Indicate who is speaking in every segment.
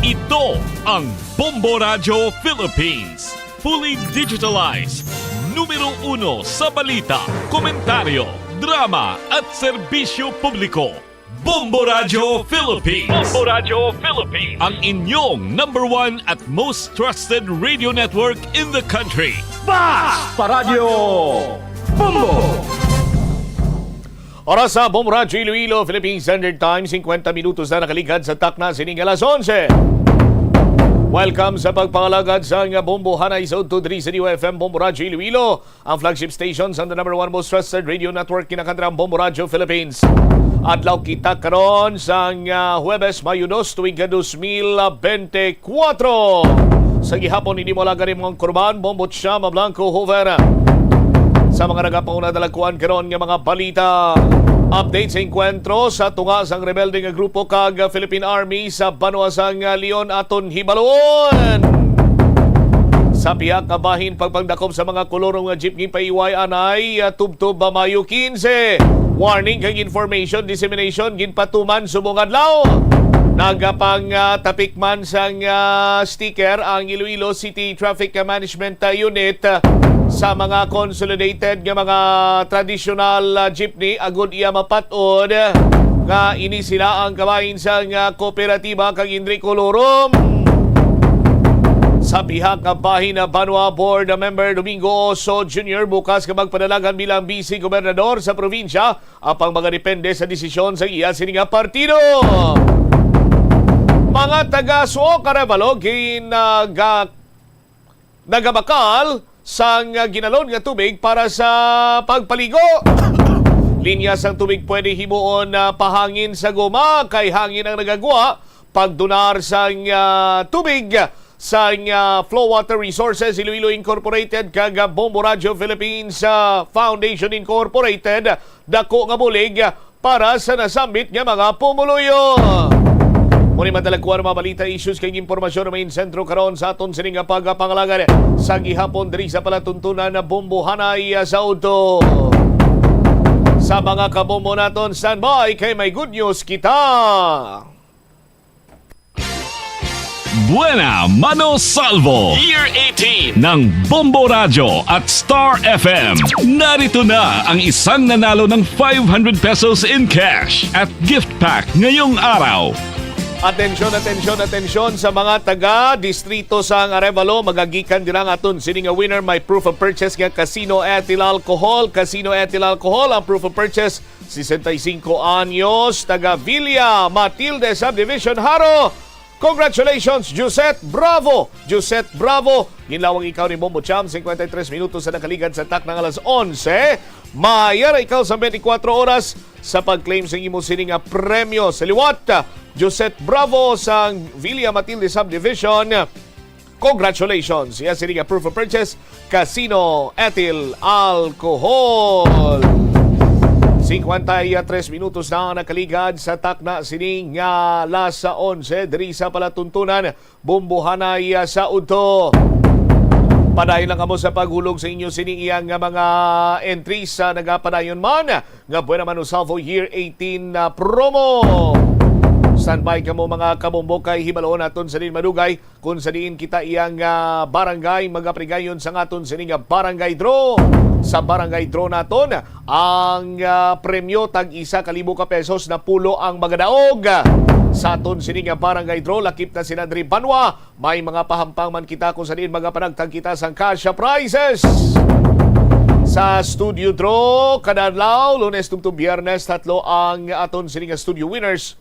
Speaker 1: Ito ang Bombo Radio Philippines. Fully digitalized. Numero 1 sa balita, komentaryo, drama at serbisyo publiko. Bombo Radio Philippines. Bombo Radio Philippines. Ang inyong number 1 at most trusted radio network in the country.
Speaker 2: Basta Radio Bombo!
Speaker 3: Oras sa Bombo Radio Iloilo, Philippine Standard Time, 50 minutos na nakaligad sa takna sining alas 11. Welcome sa pagpangalagad sa Bombo Hanay sa Udtudri sa FM Bombo Radio Iloilo, ang flagship station sa the number 1 most trusted radio network kinakandrang Bombo Radio Philippines. Adlaw kita karon sa Huwebes, Mayo 2, tuwing 2024. Sa gihapon, hindi mo lang ganin mga kurban, Bombo Chama Blanco Hover. Sa mga nagapauna dalagkuan karon nga mga balita, update sa enkwentro sa tunga sang rebelde nga grupo kag Philippine Army sa Banwa sang Leon aton hibalon. Sa piyak nga bahin pagpangdakop sa mga kolorong nga jeepney paiway anay tubtob ba Mayo 15. Warning kag information dissemination ginpatuman subong adlaw. Nagapang tapikman sang sticker ang Iloilo City Traffic Management Unit sa mga consolidated nga mga traditional jeepney agud iya mapatod nga ini sila ang kabahin sang kooperatiba kag Indri Colorum. Sa bihak nga bahin na Banwa Board Member Domingo Oso Jr. bukas ka magpadalagan bilang vice gobernador sa probinsya apang mga depende sa desisyon sa iya sininga partido. Mga taga-Suo Carevalo nagabakal sang ginalon nga tubig para sa pagpaligo. Linya sang tubig pwede himuon na pahangin sa guma kay hangin ang nagagwa pagdunar sang tubig sa Flow Water Resources Iloilo Incorporated kag Bombo Radio Philippines Foundation Incorporated dako nga bulig para sa nasambit nga mga pumuluyo. Muni madalagkuan mga balita, issues kay impormasyon na may sentro karon sa aton sining pagpangalagan sa gihapon diri sa palatuntunan na Bombo Hanay sa Udto. Sa mga kabombo naton, standby kay may good news kita.
Speaker 1: Buena Mano Salvo Year 18 ng Bombo Radio at Star FM. Narito na ang isang nanalo ng 500 pesos in cash at gift pack ngayong araw.
Speaker 3: Atensyon sa mga taga-distrito sa Arevalo. Magagikan din ang aton sining winner may proof of purchase nga Casino Ethyl Alcohol. Casino Ethyl Alcohol, ang proof of purchase 65 anyos, taga Villa Matilde Subdivision Haro. Congratulations, Josette Bravo! Josette Bravo! Ginlawang ikaw ni Bombo Cham, 53 minutos sa nakaligad sa tak ng alas 11. Mayara ikaw sa 24 oras sa pag-claim sa imo sining premyo. Sa liwat, Josette Bravo sa Villa Matilde Subdivision. Congratulations! Yan sining proof of purchase, Casino Ethyl Alcohol. 53 minutos na nakaligad sa takna sining alas 11 diri sa palatuntunan Bombo Hanay sa Udto. Padayon lang kamo sa paghulog sa inyo sining iyang mga entries sa nagapadayon man nga Buena Mano Salvo Year 18 promo. Standby kamo mga kabombo kay hibaloon naton sa din madugay kung sa diin kita iyang barangay magaprigayon sa ngaton sining barangay draw. Sa barangay draw naton ang premyo tag 1,000 ka pesos na pulo ang magadaog. Sa aton sining barangay draw lakip na sila diri Banwa. May mga pahampang man kita kung sa diin mga panagtag kita sang cash prizes. Sa studio draw kada adlaw Lunes tungtong Biyernes tatlo ang aton sining studio winners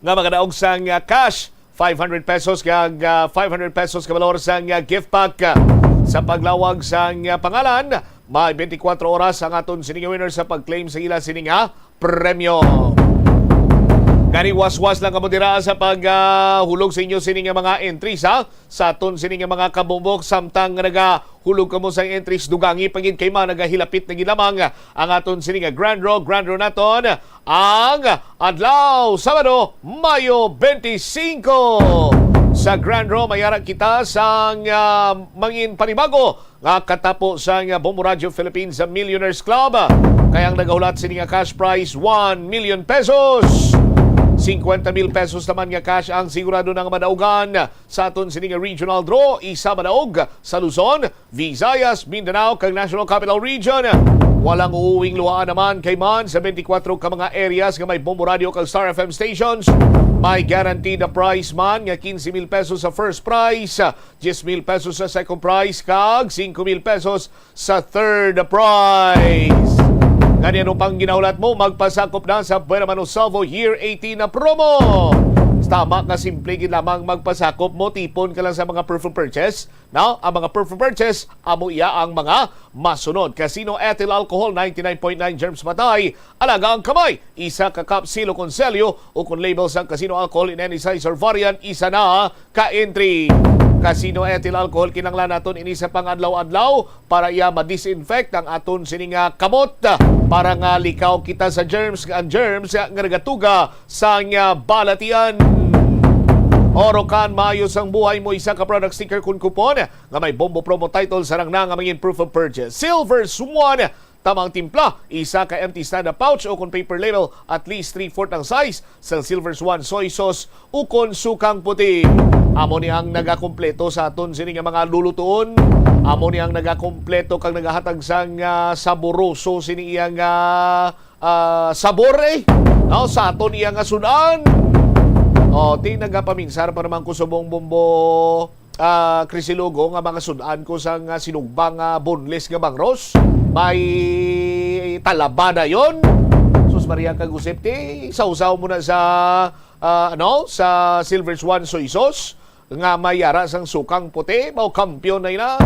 Speaker 3: nga magadaog sang cash 500 pesos kag 500 pesos ka valor sang gift pack. Sa paglawag sang pangalan, may 24 oras ang aton sining winner sa pag-claim sa ila sining premyo. Gani was-was lang kamo dira sa paghulog sa inyo sining mga entries sa aton sining mga kabombok samtang nagahulog kamo sa entries dugangi pagid kay man nagahilapit na gilamang ang aton sining grand draw naton ang adlaw Sabado Mayo 25. Sa grand draw mayara kita sang mangin panibago nga katapo sa Bombo Radio Philippines Millionaires Club kayang nagahulat sining cash prize 1 million pesos. 50,000 pesos naman nga cash ang sigurado ng madaugan sa aton sining regional draw. Isa madaog sa Luzon, Visayas, Mindanao kag National Capital Region. Walang uuwing luhaan naman kay man sa 24 ka mga areas nga may Bombo Radio kag Star FM stations. May guaranteed na prize man nga 15,000 pesos sa first prize, 10,000 pesos sa second prize kag 5,000 pesos sa third prize. Ganyan pang ginaulat mo, magpasakop na sa Buena Mano Salvo Year 18 na promo. Tama nga simple gid lamang magpasakop mo, tipon ka lang sa mga proof of purchase. Now, ang mga proof of purchase, amo iya ang mga masunod. Casino Ethyl Alcohol, 99.9 germs matay. Alaga ang kamay. Isa ka cup silo konselyo o kung labels ang Casino Alcohol in any size or variant, isa na ka-entry. Casino Ethyl Alcohol, kinanglan naton inisa pang adlaw-adlaw para iya ma-disinfect ang aton sininga kamot para nga likaw kita sa germs nga nagatuga sa nga balatian. Orokan, maayos ang buhay mo, isa ka product sticker kun kupon nga may Bombo promo title sarang na nga maging proof of purchase. Silver Swan, tamang timpla, isa ka empty stand-up pouch o kung paper label at least 3/4 ang size sa Silver Swan soy sauce o kung sukang puti. Amo ni ang nagakompleto sa aton sini nga mga lulutuon. Amo ni ang nagakompleto kag nagahatag sang saboroso sini iyang sabor sa aton iyang sudan. Ting nagapaminsar pa naman ko sa buong Bombo Krisilugo nga mga sudan ko sa sinugbang boneless nga bangros. May talabada yon. Sus Maria kagusip sausaw mo na sa sa Silver Swan soy sauce nga may yara sang sukang puti, mao kampiyon na ina.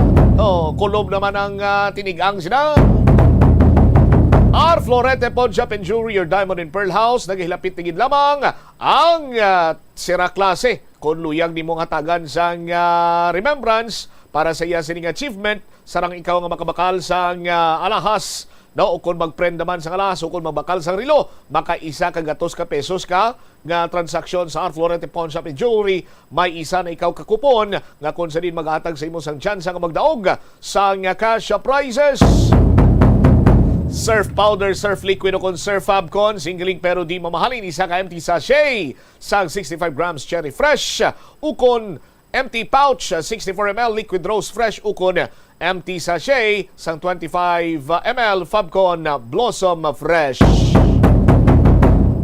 Speaker 3: Kulob naman ang tinigang sila. Our Florete Pawn Shop and Jewelry, your Diamond and Pearl House, naghilapit tingin lamang ang sira klase kung luyang ni mong hatagan sang remembrance para sa iya sining achievement, sarang ikaw nga makabakal sang alahas, o kung mag-prend naman sang alahas, o kung magbakal sang rilo, makaisa ka gatos ka pesos ka nga transaksyon sa Our Florete Pawn Shop and Jewelry, may isa na ikaw kakupon nga kung sa din mag-atag sa imo sang chance nga magdaog sang cash prizes. Surf powder, surf liquid o kung surf fabcon, singling pero di mamahalin, isa ka empty sachet sang 65 grams cherry fresh ukon empty pouch 64 ml liquid rose fresh ukon empty sachet sang 25 ml fabcon blossom fresh.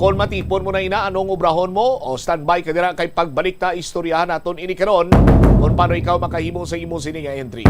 Speaker 3: Kung matipon mo na ina anong obrahon mo o standby ka dira kay pagbalik ta istoryahan naton ini karon kung paano ikaw makahimo sa imo sini nga entry.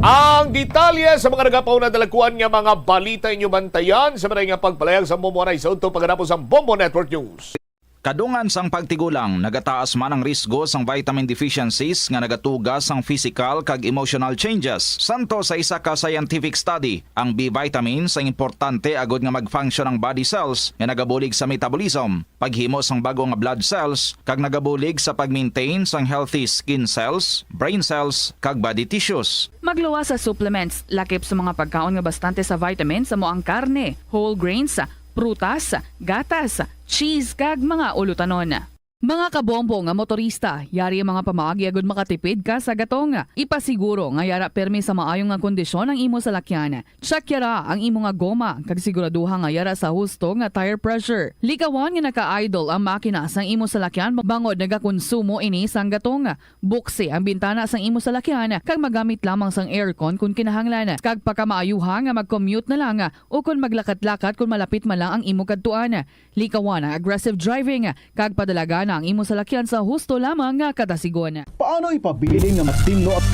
Speaker 3: Ang detalye sa mga nagapaw na dalakuan nga mga balita inyo bantayan sa mga nga pagpalayag sa Bombo Anay sa unto pagkatapos ang Bombo Network News.
Speaker 4: Kadungan sang pagtigulang, nagataas man ang risgo sang vitamin deficiencies nga nagatugas sang physical kag emotional changes. Santo sa isa ka scientific study, ang B vitamins ang importante agod nga mag-function ang body cells nga nagabulig sa metabolism, paghimo sang bago nga blood cells kag nagabulig sa pag-maintain sang healthy skin cells, brain cells kag body tissues.
Speaker 5: Magluwa sa supplements, lakip sa mga pagkaon nga bastante sa vitamins sa moang karne, whole grains, prutas, gatas, cheese kag mga ulutanon. Mga kabombo nga motorista, yari ang mga pamaagi agud makatipid ka sa gatong. Ipasiguro nga yara permi sa maayong nga kondisyon ang imo salakyan. Check yara ang imo nga goma kag siguraduha nga yara sa husto nga tire pressure. Likawan nga naka-idle ang makina sang imo salakyan bangod nagakonsumo ini sang gatong. Buksi ang bintana sang imo salakyan kag magamit lamang sang aircon kung kinahanglan. Kag pakamaayuha nga mag-commute na lang o kung maglakat-lakat kung malapit man lang ang imo kadtuan. Likawan ang aggressive driving kag padalaga na ang imo salakyan sa husto lamang nga kadasigon.
Speaker 2: Paano ipabilin nga matino at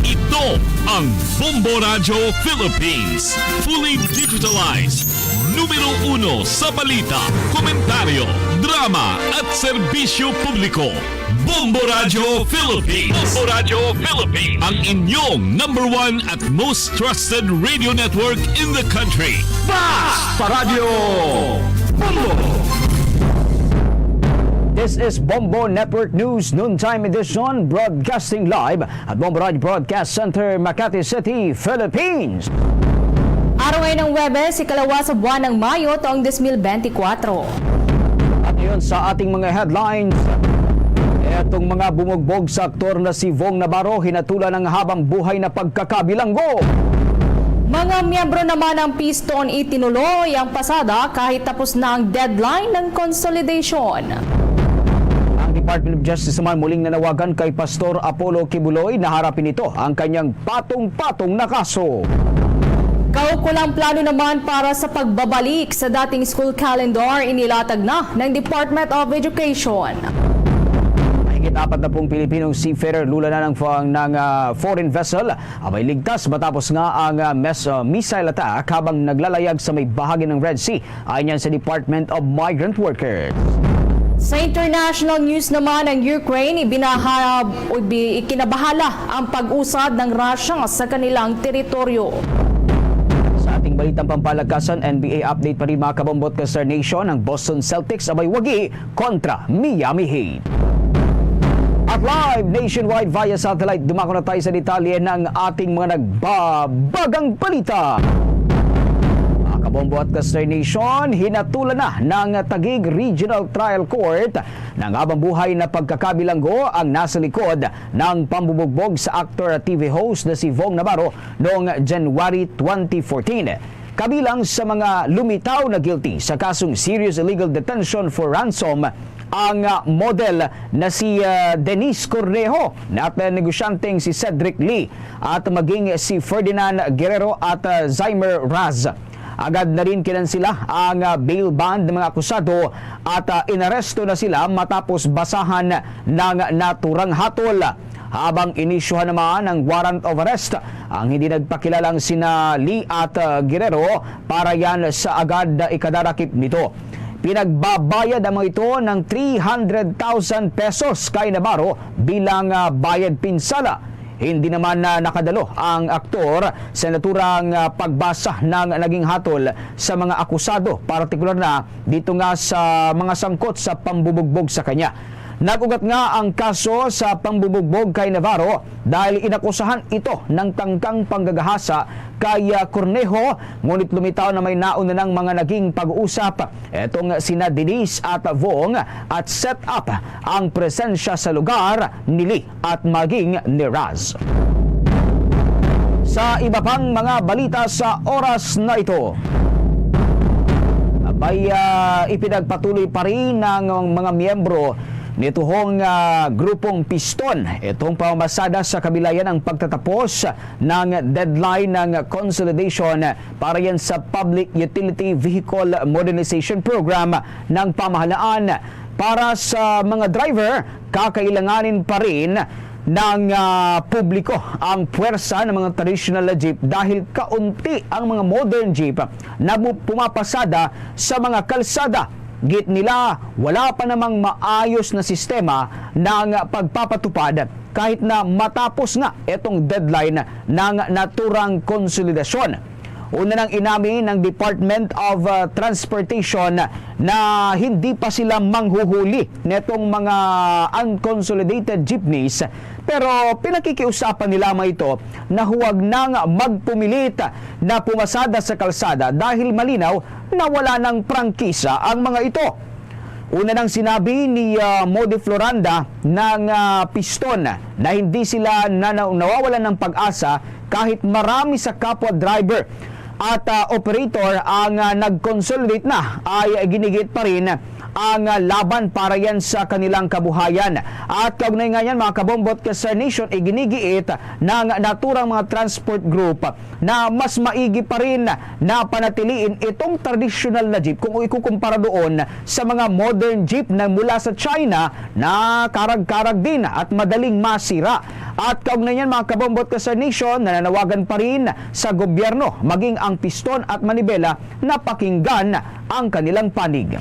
Speaker 1: Ito ang Bombo Radio Philippines. Fully digitalized. Numero 1 sa balita, komentaryo, drama at serbisyo publiko. Bombo Radio Philippines. Bombo Radio Philippines. Ang inyong number 1 at most trusted radio network in the country.
Speaker 2: sa radyo Bombo! This is Bombo Network News Noontime Edition, broadcasting live at Bombo Radio Broadcast Center, Makati City, Philippines.
Speaker 6: Araw ngayon ng Webes, ikalawa sa buwan ng Mayo taong 2024.
Speaker 2: At ngayon sa ating mga headlines, etong mga bumugbog sa aktor na si Vong Navarro hinatulan ng habang buhay na pagkakabilanggo.
Speaker 6: Mga miyembro naman ng Piston itinuloy ang pasada kahit tapos na ang deadline ng consolidation.
Speaker 2: Ang Department of Justice naman muling nanawagan kay Pastor Apollo Kibuloy na harapin ito ang kanyang patong-patong na kaso.
Speaker 6: Kaukulang plano naman para sa pagbabalik sa dating school calendar inilatag na ng Department of Education.
Speaker 2: Mahigit 40 Pilipinong seafarer lula na ng foreign vessel abay ligtas matapos nga ang missile attack habang naglalayag sa may bahagi ng Red Sea ayon sa Department of Migrant Workers.
Speaker 6: Sa international news naman, ang Ukraine ikinabahala ang pag-usad ng Russia sa kanilang teritoryo.
Speaker 2: Sa ating balitang pampalakasan, NBA update pa rin mga kabombot ka Star Nation, ang Boston Celtics abay wagi kontra Miami Heat. At live nationwide via satellite, dumako na tayo sa detalye ng ating mga nagbabagang balita. Mga kabombo at Star Nation, hinatulan na ng Taguig Regional Trial Court ng habang buhay na pagkakabilanggo ang nasa likod ng pambubugbog sa actor at TV host na si Vong Navarro noong January 2014. Kabilang sa mga lumitaw na guilty sa kasong serious illegal detention for ransom ang model na si Denise Cornejo at negosyanteng si Cedric Lee at maging si Ferdinand Guerrero at Zymer Raz. Agad na rin kinansila ang bail bond ng mga akusado at inaresto na sila matapos basahan ng naturang hatol. Habang inisyuhan naman ng warrant of arrest ang hindi nagpakilalang sina Lee at Guerrero para yan sa agad na ikadarakip nito. Pinagbabayad ang mga ito ng 300,000 pesos kay Navarro bilang bayad pinsala. Hindi naman nakadalo ang aktor sa naturang pagbasa ng naging hatol sa mga akusado, partikular na dito nga sa mga sangkot sa pambubugbog sa kanya. Nagugat nga ang kaso sa pambubugbog kay Navarro dahil inakusahan ito ng tangkang panggagahasa kay Cornejo, ngunit lumitaw na may nauna ng mga naging pag-uusap etong sina Denise at Vong at set up ang presensya sa lugar ni Lee at maging ni Raz. Sa iba pang mga balita sa oras na ito, abay ipinagpatuloy pa rin ng mga miyembro nitoong grupong Piston itong pamamasada sa kabilayan ng pagtatapos ng deadline ng consolidation para yan sa Public Utility Vehicle Modernization Program ng pamahalaan. Para sa mga driver, kakailanganin pa rin ng publiko ang puwersa ng mga traditional na jeep dahil kaunti ang mga modern jeep na pumapasada sa mga kalsada. Git nila, wala pa namang maayos na sistema ng pagpapatupad kahit na matapos nga itong deadline ng naturang konsolidasyon. Una nang inamin ng Department of Transportation na hindi pa sila manghuhuli netong mga unconsolidated jeepneys, pero pinakikiusapan nila ito na huwag nang magpumilit na pumasada sa kalsada dahil malinaw na wala ng prangkisa ang mga ito. Una nang sinabi ni Modi Floranda ng Piston na hindi sila nawawalan ng pag-asa kahit marami sa kapwa driver at operator ang nag-consolidate na ay ginigit pa rin ang laban para yan sa kanilang kabuhayan. At kaugnay nga yan mga kabombot ka sa nation, iginigiit ng naturang mga transport group na mas maigi pa rin na panatiliin itong traditional na jeep kung ikukumpara doon sa mga modern jeep na mula sa China na karag-karag din at madaling masira. At kaugnay yan mga kabombot ka sa nation, nananawagan pa rin sa gobyerno maging ang Piston at Manibela na pakinggan ang kanilang panig.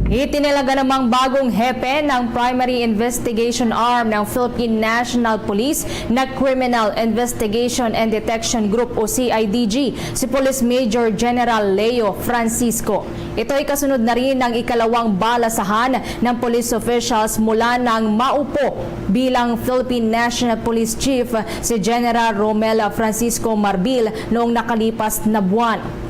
Speaker 6: Itinilaga namang bagong hepe ng Primary Investigation Arm ng Philippine National Police na Criminal Investigation and Detection Group o CIDG, si Police Major General Leo Francisco. Ito ay kasunod na rin ng ikalawang balasahan ng police officials mula nang maupo bilang Philippine National Police Chief si General Romel Francisco Marbil noong nakalipas na buwan.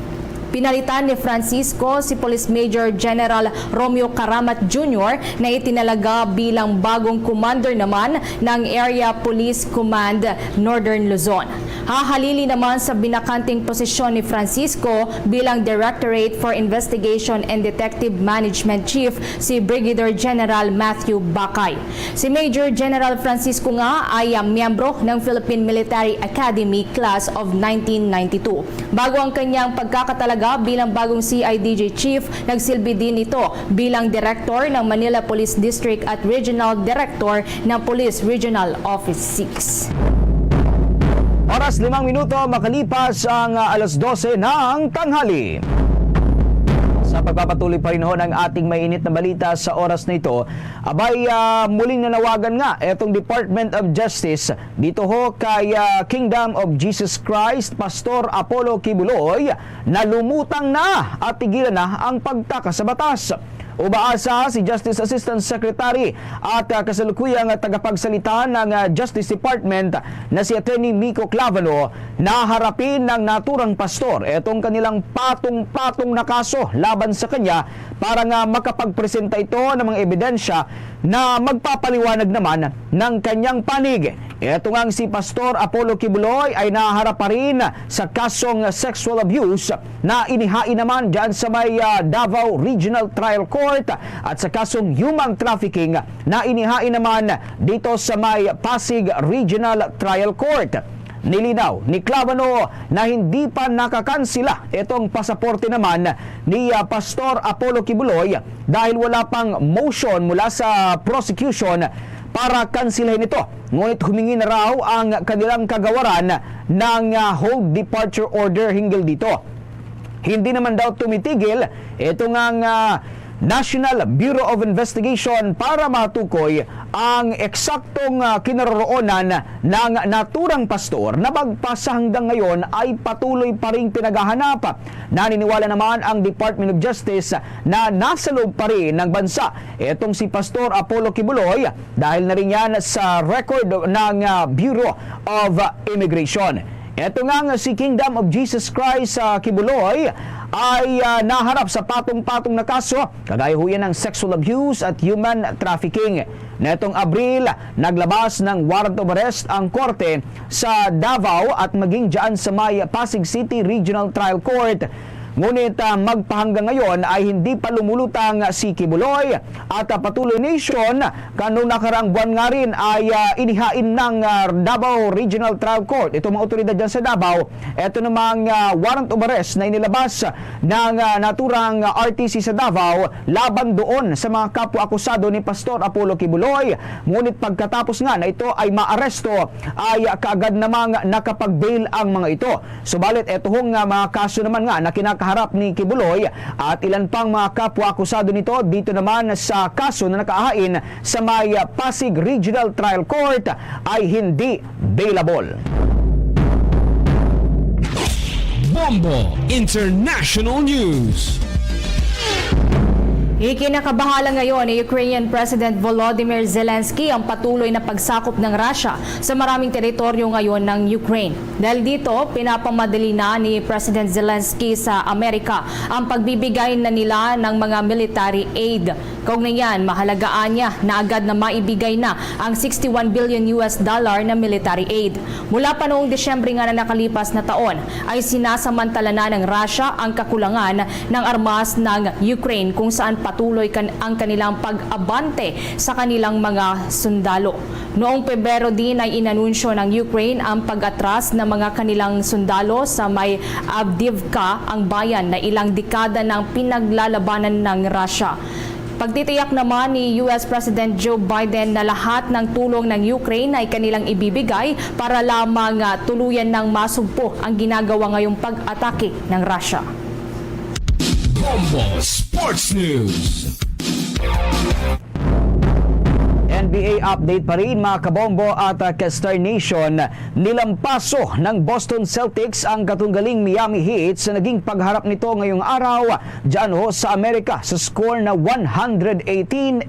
Speaker 6: Pinalitan ni Francisco si Police Major General Romeo Karamat Jr. na itinalaga bilang bagong commander naman ng Area Police Command Northern Luzon. Hahalili naman sa binakanting posisyon ni Francisco bilang Directorate for Investigation and Detective Management Chief si Brigadier General Matthew Bakay. Si Major General Francisco nga ay miyembro ng Philippine Military Academy Class of 1992. Bago ang kanyang pagkakatalaga bilang bagong CIDG Chief, nagsilbi din ito bilang Director ng Manila Police District at Regional Director ng Police Regional Office 6.
Speaker 2: Oras 5 minuto makalipas ang alas 12 ng tanghali. Sa pagpapatuloy pa rin ho ng ating mainit na balita sa oras na ito, abay muling nanawagan nga itong Department of Justice dito ho kay Kingdom of Jesus Christ Pastor Apollo Kibuloy na lumutang na at tigilan na ang pagtakas sa batas. Umaasa si Justice Assistant Secretary at kasalukuyang tagapagsalita ng Justice Department na si Attorney Miko Clavano na harapin ng naturang pastor itong kanilang patong-patong na kaso laban sa kanya para nga makapagpresenta ito ng mga ebidensya na magpapaliwanag naman ng kanyang panig. Ito ngang si Pastor Apollo Kibuloy ay naharap pa rin sa kasong sexual abuse na inihain naman dyan sa may Davao Regional Trial Court at sa kasong human trafficking na inihain naman dito sa may Pasig Regional Trial Court. Nilinaw ni Clavano na hindi pa nakakansila itong pasaporte naman ni Pastor Apollo Kibuloy dahil wala pang motion mula sa prosecution para kansilahin ito. Ngunit humingi na raw ang kanilang kagawaran ng hold departure order hinggil dito. Hindi naman daw tumitigil itong ang National Bureau of Investigation para matukoy ang eksaktong kinaroroonan ng naturang pastor na magpasa hanggang ngayon ay patuloy pa rin pinaghahanap. Naniniwala naman ang Department of Justice na nasa loob pa rin ng bansa itong si Pastor Apollo Kibuloy dahil na rin yan sa record ng Bureau of Immigration. Ito nga si Kingdom of Jesus Christ Kibuloy ay naharap sa patong-patong na kaso, kagaya ho yan ng sexual abuse at human trafficking. Netong Abril, naglabas ng warrant of arrest ang korte sa Davao at maging dyan sa may Pasig City Regional Trial Court. Ngunit magpahanggang ngayon ay hindi pa lumulutang si Kibuloy at patuloy nation kanong nakarang buwan nga rin ay inihain ng Davao Regional Trial Court. Ito mga otoridad dyan sa Davao. Ito namang warrant of arrest na inilabas ng naturang RTC sa Davao laban doon sa mga kapwa-akusado ni Pastor Apollo Kibuloy. Ngunit pagkatapos nga na ito ay maaresto ay kaagad namang nakapag-bail ang mga ito. Subalit ito hong mga kaso naman nga na kinakaharap ni Kibuloy at ilan pang mga kapwa-akusado nito dito naman sa kaso na nakahain sa may Pasig Regional Trial Court ay hindi bailable.
Speaker 7: Bombo International News.
Speaker 6: Ikinakabahala ngayon ni Ukrainian President Volodymyr Zelensky ang patuloy na pagsakop ng Russia sa maraming teritoryo ngayon ng Ukraine. Dahil dito, pinapamadali na ni President Zelensky sa Amerika ang pagbibigay na nila ng mga military aid. Kaugnay yan, mahalagaan niya na agad na maibigay na ang $61 billion na military aid. Mula pa noong Desyembre nga na nakalipas na taon, ay sinasamantala na ng Russia ang kakulangan ng armas ng Ukraine kung saan patuloy ang kanilang pag-abante sa kanilang mga sundalo. Noong Pebrero din ay inanunsyo ng Ukraine ang pag-atras ng mga kanilang sundalo sa may Avdiivka, ang bayan na ilang dekada ng pinaglalabanan ng Russia. Pagtitiyak naman ni US President Joe Biden na lahat ng tulong ng Ukraine ay kanilang ibibigay para lamang tuluyan ng masugpo ang ginagawa ngayong pag-atake ng Russia.
Speaker 7: Bombo Sports News.
Speaker 2: NBA update pa rin mga kabombo at ka-Star Nation. Nilampaso ng Boston Celtics ang katunggaling Miami Heat sa naging pagharap nito ngayong araw dyan ho sa Amerika sa score na 118-84.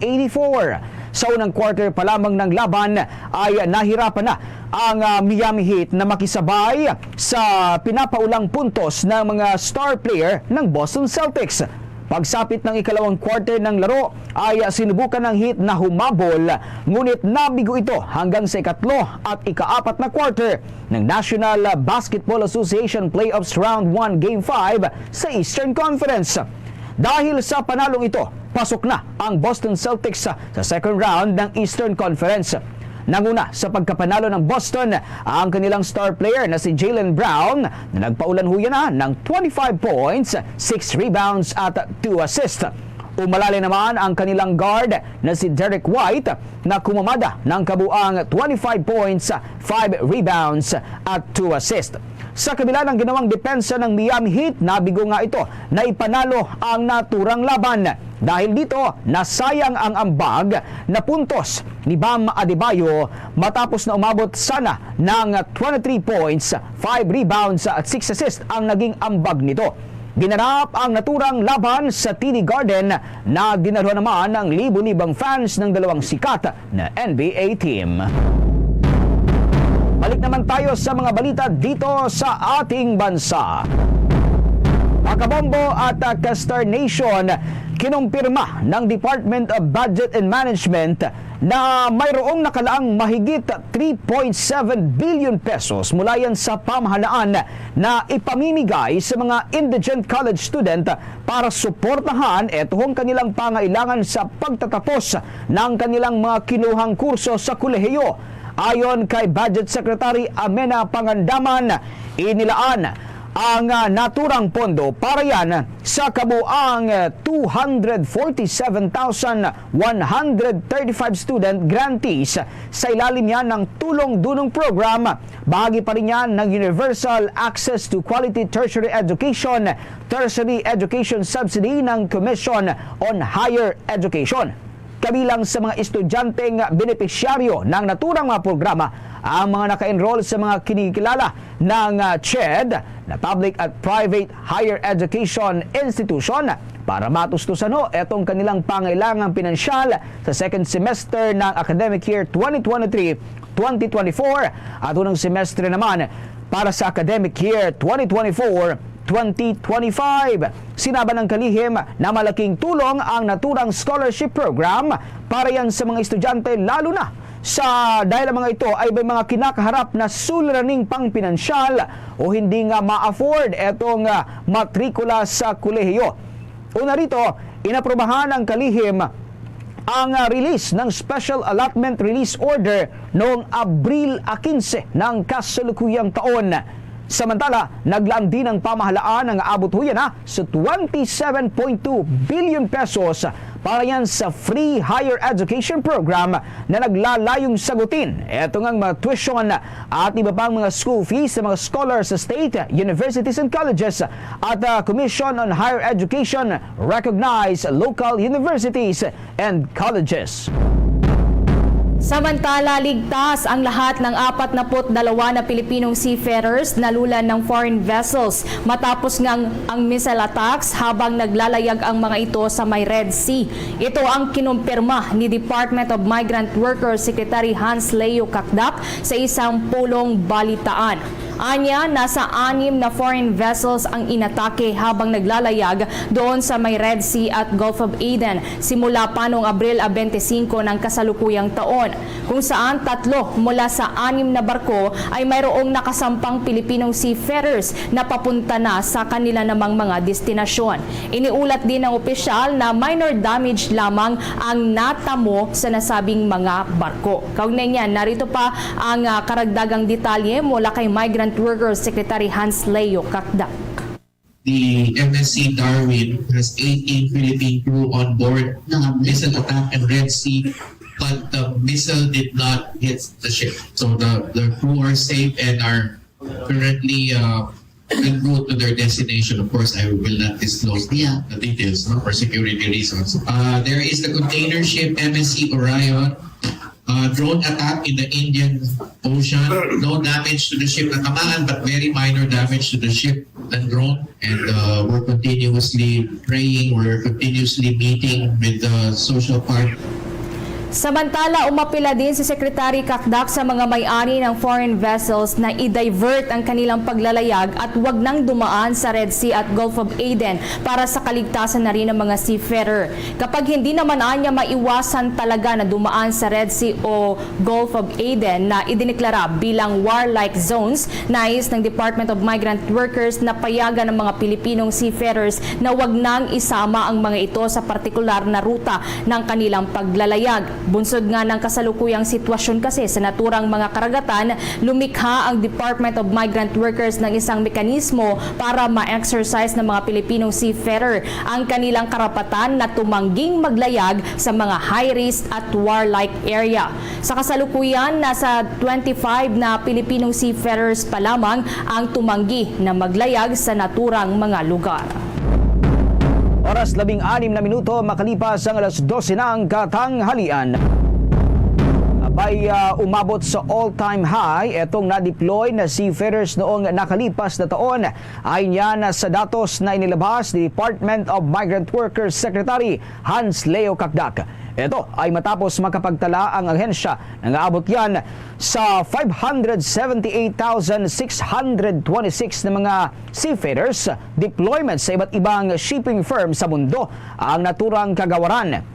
Speaker 2: Sa unang quarter pa lamang ng laban ay nahirapan na ang Miami Heat na makisabay sa pinapaulang puntos ng mga star player ng Boston Celtics. Pagsapit ng ikalawang quarter ng laro ay sinubukan ng Heat na humabol, ngunit nabigo ito hanggang sa ikatlo at ikaapat na quarter ng National Basketball Association Playoffs Round 1 Game 5 sa Eastern Conference. Dahil sa panalong ito, pasok na ang Boston Celtics sa second round ng Eastern Conference. Nanguna sa pagkapanalo ng Boston ang kanilang star player na si Jaylen Brown na nagpaulan huya na ng 25 points, 6 rebounds at 2 assists. Umalali naman ang kanilang guard na si Derek White na kumamada ng kabuang 25 points, 5 rebounds at 2 assists. Sa kabila ng ginawang depensa ng Miami Heat, nabigo nga ito na ipanalo ang naturang laban. Dahil dito, nasayang ang ambag na puntos ni Bam Adebayo matapos na umabot sana ng 23 points, 5 rebounds at 6 assists ang naging ambag nito. Ginanap ang naturang laban sa TD Garden na dinaluhan naman ng libu-libang fans ng dalawang sikat na NBA team. Balik naman tayo sa mga balita dito sa ating bansa. Makabombo at Kastar Nation, kinumpirma ng Department of Budget and Management na mayroong nakalaang mahigit 3.7 billion pesos mula yan sa pamahalaan na ipamimigay sa mga indigent college student para suportahan itong kanilang pangailangan sa pagtatapos ng kanilang mga kinuhang kurso sa kolehiyo. Ayon kay Budget Secretary Amena Pangandaman, inilaan ang naturang pondo para yan sa kabuang 247,135 student grantees sa ilalim yan ng tulong-dunong program. Bahagi pa rin yan ng Universal Access to Quality Tertiary Education Subsidy ng Commission on Higher Education. Kabilang sa mga estudyanteng benepisyaryo ng naturang mga programa ang mga naka-enroll sa mga kinikilala ng CHED na Public at Private Higher Education Institution para matustusan itong kanilang pangailangang pinansyal sa second semester ng academic year 2023-2024 at unang semestre naman para sa academic year 2024-2025. Sinabi ng kalihim na malaking tulong ang naturang scholarship program para yan sa mga estudyante, lalo na dahil ang mga ito ay may mga kinakaharap na suliraning pangpinansyal o hindi nga ma-afford itong matrikula sa kolehiyo. Una rito, inaprobahan ng kalihim ang release ng Special Allotment Release Order noong Abril 15 ng kasalukuyang taon. Samantala, naglaan din ang pamahalaan ng aabot huya na sa 27.2 billion pesos para yan sa free higher education program na naglalayong sagutin eto ngang mga tuition at iba pang mga school fees sa mga scholars sa state, universities and colleges at Commission on Higher Education recognized local universities and colleges.
Speaker 6: Samantala, ligtas ang lahat ng 42 na Pilipinong seafarers na lulan ng foreign vessels matapos ngang ang missile attacks habang naglalayag ang mga ito sa may Red Sea. Ito ang kinumpirma ni Department of Migrant Workers Secretary Hans Leo Kakdak sa isang pulong balitaan. Anya, nasa 6 na foreign vessels ang inatake habang naglalayag doon sa may Red Sea at Gulf of Aden simula pa noong Abril 25 ng kasalukuyang taon, kung saan 3 mula sa 6 na barko ay mayroong nakasampang Pilipinong seafarers na papunta na sa kanila namang mga destinasyon. Iniulat din ng opisyal na minor damage lamang ang natamo sa nasabing mga barko. Kaugnay niyan, narito pa ang karagdagang detalye mula kay Migrant Workers Secretary Hans Leo Kakdak.
Speaker 8: The MSC Darwin has 18 Philippine crew on board missile attack in Red Sea, but the missile did not hit the ship. So the crew are safe and are currently en route to their destination. Of course, I will not disclose the details for security reasons. There is the container ship MSC Orion. Drone attack in the Indian Ocean. No damage to the ship na tamaan, but very minor damage to the ship and drone. And we're continuously praying, we're continuously meeting with the social part.
Speaker 6: Samantala, umapila din si Secretary Kakdak sa mga may-ari ng foreign vessels na i-divert ang kanilang paglalayag at wag nang dumaan sa Red Sea at Gulf of Aden para sa kaligtasan na rin ng mga seafarer. Kapag hindi naman anya maiwasan talaga na dumaan sa Red Sea o Gulf of Aden na idineklara bilang warlike zones, nais ng Department of Migrant Workers na payagan ng mga Pilipinong seafarers na wag nang isama ang mga ito sa partikular na ruta ng kanilang paglalayag. Bunsod nga ng kasalukuyang sitwasyon kasi sa naturang mga karagatan, lumikha ang Department of Migrant Workers ng isang mekanismo para ma-exercise ng mga Pilipinong seafarer ang kanilang karapatan na tumangging maglayag sa mga high-risk at warlike area. Sa kasalukuyan, nasa 25 na Pilipinong seafarers pa lamang ang tumanggi na maglayag sa naturang mga lugar.
Speaker 2: Oras 16 na minuto makalipas ang alas 12 ng katanghalian. Abay umabot sa all-time high itong na-deploy na seafarers noong nakalipas na taon. Ayon yan sa datos na inilabas ni Department of Migrant Workers Secretary Hans Leo Kakdak. Ito ay matapos makapagtala ang ahensya nang aabot yan sa 578,626 na mga seafarers deployments sa iba't ibang shipping firm sa mundo ang naturang kagawaran.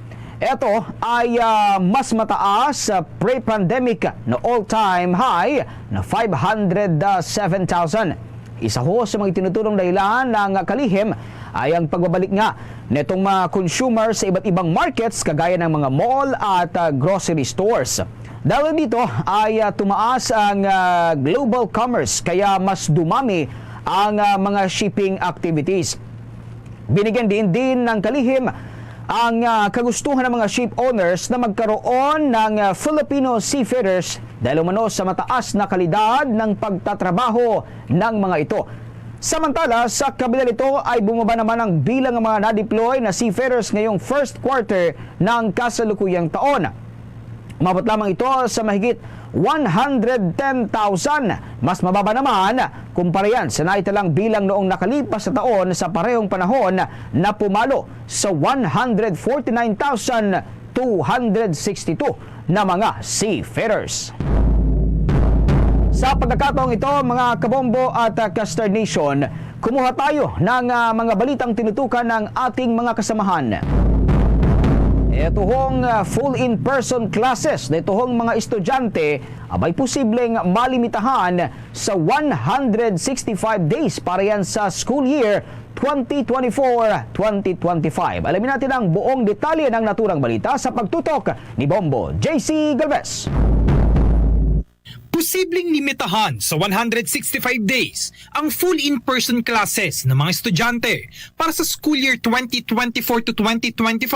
Speaker 2: Ito ay mas mataas sa pre-pandemic na all-time high na 507,000. Isa ho sa mga tinutulong dahilan ng kalihim ay ang pagbabalik nga nitong mga consumer sa iba't ibang markets kagaya ng mga mall at grocery stores. Dahil dito ay tumaas ang global commerce kaya mas dumami ang mga shipping activities. Binigyan din ng kalihim ang kagustuhan ng mga ship owners na magkaroon ng Filipino seafarers dahil umano sa mataas na kalidad ng pagtatrabaho ng mga ito. Samantala, sa kabila nito ay bumaba naman ang bilang ng mga na-deploy na seafarers ngayong first quarter ng kasalukuyang taon. Umabot lamang ito sa mahigit 110,000. Mas mababa naman kumpara yan sa naitalang bilang noong nakalipas na taon sa parehong panahon na pumalo sa 149,262 na mga seafarers. Sa pagkakataong ito, mga kabombo at Castor Nation, kumuha tayo ng mga balitang tinutukan ng ating mga kasamahan. Ito hong full in-person classes na ito hong mga estudyante abay posibleng malimitahan sa 165 days para yan sa school year 2024-2025. Alamin natin ang buong detalye ng naturang balita sa pagtutok ni Bombo JC Galvez.
Speaker 9: Posibleng limitahan sa 165 days ang full in-person classes ng mga estudyante para sa school year 2024 to 2025.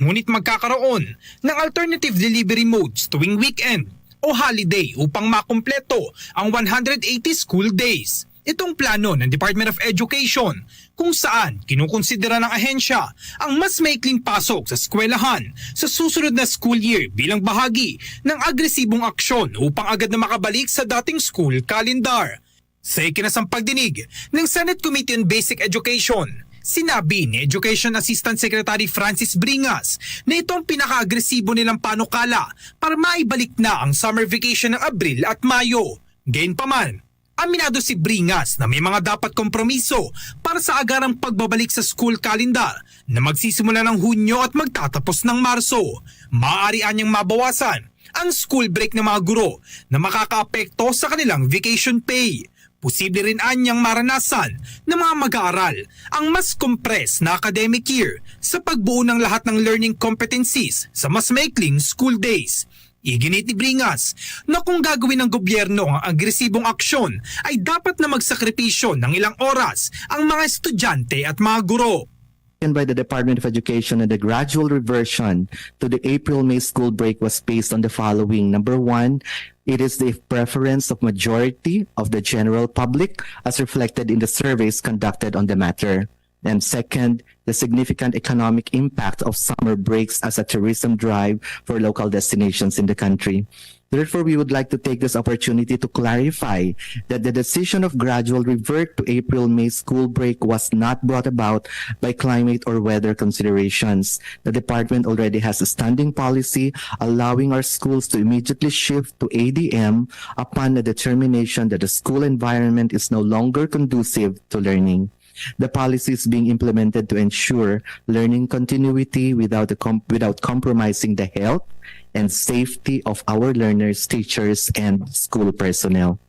Speaker 9: Ngunit magkakaroon ng alternative delivery modes tuwing weekend o holiday upang makumpleto ang 180 school days. Itong plano ng Department of Education kung saan kinukonsidera ng ahensya ang mas maikling pasok sa eskwelahan sa susunod na school year bilang bahagi ng agresibong aksyon upang agad na makabalik sa dating school calendar. Sa ikinasang pagdinig ng Senate Committee on Basic Education, sinabi ni Education Assistant Secretary Francis Bringas na itong pinaka-agresibo nilang panukala para maibalik na ang summer vacation ng Abril at Mayo. Gayunpaman, aminado si Bringas na may mga dapat kompromiso para sa agarang pagbabalik sa school calendar na magsisimula ng Hunyo at magtatapos ng Marso. Maaari anyang mabawasan ang school break ng mga guro na makakaapekto sa kanilang vacation pay. Posible rin anyang maranasan ng mga mag-aaral ang mas compressed na academic year sa pagbuo ng lahat ng learning competencies sa mas maikling school days. Iginit ni Bringas na kung gagawin ng gobyerno ang agresibong aksyon ay dapat na magsakripisyo ng ilang oras ang mga estudyante at mga guro.
Speaker 10: By the Department of Education, and the gradual reversion to the April-May school break was based on the following. Number one, it is the preference of majority of the general public as reflected in the surveys conducted on the matter. And second, the significant economic impact of summer breaks as a tourism drive for local destinations in the country. Therefore, we would like to take this opportunity to clarify that the decision of gradual revert to April-May school break was not brought about by climate or weather considerations. The department already has a standing policy allowing our schools to immediately shift to ADM upon the determination that the school environment is no longer conducive to learning. The policy is being implemented to ensure learning continuity without compromising the health and safety of our learners, teachers, and school personnel.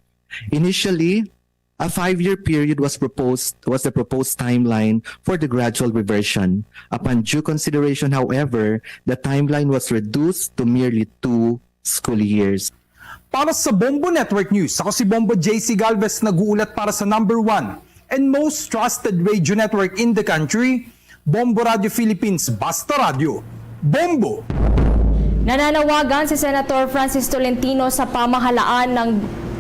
Speaker 10: Initially, a 5-year period was the proposed timeline for the gradual reversion. Upon due consideration, however, the timeline was reduced to merely 2 school years.
Speaker 9: Para sa Bombo Network News, ako si Bombo JC Galvez nag-uulat para sa number 1 and most trusted radio network in the country, Bombo Radio Philippines, Basta Radio. Bombo!
Speaker 6: Nananawagan si Senator Francis Tolentino sa pamahalaan ng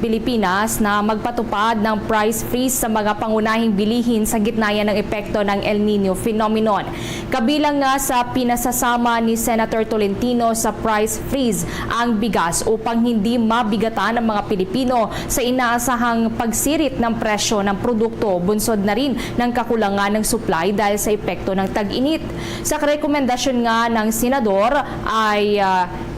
Speaker 6: Pilipinas na magpatupad ng price freeze sa mga pangunahing bilihin sa gitna yan ng epekto ng El Nino phenomenon. Kabilang nga sa pinasasama ni Senator Tolentino sa price freeze ang bigas upang hindi mabigatan ng mga Pilipino sa inaasahang pagsirit ng presyo ng produkto, bunsod na rin ng kakulangan ng supply dahil sa epekto ng tag-init. Sa rekomendasyon nga ng senador ay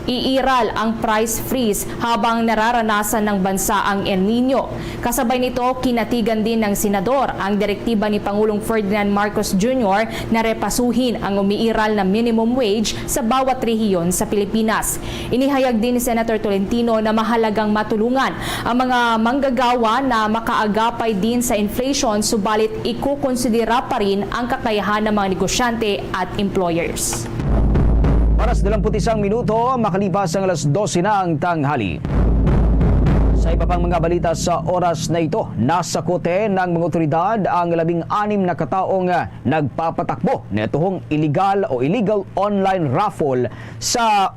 Speaker 6: iiral ang price freeze habang nararanasan ng bansa ang El Nino. Kasabay nito, kinatigan din ng senador ang direktiba ni Pangulong Ferdinand Marcos Jr. na repasuhin ang umiiral na minimum wage sa bawat rehiyon sa Pilipinas. Inihayag din ni Senator Tolentino na mahalagang matulungan ang mga manggagawa na makaagapay din sa inflation, subalit ikukonsidera pa rin ang kakayahan ng mga negosyante at employers.
Speaker 2: Oras 21 minuto, makalipas ang alas 12 na ang tanghali. Sa iba pang mga balita sa oras na ito, nasa kote ng mga otoridad ang 16 na kataong nagpapatakbo nitong illegal online raffle sa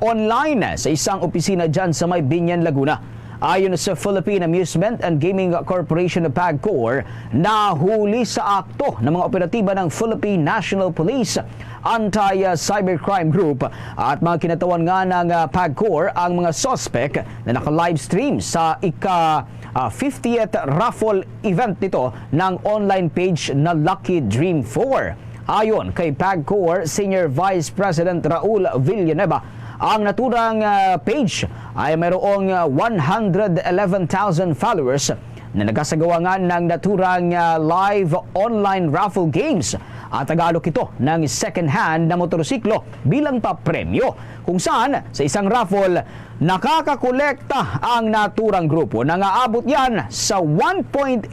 Speaker 2: isang opisina dyan sa may Binyan, Laguna. Ayon sa Philippine Amusement and Gaming Corporation of PAGCOR, nahuli sa akto ng mga operatiba ng Philippine National Police Anti-Cybercrime Group at mga kinatawan nga ng PAGCOR ang mga suspect na naka-livestream sa ika-50th raffle event nito ng online page na Lucky Dream 4. Ayon kay PAGCOR Senior Vice President Raul Villanueva, ang naturang page ay mayroong 111,000 followers na nagkasagawa nga ng naturang live online raffle games at tagalog ito ng second-hand na motorsiklo bilang papremyo, kung saan sa isang raffle nakakakolekta ang naturang grupo. Nangaabot yan sa 1.8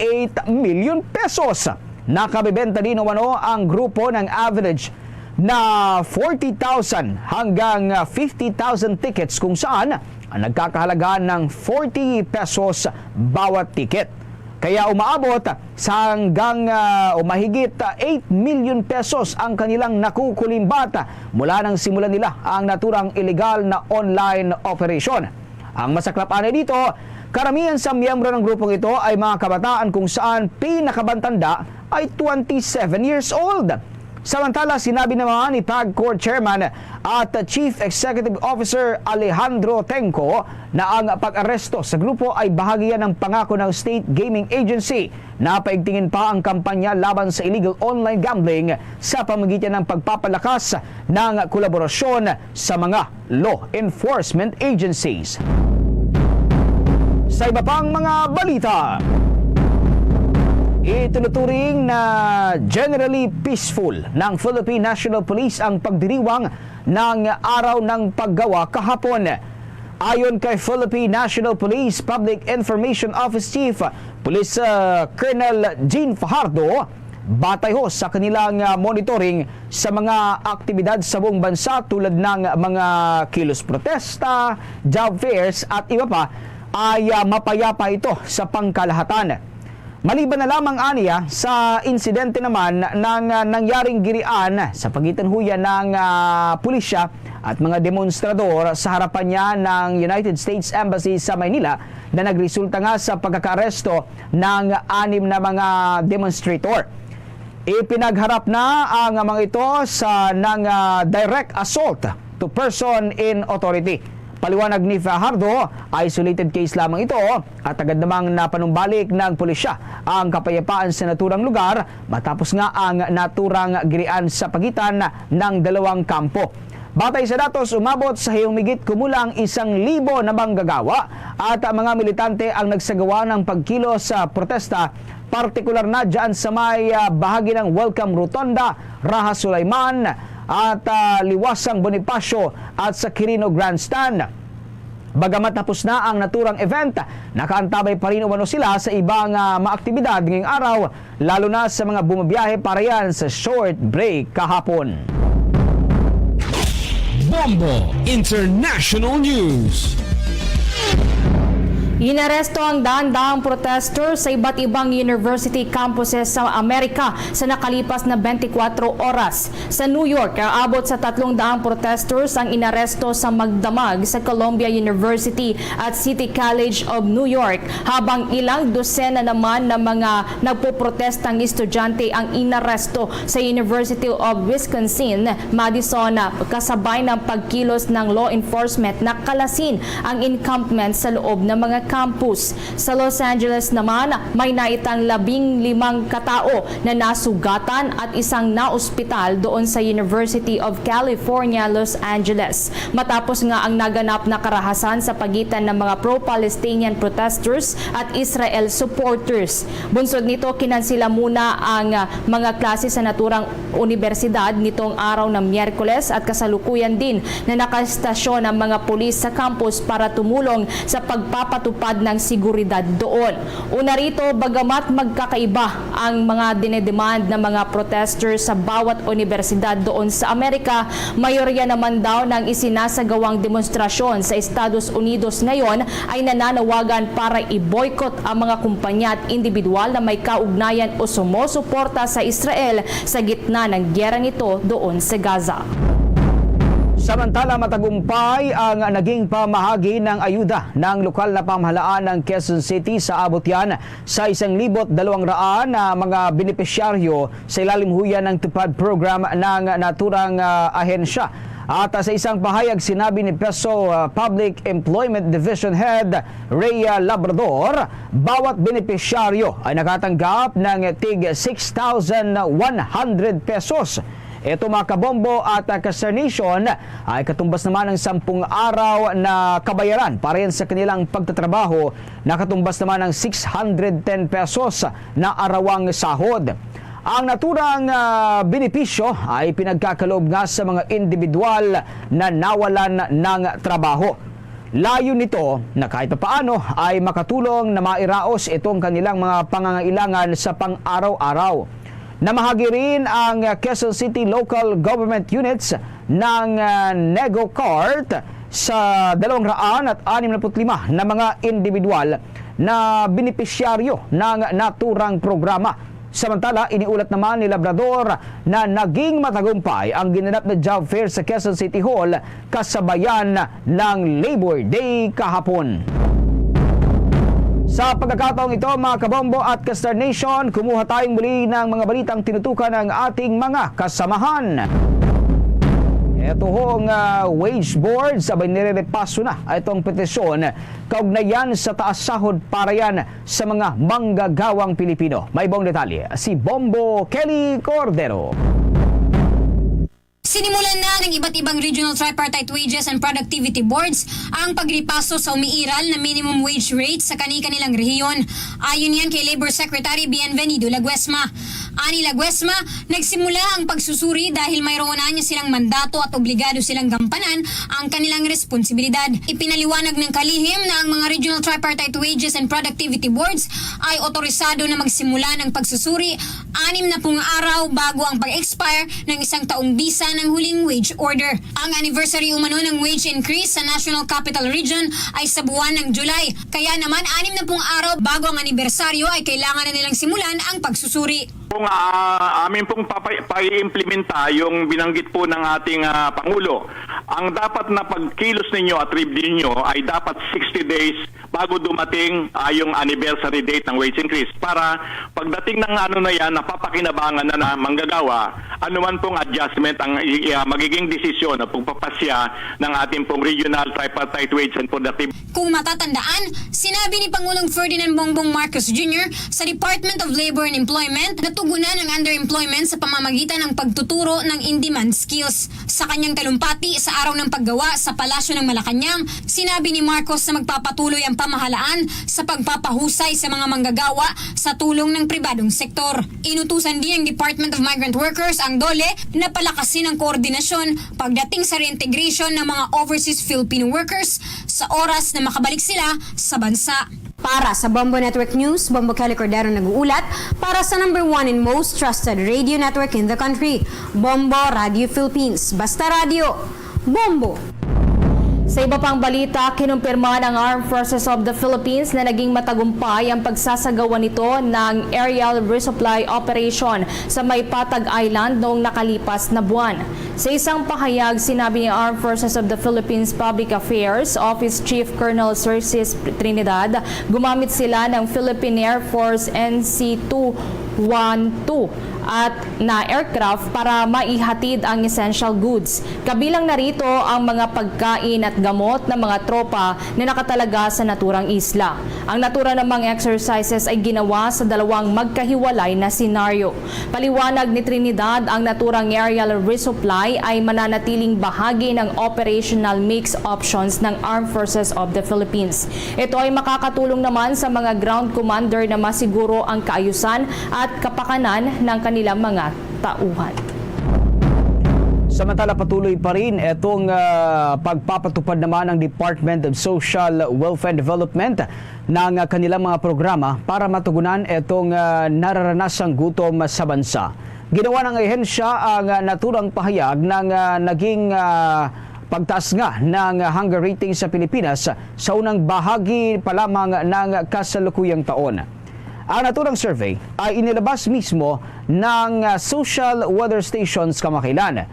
Speaker 2: million pesos. Nakabibenta din umano ang grupo ng average na 40,000 hanggang 50,000 tickets, kung saan ang nagkakahalaga ng 40 pesos bawat ticket. Kaya umaabot sa hanggang mahigit 8 million pesos ang kanilang nakukulimbat mula nang simulan nila ang naturang illegal na online operation. Ang masaklap-anay dito, karamihan sa miyembro ng grupong ito ay mga kabataan, kung saan pinakabantanda ay 27 years old. Samantala, sinabi naman ni PAGCOR Chairman at Chief Executive Officer Alejandro Tenco na ang pag-aresto sa grupo ay bahagi ng pangako ng State Gaming Agency na paigtingin pa ang kampanya laban sa illegal online gambling sa pamamagitan ng pagpapalakas ng kolaborasyon sa mga law enforcement agencies. Sa iba pang mga balita, itinuturing na generally peaceful ng Philippine National Police ang pagdiriwang ng Araw ng Paggawa kahapon. Ayon kay Philippine National Police Public Information Office Chief Police Colonel Jean Fajardo, batay ho sa kanilang monitoring sa mga aktibidad sa buong bansa tulad ng mga kilos protesta, job fairs at iba pa, ay mapayapa ito sa pangkalahatan. Maliban na lamang aniya sa insidente naman ng nangyaring girian sa pagitan huya ng pulisya at mga demonstrador sa harapan niya ng United States Embassy sa Maynila na nagresulta nga sa pagkakaresto ng 6 na mga demonstrator. Ipinagharap na ang mga ito sa direct assault to person in authority. Paliwanag ni Fajardo, isolated case lamang ito at agad namang napanumbalik ng pulisya ang kapayapaan sa naturang lugar matapos nga ang naturang girian sa pagitan ng dalawang kampo. Batay sa datos, umabot sa humigit kumulang 1,000 na manggagawa at mga militante ang nagsagawa ng pagkilos sa protesta, partikular na dyan sa may bahagi ng Welcome Rotonda, Raha Sulaiman at Liwasang Bonifacio at sa Quirino Grandstand. Bagamat tapos na ang naturang event, nakaantabay pa rin umano sila sa ibang maaktibidad ngayong araw, lalo na sa mga bumabiyahe para yan sa short break kahapon.
Speaker 7: Bombo International News.
Speaker 6: Inaresto ang daan-daang protester sa iba't ibang university campuses sa Amerika sa nakalipas na 24 oras. Sa New York, aabot sa 300 protesters ang inaresto sa magdamag sa Columbia University at City College of New York, habang ilang dosena naman na mga nagpoprotestang estudyante ang inaresto sa University of Wisconsin, Madison, kasabay ng pagkilos ng law enforcement na kalasin ang encampment sa loob ng mga campus. Sa Los Angeles naman, may naitang 15 katao na nasugatan at isang naospital doon sa University of California, Los Angeles. Matapos nga ang naganap na karahasan sa pagitan ng mga pro-Palestinian protesters at Israel supporters. Bunsod nito, kinansila muna ang mga klase sa naturang universidad nitong araw ng Miyerkules at kasalukuyan din na nakastasyon ang mga pulis sa campus para tumulong sa pagpapatupad ng seguridad doon. Una rito, bagamat magkakaiba ang mga dinedemand ng mga protesters sa bawat universidad doon sa Amerika, mayorya naman daw ng isinasagawang demonstrasyon sa Estados Unidos ngayon ay nananawagan para i-boycott ang mga kumpanya at individual na may kaugnayan o sumusuporta sa Israel sa gitna ng gyerang ito doon sa Gaza.
Speaker 2: Samantala, matagumpay ang naging pamahagi ng ayuda ng lokal na pamahalaan ng Quezon City sa abot yan sa 1,200 na mga benepisyaryo sa ilalim huyan ng tupad program ng naturang ahensya. At sa isang pahayag, sinabi ni PESO Public Employment Division Head Rhea Labrador, bawat benepisyaryo ay nakatanggap ng tig 6,100 pesos. Ito mga kabombo at ka-Nation ay katumbas naman ng 10 araw na kabayaran para yan sa kanilang pagtatrabaho, na katumbas naman ng 610 pesos na arawang sahod. Ang naturang benepisyo ay pinagkakaloob nga sa mga individual na nawalan ng trabaho. Layo nito na kahit paano ay makatulong na mairaos itong kanilang mga pangangailangan sa pang-araw-araw. Namahagi rin ang Quezon City Local Government Units ng Nego Cart sa 265 na mga individual na benepisyaryo ng naturang programa. Samantala, iniulat naman ni Labrador na naging matagumpay ang ginanap na job fair sa Quezon City Hall kasabayan ng Labor Day kahapon. Sa pagkakataong ito, mga kabombo at ka-Star Nation, kumuha tayong muli ng mga balitang tinutukan ng ating mga kasamahan. Ito hong wage board, sabay nirerepaso na itong petisyon kaugnayan sa taas sahod para yan sa mga manggagawang Pilipino. May buong detalye, si Bombo Kelly Cordero.
Speaker 11: Sinimulan na ng iba't ibang regional tripartite wages and productivity boards ang pagripaso sa umiiral na minimum wage rate sa kani-kanilang rehiyon. Ayon yan kay Labor Secretary Bienvenido Laguesma. Ani Laguesma, nagsimula ang pagsusuri dahil mayroon na niya silang mandato at obligado silang gampanan ang kanilang responsibilidad. Ipinaliwanag ng kalihim na ang mga regional tripartite wages and productivity boards ay otorisado na magsimula ng pagsusuri 60 araw bago ang pag-expire ng isang taong bisa ng huling wage order. Ang anniversary umano ng wage increase sa National Capital Region ay sa buwan ng July. Kaya naman 60 araw bago ang anibersaryo ay kailangan na nilang simulan ang pagsusuri.
Speaker 12: Kung amin pong pag-implementa yung binanggit po ng ating Pangulo, ang dapat na pagkilos ninyo at review ninyo ay dapat 60 days bago dumating yung anniversary date ng wage increase para pagdating ng napapakinabangan na manggagawa, anuman pong adjustment ang magiging desisyon na pagpapasya ng ating pong regional tripartite wage and productive.
Speaker 11: Kung matatandaan, sinabi ni Pangulong Ferdinand Bongbong Marcos Jr. sa Department of Labor and Employment na tugunan ang underemployment sa pamamagitan ng pagtuturo ng in-demand skills. Sa kanyang talumpati sa araw ng paggawa sa Palasyo ng Malacanang, sinabi ni Marcos na magpapatuloy ang pamahalaan sa pagpapahusay sa mga manggagawa sa tulong ng pribadong sektor. Inutusan din ng Department of Migrant Workers ang DOLE na palakasin ang koordinasyon pagdating sa reintegration ng mga overseas Filipino workers sa oras na makabalik sila sa bansa.
Speaker 13: Para sa Bombo Network News, Bombo Kelly Cordero nag-uulat para sa #1 and most trusted radio network in the country, Bombo Radio Philippines. Basta Radio, Bombo!
Speaker 6: Sa iba pang balita, kinumpirma ng Armed Forces of the Philippines na naging matagumpay ang pagsasagawa nito ng aerial resupply operation sa Maypatag Island noong nakalipas na buwan. Sa isang pahayag, sinabi ni Armed Forces of the Philippines Public Affairs Office Chief Colonel Cerces Trinidad, gumamit sila ng Philippine Air Force NC-212 at na aircraft para maihatid ang essential goods. Kabilang narito ang mga pagkain at gamot ng mga tropa na nakatalaga sa naturang isla. Ang natura namang exercises ay ginawa sa dalawang magkahiwalay na senaryo. Paliwanag ni Trinidad, ang naturang aerial resupply ay mananatiling bahagi ng operational mix options ng Armed Forces of the Philippines. Ito ay makakatulong naman sa mga ground commander na masiguro ang kaayusan at kapakanan ng kanilang mga tauhan.
Speaker 2: Samantala, patuloy pa rin itong pagpapatupad naman ng Department of Social Welfare and Development ng kanilang mga programa para matugunan itong nararanasang gutom sa bansa. Ginawa ng ahensya ang naturang pahayag ng naging pagtaas nga ng hunger rating sa Pilipinas sa unang bahagi pa lamang ng kasalukuyang taon. Ang naturang survey ay inilabas mismo ng social weather stations kamakailan.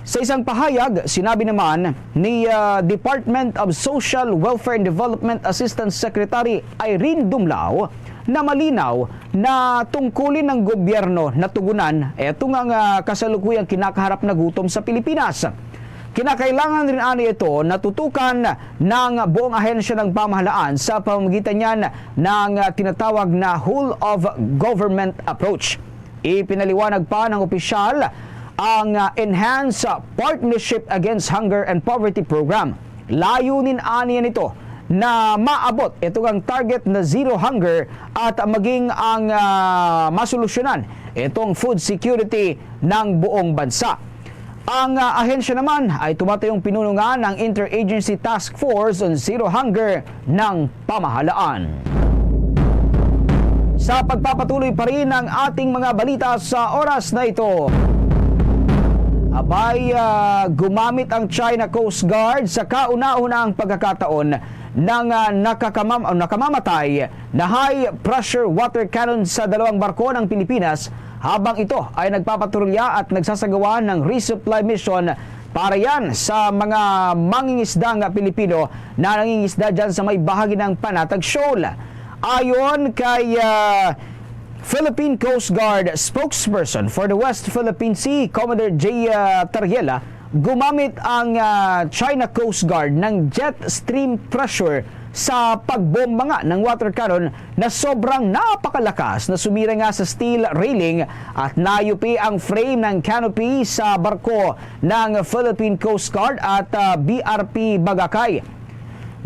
Speaker 2: Sa isang pahayag, sinabi naman ni Department of Social Welfare and Development Assistant Secretary Irene Dumlao na malinaw na tungkulin ng gobyerno na tugunan itong ang kasalukuyang kinakaharap na gutom sa Pilipinas. Kinakailangan rin ani ito na tutukan ng buong ahensya ng pamahalaan sa pamamagitan niyan ng tinatawag na whole of government approach. Ipinaliwanag pa ng opisyal ang Enhanced Partnership Against Hunger and Poverty Program. Layunin aniya nito na maabot ito ang target na zero hunger at maging ang masolusyonan itong food security ng buong bansa. Ang ahensya naman ay tumatayong pinulungan ng Interagency Task Force on Zero Hunger ng pamahalaan. Sa pagpapatuloy pa rin ng ating mga balita sa oras na ito, gumamit ang China Coast Guard sa kauna-unahang pagkakataon ng nakamamatay na high-pressure water cannon sa dalawang barko ng Pilipinas habang ito ay nagpapatrolya at nagsasagawa ng resupply mission para yan sa mga mangingisdang Pilipino na nangingisda dyan sa may bahagi ng Panatag Shoal. Ayon kay Philippine Coast Guard spokesperson for the West Philippine Sea, Commodore J. Tariela, gumamit ang China Coast Guard ng jet stream pressure sa pagbomba nga ng water cannon na sobrang napakalakas na sumira nga sa steel railing at nayupi ang frame ng canopy sa barko ng Philippine Coast Guard at BRP Bagakay.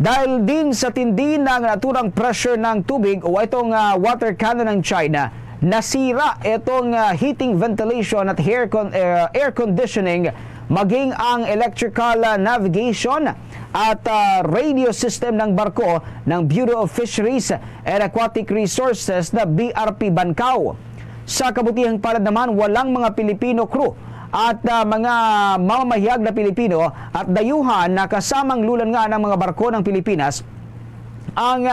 Speaker 2: Dahil din sa tindi ng naturang pressure ng tubig o itong water cannon ng China, nasira itong heating, ventilation at air conditioning, maging ang electrical navigation at radio system ng barko ng Bureau of Fisheries and Aquatic Resources na BRP Bancao. Sa kabutihang palad naman, walang mga Pilipino crew at mga mamamahayag na Pilipino at dayuhan na kasamang lulan nga ng mga barko ng Pilipinas ang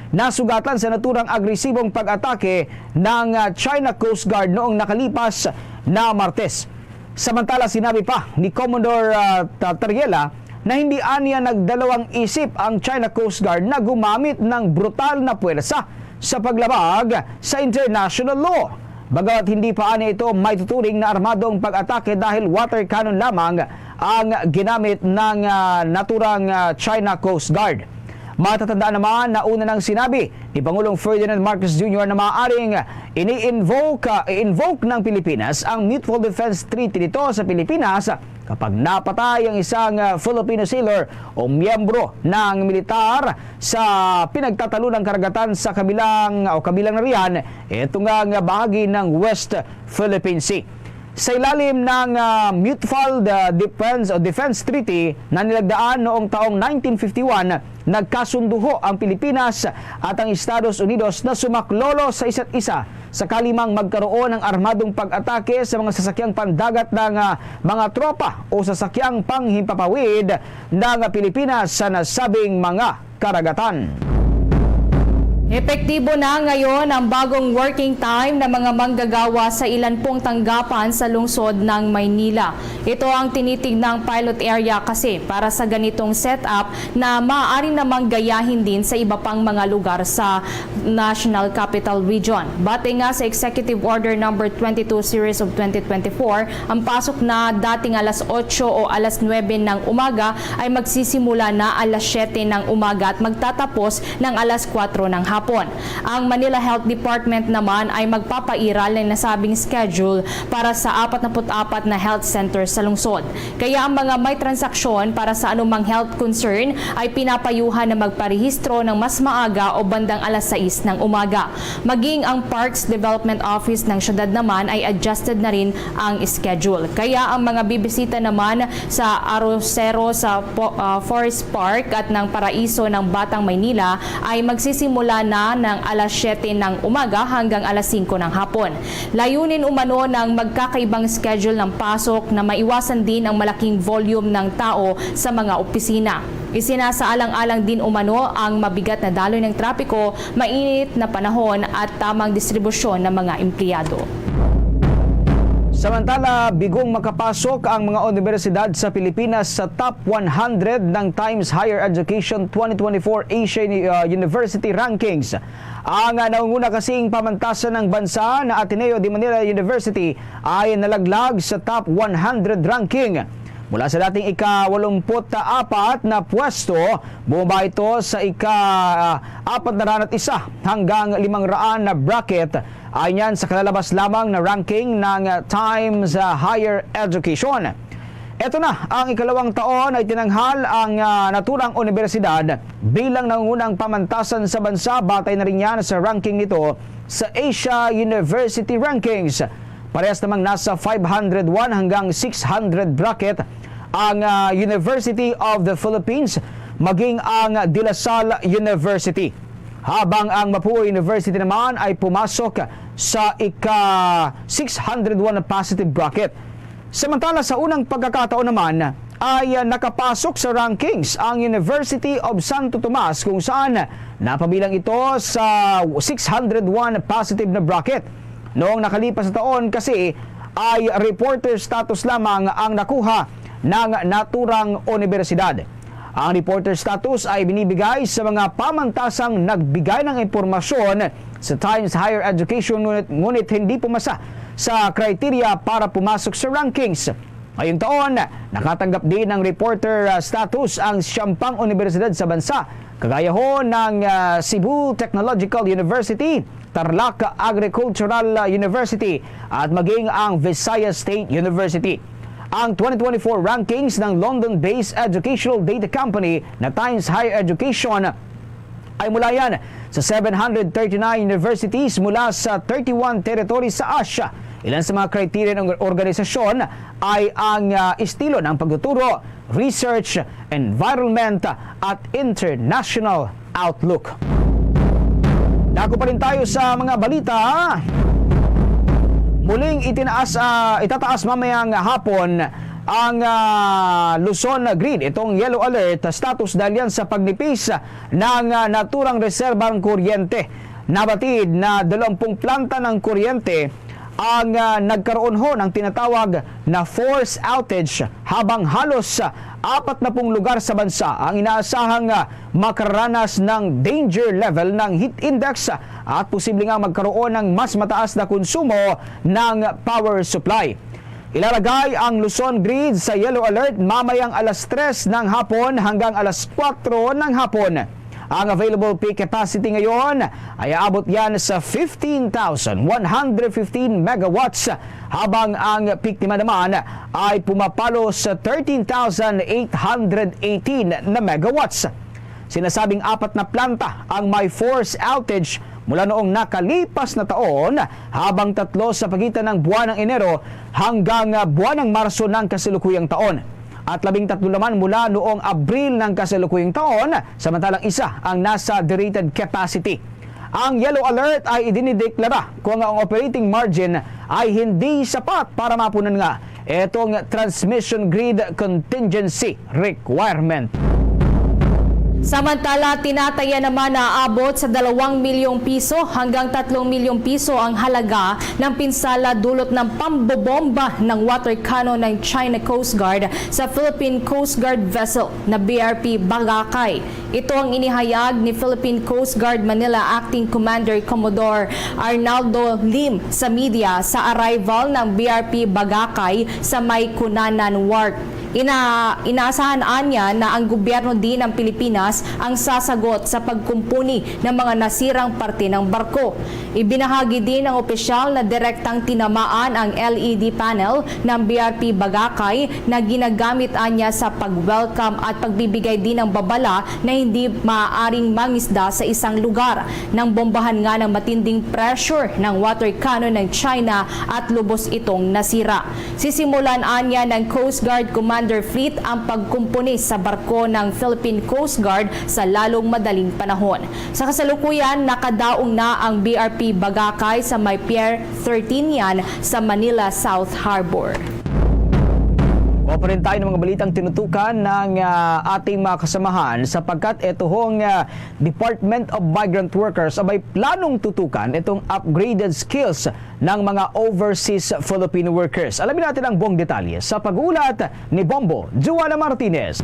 Speaker 2: nasugatan sa naturang agresibong pag-atake ng China Coast Guard noong nakalipas na Martes. Samantala, sinabi pa ni Commodore Tariela na hindi aniya nagdalawang isip ang China Coast Guard na gumamit ng brutal na puwersa sa paglabag sa international law. Bagamat hindi pa aniya ito may tuturing na armadong pag-atake dahil water cannon lamang ang ginamit ng naturang China Coast Guard. Matatandaan naman na una nang sinabi ni Pangulong Ferdinand Marcos Jr. na maaaring i-invoke ng Pilipinas ang Mutual Defense Treaty nito sa Pilipinas kapag napatay ang isang Filipino sailor o miyembro ng militar sa pinagtatalunang karagatan sa kabilang na riyan, ito nga bahagi ng West Philippine Sea. Sa ilalim ng Mutual Defense Treaty na nilagdaan noong taong 1951, nagkasunduho ang Pilipinas at ang Estados Unidos na sumaklolo sa isa't isa sakalimang magkaroon ng armadong pag-atake sa mga sasakyang pandagat ng mga tropa o sasakyang panghimpapawid ng Pilipinas sa nasabing mga karagatan.
Speaker 6: Epektibo na ngayon ang bagong working time ng mga manggagawa sa ilan pong tanggapan sa lungsod ng Maynila. Ito ang tinitingnang pilot area kasi para sa ganitong setup na maaari namang gayahin din sa iba pang mga lugar sa National Capital Region. Batay nga sa Executive Order No. 22 Series of 2024, ang pasok na dating alas 8 o alas 9 ng umaga ay magsisimula na alas 7 ng umaga at magtatapos ng alas 4 ng hapon. Ang Manila Health Department naman ay magpapairal ng nasabing schedule para sa 44 na health centers sa lungsod. Kaya ang mga may transaksyon para sa anumang health concern ay pinapayuhan na magparehistro ng mas maaga o bandang alas 6 ng umaga. Maging ang Parks Development Office ng syudad naman ay adjusted na rin ang schedule. Kaya ang mga bibisita naman sa Arocero sa Forest Park at ng Paraiso ng Batang Maynila ay magsisimula na ng alas 7 ng umaga hanggang alas 5 ng hapon. Layunin umano ng magkakaibang schedule ng pasok na maiwasan din ang malaking volume ng tao sa mga opisina. Isinasaalang-alang din umano ang mabigat na daloy ng trapiko, mainit na panahon at tamang distribusyon ng mga empleyado.
Speaker 2: Samantala, bigong makapasok ang mga universidad sa Pilipinas sa top 100 ng Times Higher Education 2024 Asian University Rankings. Ang naunguna kasing pamantasan ng bansa na Ateneo de Manila University ay nalaglag sa top 100 ranking. Mula sa dating ika-84 na pwesto, bumaba ito sa ika-401 hanggang 500 na bracket. Ayon sa kalalabas lamang na ranking ng Times Higher Education. Ito na, ang ikalawang taon ay tinanghal ang naturang universidad bilang nangungunang pamantasan sa bansa. Batay na rin yan sa ranking nito sa Asia University Rankings. Parehas namang nasa 501 hanggang 600 bracket ang University of the Philippines, maging ang De La Salle University. Habang ang Mapua University naman ay pumasok sa ika-601 na positive bracket. Samantala sa unang pagkakataon naman ay nakapasok sa rankings ang University of Santo Tomas kung saan napabilang ito sa 601 positive na bracket. Noong nakalipas na taon kasi ay reporter status lamang ang nakuha ng naturang universidad. Ang reporter status ay binibigay sa mga pamantasang nagbigay ng impormasyon sa Times Higher Education ngunit hindi pumasa sa kriteria para pumasok sa rankings. Ngayong taon, nakatanggap din ng reporter status ang 10 universidad sa bansa, kagaya ho ng Cebu Technological University, Tarlac Agricultural University at maging ang Visayas State University. Ang 2024 rankings ng London-based educational data company na Times Higher Education ay mula yan sa 739 universities mula sa 31 territories sa Asia. Ilan sa mga criteria ng organisasyon ay ang estilo ng pagtuturo, research, environment at international outlook. Dako pa rin tayo sa mga balita. Muling itataas mamayang hapon ang Luzon Grid. Itong yellow alert status dahil yan sa pagnipis ng naturang reserbang kuryente. Nabatid na 20 planta ng kuryente ang nagkaroon ho ng tinatawag na force outage habang halos 40 lugar sa bansa ang inaasahang makaranas ng danger level ng heat index at posible nga magkaroon ng mas mataas na konsumo ng power supply. Ilalagay ang Luzon grid sa yellow alert mamayang alas 3 ng hapon hanggang alas 4 ng hapon. Ang available peak capacity ngayon ay aabot yan sa 15,115 megawatts habang ang peak demand naman ay pumapalo sa 13,818 na megawatts. Sinasabing 4 na planta ang may force outage mula noong nakalipas na taon habang 3 sa pagitan ng buwan ng Enero hanggang buwan ng Marso ng kasalukuyang taon. At 13 naman mula noong Abril ng kasalukuyang taon, samantalang 1 ang nasa derated capacity. Ang yellow alert ay idinideklara kung ang operating margin ay hindi sapat para mapunan nga itong transmission grid contingency requirement.
Speaker 6: Samantala, tinataya naman na aabot sa 2 milyong piso hanggang 3 milyong piso ang halaga ng pinsala dulot ng pambobomba ng water cannon ng China Coast Guard sa Philippine Coast Guard vessel na BRP Bagakay. Ito ang inihayag ni Philippine Coast Guard Manila Acting Commander Commodore Arnaldo Lim sa media sa arrival ng BRP Bagakay sa May Cunanan Wharf. Inaasahan niya na ang gobyerno din ng Pilipinas ang sasagot sa pagkumpuni ng mga nasirang parte ng barko. Ibinahagi din ng opisyal na direktang tinamaan ang LED panel ng BRP Bagakay na ginagamit niya sa pag-welcome at pagbibigay din ng babala na hindi maaaring mangisda sa isang lugar. Nang bombahan nga ng matinding pressure ng water cannon ng China at lubos itong nasira. Sisimulan niya ng Coast Guard Commander Fleet ang pagkumpuni sa barko ng Philippine Coast Guard sa lalong madaling panahon. Sa kasalukuyan, nakadaong na ang BRP Bagakay sa may Pier 13 yan sa Manila South Harbor.
Speaker 2: Pa rin tayo ng mga balitang tinutukan ng ating mga kasamahan sapagkat ito hong Department of Migrant Workers abay planong tutukan itong upgraded skills ng mga overseas Filipino workers. Alamin natin ang buong detalye sa pag-ulat ni Bombo Joanna Martinez.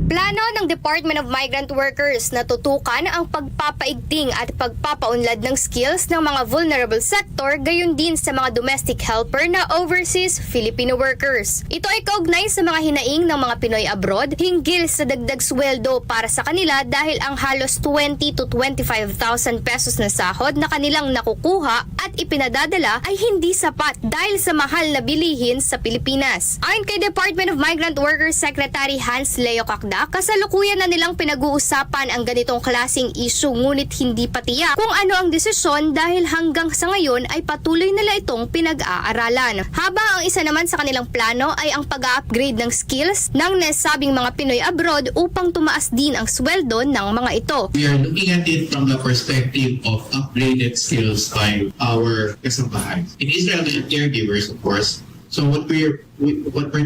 Speaker 14: Plano ng Department of Migrant Workers na tutukan ang pagpapaigting at pagpapaunlad ng skills ng mga vulnerable sector gayon din sa mga domestic helper na overseas Filipino workers. Ito ay kaugnay sa mga hinaing ng mga Pinoy abroad hinggil sa dagdag sweldo para sa kanila dahil ang halos 20 to 25,000 pesos na sahod na kanilang nakukuha at ipinadadala ay hindi sapat dahil sa mahal na bilihin sa Pilipinas. Ayon kay Department of Migrant Workers Secretary Hans Leo Cacda, kasalukuyan na nilang pinag-uusapan ang ganitong klaseng issue ngunit hindi pa tiyak kung ano ang desisyon dahil hanggang sa ngayon ay patuloy nila itong pinag-aaralan. Habang ang isa naman sa kanilang plano ay ang pag-upgrade ng skills ng nasabing mga Pinoy abroad upang tumaas din ang sweldo ng mga ito.
Speaker 8: We are looking at it from the perspective of upgraded skills by our kasambahay. In Israel, they are caregivers, of course. So what we're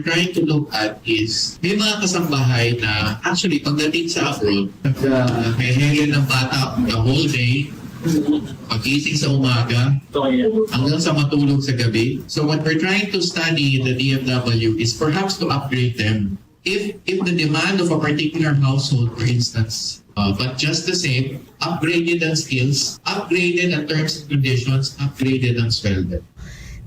Speaker 8: trying to look at is may mga kasambahay na actually pagdating sa abroad, nag-hangin ng bata the whole day, pagising sa umaga hanggang sa matulog sa gabi. So what we're trying to study in the DFW is perhaps to upgrade them. If the demand of a particular household, for instance, but just the same, upgraded ang skills, upgraded ang terms and conditions, upgraded ang sweldo.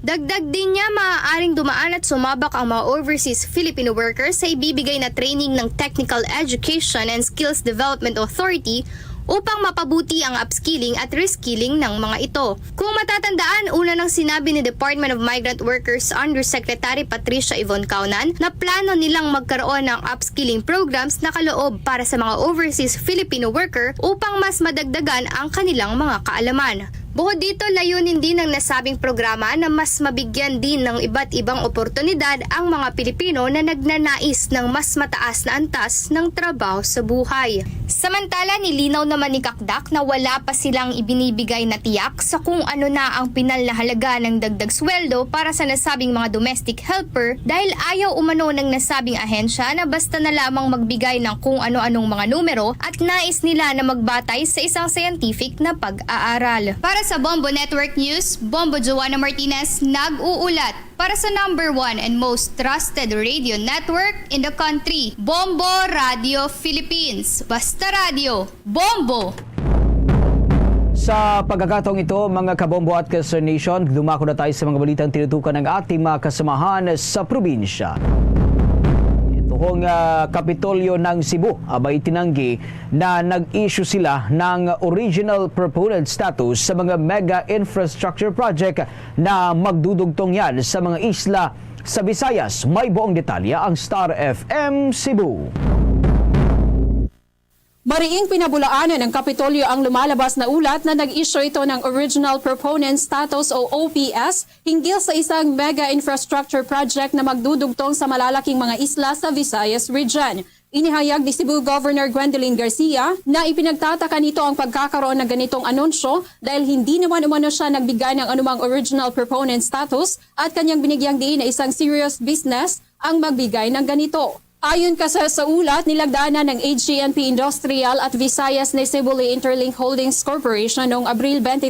Speaker 14: Dagdag din niya maaaring dumaan at sumabak ang mga overseas Filipino workers sa ibibigay na training ng Technical Education and Skills Development Authority upang mapabuti ang upskilling at reskilling ng mga ito. Kung matatandaan, una nang sinabi ni Department of Migrant Workers Undersecretary Patricia Yvonne Caunan na plano nilang magkaroon ng upskilling programs na kaloob para sa mga overseas Filipino worker upang mas madagdagan ang kanilang mga kaalaman. Bukod dito, layunin din ng nasabing programa na mas mabigyan din ng iba't ibang oportunidad ang mga Pilipino na nagnanais ng mas mataas na antas ng trabaho sa buhay. Samantala, nilinaw naman ni Kakdak na wala pa silang ibinibigay na tiyak sa kung ano na ang pinal na halaga ng dagdag sweldo para sa nasabing mga domestic helper dahil ayaw umano ng nasabing ahensya na basta na lamang magbigay ng kung ano-anong mga numero at nais nila na magbatay sa isang scientific na pag-aaral. Para sa Bombo Network News, Bombo Joanna Martinez nag-uulat para sa number 1 and most trusted radio network in the country, Bombo Radio Philippines. Basta Radio, Bombo!
Speaker 2: Sa pagkakataong ito, mga kabombo at ka-Nation, dumako na tayo sa mga balitang tinutukan ng ating mga kasamahan sa probinsya. Itong Kapitolyo ng Cebu, abay tinanggi na nag-issue sila ng original proponent status sa mga mega infrastructure project na magdudugtong yan sa mga isla sa Visayas. May buong detalya ang Star FM Cebu.
Speaker 15: Mariing pinabulaanan ng Kapitolyo ang lumalabas na ulat na nag-issue ito ng Original Proponent Status o OPS hinggil sa isang mega infrastructure project na magdudugtong sa malalaking mga isla sa Visayas Region. Inihayag ni Cebu Governor Gwendolyn Garcia na ipinagtataka nito ang pagkakaroon ng ganitong anunsyo dahil hindi naman umano siya nagbigay ng anumang Original Proponent Status at kanyang binigyang diin na isang serious business ang magbigay ng ganito. Ayon kasi sa ulat, nilagdaanan ng HGNP Industrial at Visayas na Cebuly Interlink Holdings Corporation noong Abril 23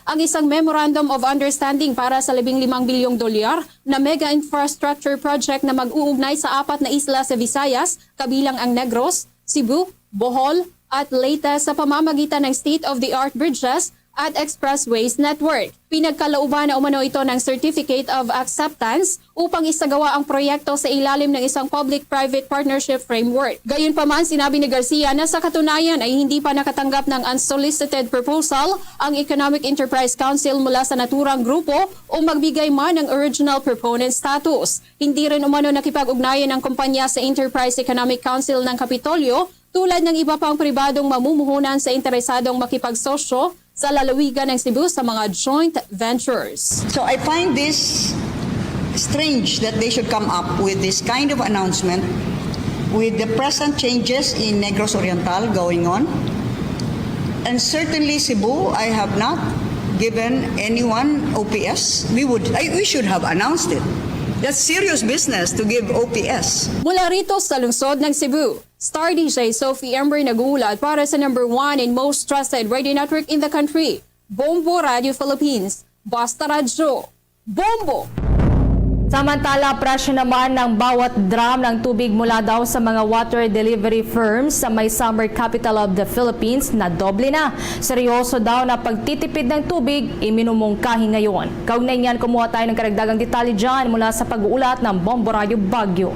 Speaker 15: ang isang Memorandum of Understanding para sa 15 bilyong dolyar na mega infrastructure project na mag-uugnay sa 4 na isla sa Visayas, kabilang ang Negros, Cebu, Bohol at Leyte sa pamamagitan ng state-of-the-art bridges at expressways network. Pinagkalooban na umano ito ng Certificate of Acceptance upang isagawa ang proyekto sa ilalim ng isang public-private partnership framework. Gayunpaman, sinabi ni Garcia na sa katunayan ay hindi pa nakatanggap ng unsolicited proposal ang Economic Enterprise Council mula sa naturang grupo o magbigay man ng original proponent status. Hindi rin umano nakipag-ugnayan ng kumpanya sa Enterprise Economic Council ng Kapitolyo tulad ng iba pang pribadong mamumuhunan sa interesadong makipagsosyo sa lalawigan ng Cebu sa mga joint ventures.
Speaker 16: So I find this strange that they should come up with this kind of announcement with the present changes in Negros Oriental going on. And certainly Cebu, I have not given anyone OPS. We should have announced it. That's serious business to give OPS.
Speaker 15: Mula rito sa lungsod ng Cebu, Star DJ Sophie Ember nag-uulat para sa number 1 and most trusted radio network in the country, Bombo Radio Philippines. Basta Radio, Bombo!
Speaker 6: Samantala, presyo naman ng bawat drum ng tubig mula daw sa mga water delivery firms sa may summer capital of the Philippines na doble na. Seryoso daw na pagtitipid ng tubig iminumungkahi ngayon. Kaugnay niyan, kumuha tayo ng karagdagang detalye dyan mula sa pag-uulat ng Bombo Radio Baguio.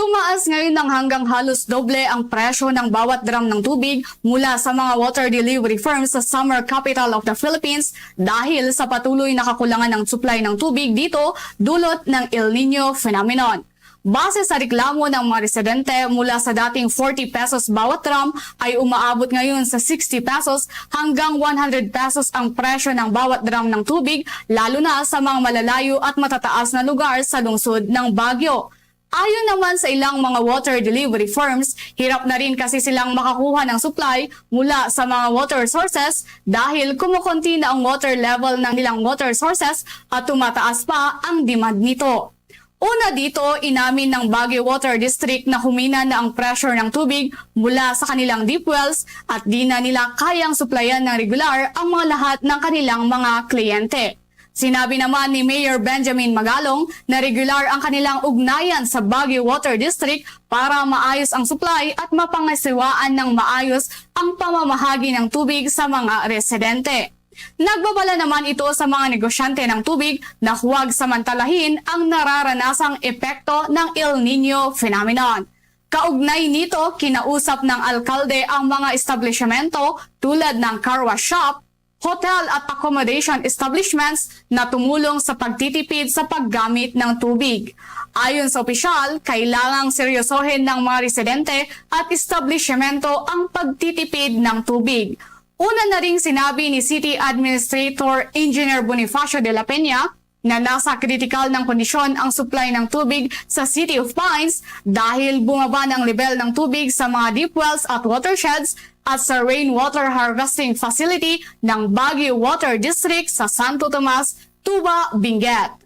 Speaker 17: Tumaas ngayon ng hanggang halos doble ang presyo ng bawat drum ng tubig mula sa mga water delivery firms sa summer capital of the Philippines dahil sa patuloy na kakulangan ng supply ng tubig dito dulot ng El Nino phenomenon. Base sa reklamo ng mga residente, mula sa dating 40 pesos bawat drum ay umaabot ngayon sa 60 pesos hanggang 100 pesos ang presyo ng bawat drum ng tubig, lalo na sa mga malalayo at matataas na lugar sa lungsod ng Baguio. Ayon naman sa ilang mga water delivery firms, hirap na rin kasi silang makakuha ng supply mula sa mga water sources dahil kumukunti na ang water level ng ilang water sources at tumataas pa ang demand nito. Una dito, inamin ng Baguio Water District na humina na ang pressure ng tubig mula sa kanilang deep wells at di na nila kayang supplyan ng regular ang mga lahat ng kanilang mga kliyente. Sinabi naman ni Mayor Benjamin Magalong na regular ang kanilang ugnayan sa Baguio Water District para maayos ang supply at mapangasiwaan ng maayos ang pamamahagi ng tubig sa mga residente. Nagbabala naman ito sa mga negosyante ng tubig na huwag samantalahin ang nararanasang epekto ng El Nino phenomenon. Kaugnay nito, kinausap ng alkalde ang mga establishmento tulad ng car wash shop, hotel at accommodation establishments na tumulong sa pagtitipid sa paggamit ng tubig. Ayon sa opisyal, kailangang seryosohin ng mga residente at establishmento ang pagtitipid ng tubig. Una na ring sinabi ni City Administrator Engineer Bonifacio de la Peña na nasa kritikal ng kondisyon ang supply ng tubig sa City of Pines dahil bumaba ng level ng tubig sa mga deep wells at watersheds at sa rainwater harvesting facility ng Baguio Water District sa Santo Tomas, Tuba, Benguet.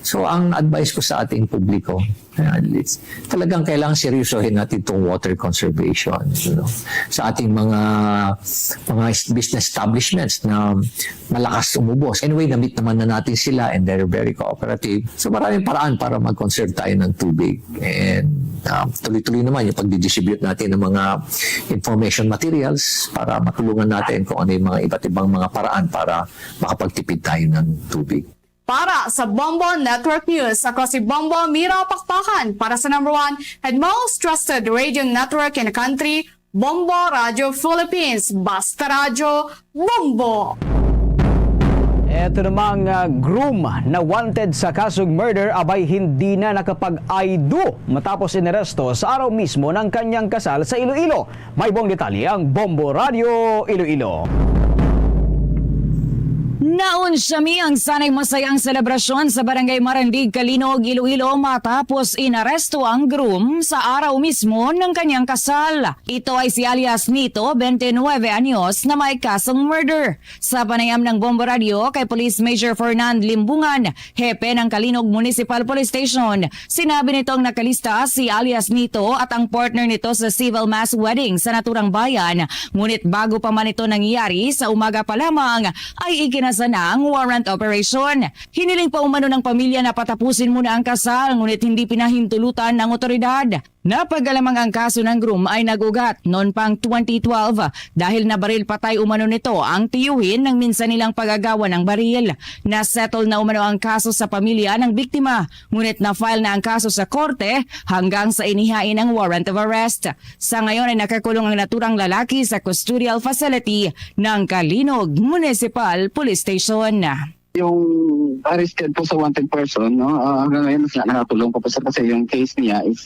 Speaker 18: So ang advice ko sa ating publiko, talagang kailangan seryosohin natin itong water conservation, sa ating mga business establishments na malakas umubos. Anyway, na-meet naman na natin sila and they're very cooperative. So maraming paraan para mag-conserve tayo ng tubig. And tuloy-tuloy naman yung pag-distribute natin ng mga information materials para matulungan natin kung ano yung mga iba't ibang mga paraan para makapagtipid tayo ng tubig.
Speaker 17: Para sa Bombo Network News, ako si Bombo Mira Pakpakan para sa number 1 and most trusted radio network in the country, Bombo Radio Philippines. Basta Radio, Bombo!
Speaker 2: Ito namang groom na wanted sa kasong murder abay hindi na nakapag-aido matapos inaresto sa araw mismo ng kanyang kasal sa Iloilo. May buong detalye ang Bombo Radio Iloilo.
Speaker 19: Naunsami ang sanay masayang selebrasyon sa Barangay Marandig, Kalinog, Iloilo matapos inaresto ang groom sa araw mismo ng kanyang kasal. Ito ay si alias Nito, 29 anyos, na may kasong murder. Sa panayam ng Bombo Radio kay Police Major Fernand Limbungan, hepe ng Kalinog Municipal Police Station, sinabi nitong nakalista si alias Nito at ang partner nito sa civil mass wedding sa naturang bayan. Ngunit bago pa man ito nangyari, sa umaga pa lamang ay ikinasa na ang warrant operation. Hiniling pa umano ng pamilya na patapusin muna ang kasal, ngunit hindi pinahintulutan ng otoridad. Napagalamang ang kaso ng groom ay nagugat noon pang 2012 dahil nabaril patay umano nito ang tiyuhin ng minsan nilang pagagawa ng baril. Nasettle na umano ang kaso sa pamilya ng biktima, ngunit na-file na ang kaso sa korte hanggang sa inihain ang warrant of arrest. Sa ngayon ay nakakulong ang naturang lalaki sa custodial facility ng Kalinog Municipal Police Station.
Speaker 20: Yung arrested po sa wanted person, hanggang ngayon mas nakatulong po sa kasi yung case niya is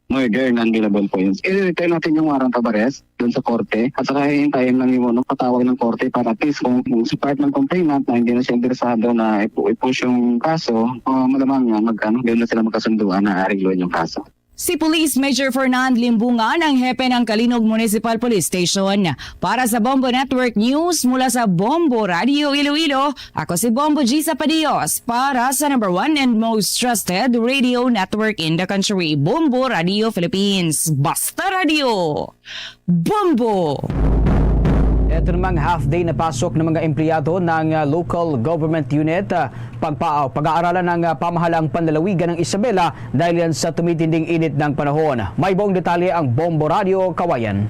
Speaker 20: murder, non-bailable po yun. I-return natin yung warrant of arrest doon sa korte at saka hintayin lang yung patawag ng korte para at least kung si part ng complainant na hindi na siya interesado na i-push yung kaso, malamang doon na sila magkasunduan na arigluin yung kaso.
Speaker 19: Si Police Major Fernand Limbungan ang hepe ng Kalinog Municipal Police Station. Para sa Bombo Network News mula sa Bombo Radio Iloilo, ako si Bombo G. Zapadios para sa number 1 and most trusted radio network in the country, Bombo Radio Philippines. Basta Radio, Bombo!
Speaker 2: Ito namang half-day na pasok ng mga empleyado ng local government unit pag-aaralan ng pamahalang panlalawigan ng Isabela dahil yan sa tumitinding init ng panahon. May buong detalye ang Bombo Radio Kawayan.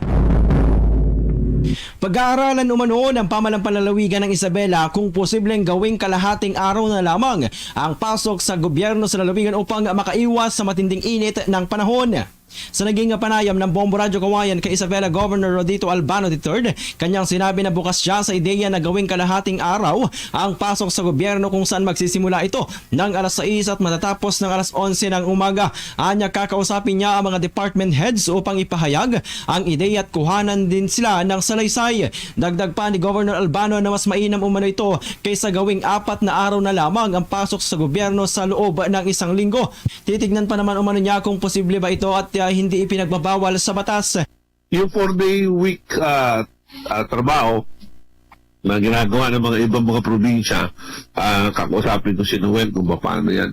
Speaker 7: Pag-aaralan umano ng pamahalang panlalawigan ng Isabela kung posibleng gawing kalahating araw na lamang ang pasok sa gobyerno sa lalawigan upang makaiwas sa matinding init ng panahon. Sa naging panayam ng Bombo Radio Kawayan kay Isabela Governor Rodito Albano III, kanyang sinabi na bukas siya sa ideya na gawing kalahating araw ang pasok sa gobyerno kung saan magsisimula ito ng alas 6 at matatapos ng alas 11 ng umaga. Anya kakausapin niya ang mga department heads upang ipahayag ang ideya at kuhanan din sila ng salaysay. Dagdag pa ni Governor Albano na mas mainam umano ito kaysa gawing 4 na araw na lamang ang pasok sa gobyerno sa loob ng isang linggo. Titignan pa naman umano niya kung posible ba ito at hindi ipinagbabawal sa batas.
Speaker 21: Yung 4-day week trabaho na ginagawa ng mga ibang mga probinsya, kakausapin ko si Noel kung paano yan,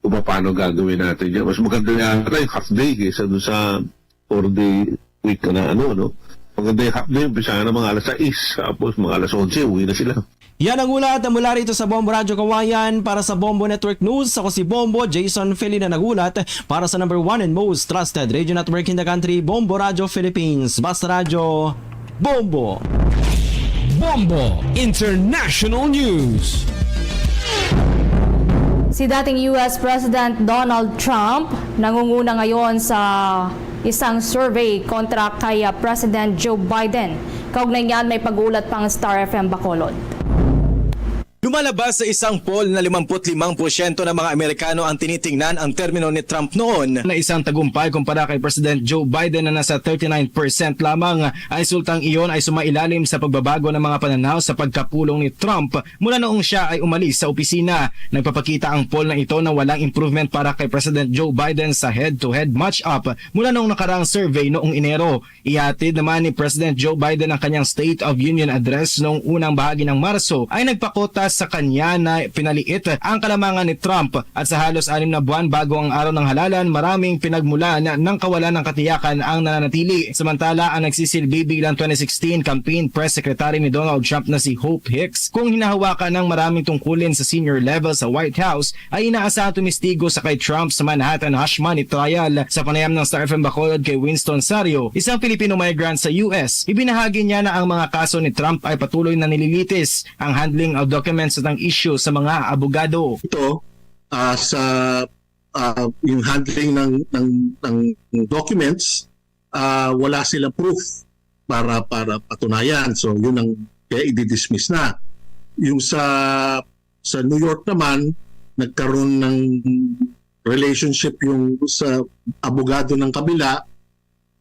Speaker 21: kung paano gagawin natin yan. Mas maganda yata yung half day kaysa doon sa 4-day week na maganda yung half day, umpisa na mga alas 6, tapos mga alas 11, uwi na sila.
Speaker 7: Yan ang ulat mula rito sa Bombo Radio Kawayan para sa Bombo Network News. Ako si Bombo Jason Feli na nagulat para sa number 1 and most trusted radio network in the country, Bombo Radio Philippines. Basta Radio, Bombo! Bombo International News.
Speaker 6: Si dating US President Donald Trump nangunguna ngayon sa isang survey kontra kay President Joe Biden. Kaugnay niyan may pag-uulat pang Star FM Bacolod.
Speaker 22: Lumalabas sa isang poll na 55% ng mga Amerikano ang tinitingnan ang termino ni Trump noon na isang tagumpay kumpara kay President Joe Biden na nasa 39% lamang. Ang resultang iyon ay sumailalim sa pagbabago ng mga pananaw sa pagkapulong ni Trump mula noong siya ay umalis sa opisina. Nagpapakita ang poll na ito na walang improvement para kay President Joe Biden sa head-to-head match-up mula noong nakaraang survey noong Enero. Ihatid naman ni President Joe Biden ang kanyang State of Union Address noong unang bahagi ng Marso ay nagpakota sa kanya na pinaliit ang kalamangan ni Trump at sa halos 6 na buwan bago ang araw ng halalan, maraming pinagmulan ng kawalan ng katiyakan ang nananatili. Samantala, ang nagsisilbi bilang 2016 campaign press secretary ni Donald Trump na si Hope Hicks, kung hinahawakan ng maraming tungkulin sa senior level sa White House, ay inaasahan tumistigo sa kay Trump sa Manhattan hush money trial. Sa panayam ng Star FM Bacolod kay Winston Sario, isang Filipino migrant sa US, ibinahagi niya na ang mga kaso ni Trump ay patuloy na nililitis ang handling of documents at ang issue sa mga abogado.
Speaker 3: Ito sa yung handling ng documents, wala silang proof para patunayan. So yun ang kaya i-dismiss na. Yung sa New York naman, nagkaroon ng relationship yung sa abogado ng kabila,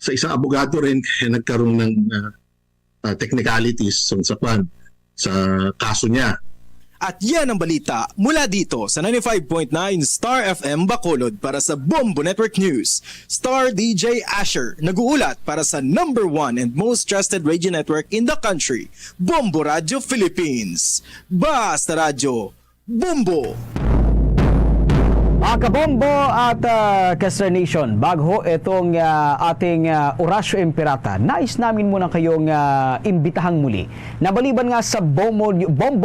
Speaker 3: sa isang abogado rin kaya nagkaroon ng technicalities sa kaso niya.
Speaker 22: At yan ang balita mula dito sa 95.9 Star FM Bacolod para sa Bombo Network News. Star DJ Asher nag-uulat para sa number 1 and most trusted radio network in the country, Bombo Radio Philippines. Basta Radio, Bombo!
Speaker 2: Kabombo at Kastra Nation, bago itong ating Orasyo Imperata, nais namin muna kayong imbitahang muli. Nabaliban nga sa Bombo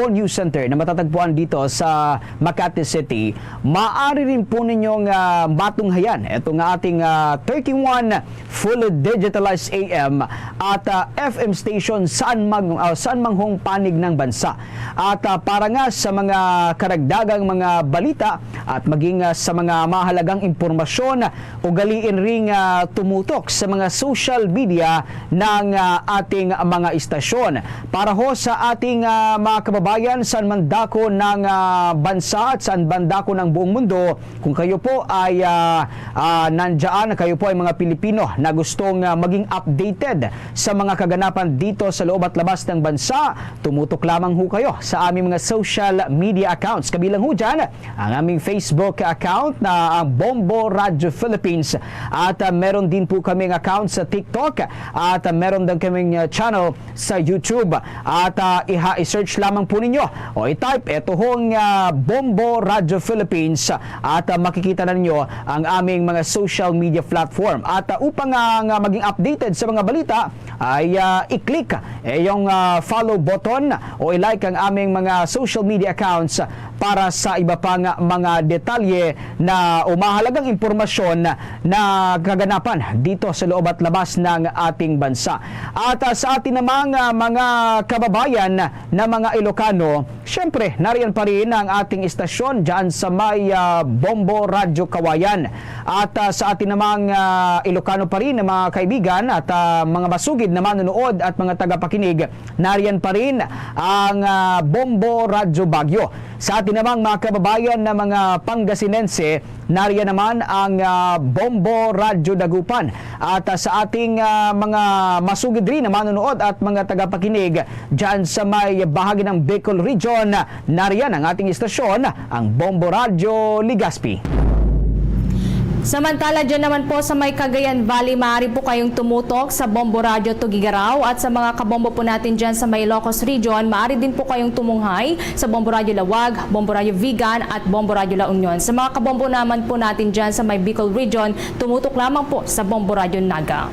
Speaker 2: News Center na matatagpuan dito sa Makati City, maaari rin po ninyong matunghayan itong ating 31 fully digitalized AM at FM station saan manghong panig ng bansa. At para nga sa mga karagdagang mga balita at maging sa mga mahalagang impormasyon, ugaliin ring tumutok sa mga social media ng ating mga istasyon. Para ho sa ating mga kababayan saan man dako ng bansa at saan bandako ng buong mundo, kung kayo po ay nandyan, kayo po ay mga Pilipino na gustong maging updated sa mga kaganapan dito sa loob at labas ng bansa, tumutok lamang ho kayo sa aming mga social media accounts. Kabilang ho dyan ang aming Facebook account na Bombo Radio Philippines at meron din po kaming account sa TikTok at meron din kaming channel sa YouTube at i-search lamang po ninyo o i-type ito hong Bombo Radio Philippines at makikita na ninyo ang aming mga social media platform. At upang maging updated sa mga balita ay i-click yung follow button o i-like ang aming mga social media accounts para sa iba pang mga detalye na umahalagang impormasyon na kaganapan dito sa loob at labas ng ating bansa. At sa atin namang mga kababayan na mga Ilocano, syempre nariyan pa rin ang ating istasyon dyan sa may Bombo Radio Kawayan. At sa atin namang Ilocano pa rin na mga kaibigan at mga masugid na manonood at mga tagapakinig, nariyan pa rin ang Bombo Radio Baguio. Sa atin namang mga kababayan na mga Pangasinense, nariyan naman ang Bombo Radio Dagupan. At sa ating mga masugid rin na manonood at mga tagapakinig dyan sa may bahagi ng Bicol Region, nariyan ang ating istasyon, ang Bombo Radio Legazpi.
Speaker 6: Samantala dyan naman po sa may Cagayan Valley, maaari po kayong tumutok sa Bombo Radio Tugigaraw at sa mga kabombo po natin dyan sa may Ilocos Region, maaari din po kayong tumunghay sa Bombo Radio Lawag, Bombo Radio Vigan at Bombo Radio La Union. Sa mga kabombo naman po natin dyan sa may Bicol Region, tumutok lamang po sa Bombo Radio Naga.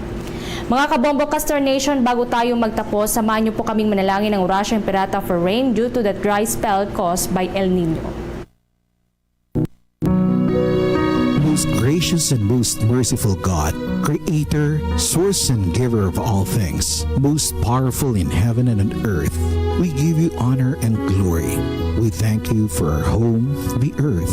Speaker 6: Mga kabombo Castor Nation, bago tayo magtapos, samahan niyo po kaming manalangin ng Orasyo Imperata for rain due to the dry spell caused by El Nino.
Speaker 4: Most gracious and most merciful God, Creator, Source and Giver of all things, most powerful in heaven and on earth, we give you honor and glory. We thank you for our home, the earth,